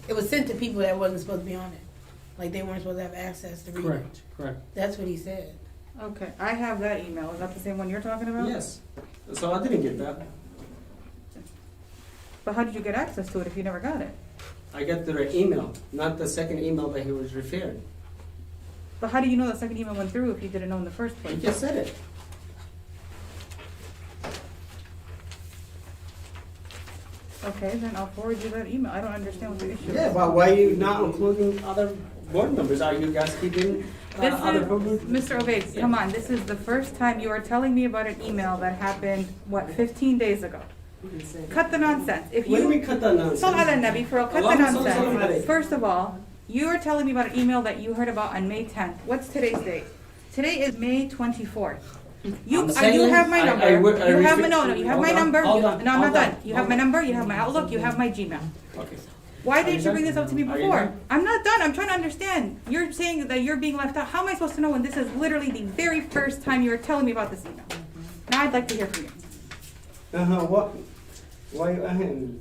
it was sent to people that wasn't supposed to be on it. Like they weren't supposed to have access to read it. Correct, correct. That's what he said. Okay, I have that email. Is that the same one you're talking about? Yes. So I didn't get that. But how did you get access to it if you never got it? I got the email, not the second email that he was referring. But how do you know the second email went through if you didn't know in the first He place? just said it. Okay, then I'll forward you that email. I don't understand what the issue is. Yeah, but why are you not including other board members? Are you guys keeping This other is, board members? Mr. Obeid, come on, this is the first time you are telling me about an email that happened, what, 15 days ago? Cut the nonsense. If What do you, you mean cut the nonsense? Salah ala nabi, for cut the Allah sallallahu nonsense. alayhi. First of all, you are telling me about an email that you heard about on May 10th. What's today's date? Today is May 24th. You I'm you saying have my number. I You have refer- my, no, you have Hold my on, number. hold You- on, No, I'm not hold done. on, You have my number, you have my Outlook, you have my Gmail. Okay. Why Are didn't you you bring done? this up to me Are you before? done? I'm not done. I'm trying to understand. You're saying that you're being left out. How am I supposed to know when this is literally the very first time you are telling me about this email? Now I'd like to hear from you. What? Why you ahead?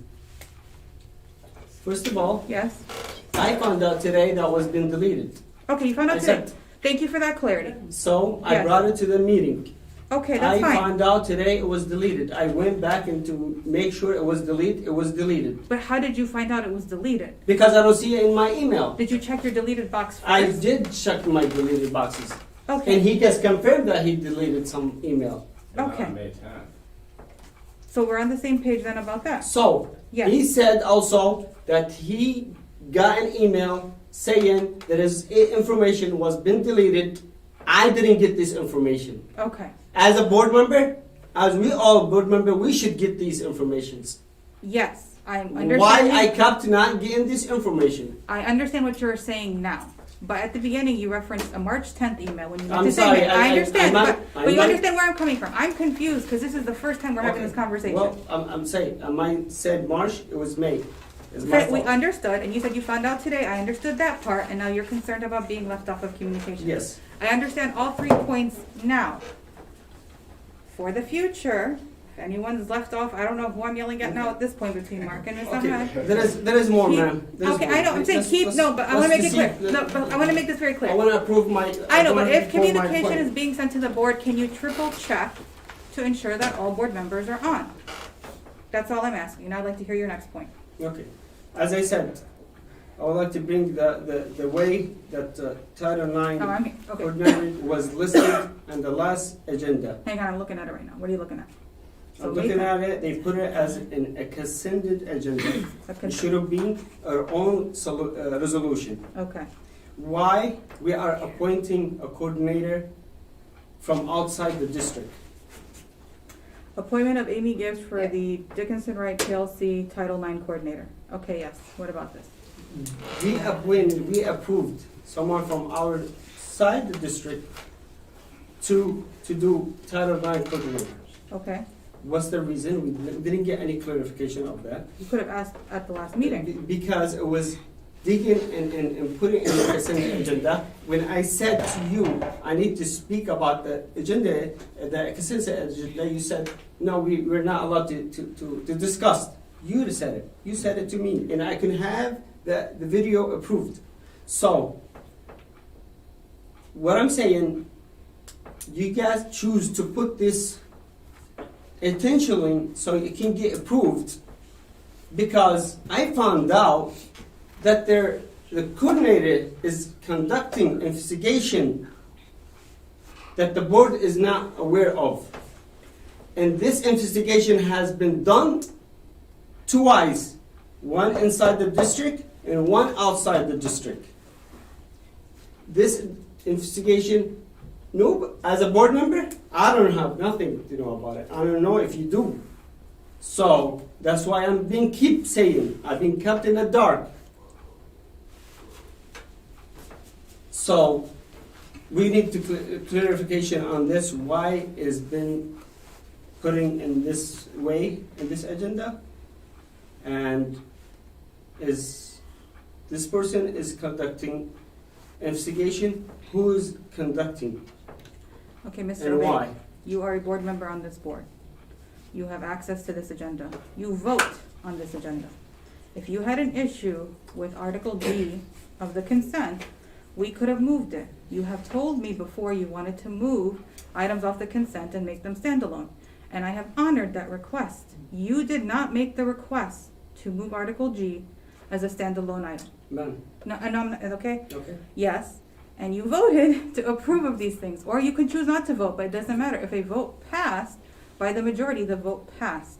First of all, Yes? I found out today that was been deleted. Okay, you found out I today. said- Thank you for that clarity. So I Yes. brought it to the meeting. Okay, that's I fine. found out today it was deleted. I went back and to make sure it was deleted. It was deleted But how did you find out it was deleted? because I don't see it in my email. Did you check your deleted box first? I did check my deleted boxes, and Okay, he just confirmed that he deleted some email. Okay. On May 10th. so we're on the same page then about that. So Yes. he said also that he got an email saying that his information was been deleted. I didn't get this information. Okay. As a board member, as we all board member, we should get these informations. Yes, I'm Why understanding. I kept not getting this information? I understand what you're saying now. But at the beginning, you referenced a March 10th email when you made I'm the sorry, statement. I understand, I'm not- but you not- understand where I'm coming from. I'm confused because this is the first time we're having Okay. this conversation. Well, I'm saying, I said March, it was May. It's my Okay, we fault. understood, and you said you found out today. I understood that part, and now you're concerned about being left off of communication. Yes. I understand all 3 points now. For the future, if anyone's left off, I don't know who I'm yelling at now at this point between Mark and Ms. Okay, Ahmed. there is more, Keep- ma'am. There is Okay, more. I know, I'm saying Let's- keep, let's- no, but I let's wanna make it clear. proceed. No, but I wanna make this very I clear. wanna approve my. I know, but wanna if approve my communication point. is being sent to the board, can you triple check to ensure that all board members are on? That's all I'm asking, and I'd like to hear your next point. Okay, as I said, I would like to bring the way that Title IX Oh, I mean, okay. ordinary was listed on the last agenda. Hang on, I'm looking at it right now. What are you looking at? So I'm looking May at it, they put it as a consent agenda. 10th. It should have been our own resolution. Okay, Why we are appointing a coordinator from outside the district? appointment of Amy Gibbs for the Dickinson Wright PLC Title IX Coordinator. Okay, yes, what about this? We approved someone from our side the district to do Title IX coordinator. Okay, What's the reason? We didn't get any clarification of that. you could have asked at the last meeting. Because it was digging and putting in the consent agenda. When I said to you, I need to speak about the agenda, the consent agenda, you said, no, we're not allowed to discuss. You said it. You said it to me, and I can have the video approved. So, what I'm saying, you guys choose to put this intentionally so it can get approved, because I found out that the coordinator is conducting investigation that the board is not aware of. And this investigation has been done twice, one inside the district and one outside the district. This investigation, no, as a board member, I don't have nothing to know about it. I don't know if you do. So that's why I'm being keep saying I've been kept in the dark. So, we need to clarification on this, why is been putting in this way, in this agenda? And is, this person is conducting investigation, who is conducting, Okay, Mr. and Obey, why? you are a board member on this board. You have access to this agenda. You vote on this agenda. If you had an issue with Article D of the consent, we could have moved it. You have told me before you wanted to move items off the consent and make them standalone, and I have honored that request. You did not make the request to move Article G as a standalone item. Ma'am, No, and I'm, okay? okay. Yes, and you voted to approve of these things, or you can choose not to vote, but it doesn't matter. If a vote passed by the majority, the vote passed.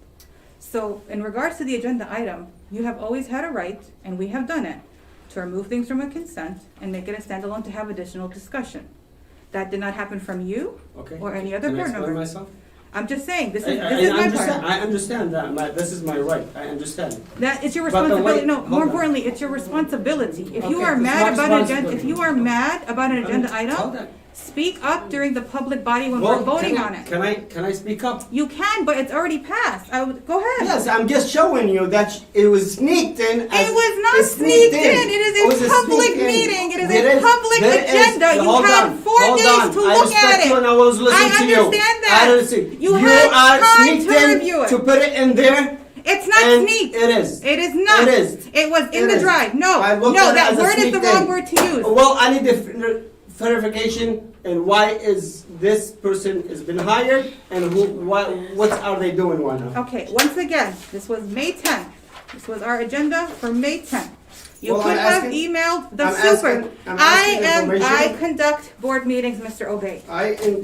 So in regards to the agenda item, you have always had a right, and we have done it, to remove things from a consent and make it a standalone to have additional discussion. That did not happen from you Okay. or any other Can I board explain member. myself? I'm just saying, this I is my understand, part. I understand that, this is my right, I understand. That is your But the way- responsibility, no, hold more on. importantly, it's your responsibility. If you Okay, are it's mad my about an agenda, if responsibility. you are mad about an agenda Hold item, on. speak up during the public body when Well, we're voting can I- on it. Can I speak up? You can, but it's already passed. Go ahead. Yes, I'm just showing you that it was sneaked in. It was not sneaked in. It is a public meeting. It is a public agenda. You had 4 days to look at You it. and I was listening to you. I understand that. I understand. You had time sneaked to in review it. to put it in there. It's not and sneaked. It is. It is not. It is. It was in It the is. drive. No, I looked no, at it that as a word is the sneaked wrong in. word to use. Well, I need the verification and why is this person has been hired and what are they doing right now? Okay, once again, this was May 10th. This was our agenda for May 10th. You Well, could I'm have asking- emailed the I'm super. asking information. I conduct board meetings, Mr. Obey.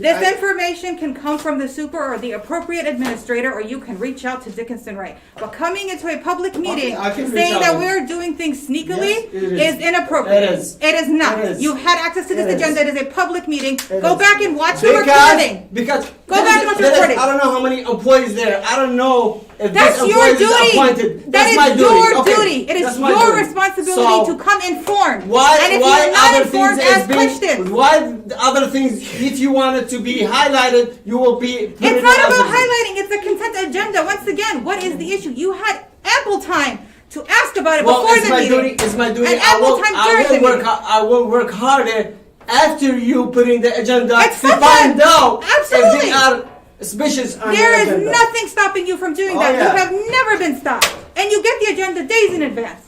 This I- information can come from the super or the appropriate administrator, or you can reach out to Dickinson Wright. But coming into a public meeting, I can reach saying out that to- we're doing things sneakily Yes, it is inappropriate. It is. It is not. It is. You've had access to this It is. agenda. It is a public meeting. It Go is. back and watch the recording. Because Go back and watch the recording. I don't know how many employees there. I don't know if That's this your employee is duty. appointed. That That's is my duty. your Okay, duty. It is that's my your duty. responsibility So, to come informed. Why? And if Why you're not other informed, things is ask questions. being? Why the other things? If you want it to be highlighted, you will be. put It's it not as about a- highlighting. It's a consent agenda. Once again, what is the issue? You had ample time to ask about it Well, before it's the my meeting. duty. It's my duty. And ample time during the meeting. I will work harder after you putting the agenda It's to fun. find out Absolutely. if they are suspicious on There the is agenda. nothing stopping you from doing Oh, that. yeah. You have never been stopped. And you get the agenda days in advance.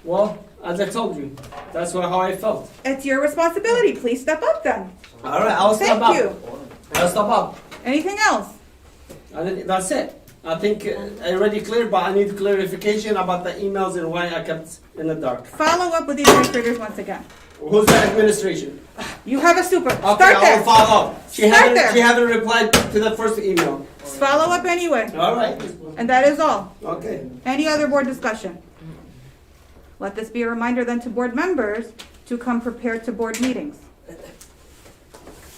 Well, as I told you, that's how I felt. It's your responsibility. Please step up then. All right, I'll step up. Thank you. I'll step up. Anything else? That's it. I think I already clear, but I need clarification about the emails and why I kept in the dark. Follow up with the administrators once again. Who's the administration? You have a super. Okay, Start I there. will follow up. She Start there. haven't replied to the first email. Follow up anyway. All right. And that is all. Okay. Any other board discussion? Let this be a reminder then to board members to come prepared to board meetings.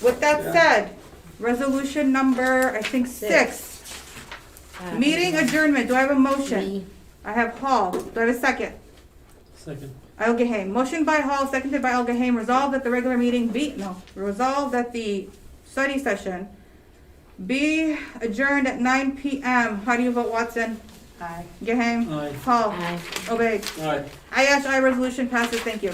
With that said, resolution number, I think, 6. Meeting adjournment. Do I have a motion? I have Hall. Do I have a second? Second. Al-Gahaim. Motion by Hall, seconded by Al-Gahaim. Resolved that the regular meeting resolved that the study session be adjourned at 9 p.m. How do you vote, Watson? Aye. Gahaim? Aye. Hall? Aye. Obey. All right. Aye, resolution passes. Thank you.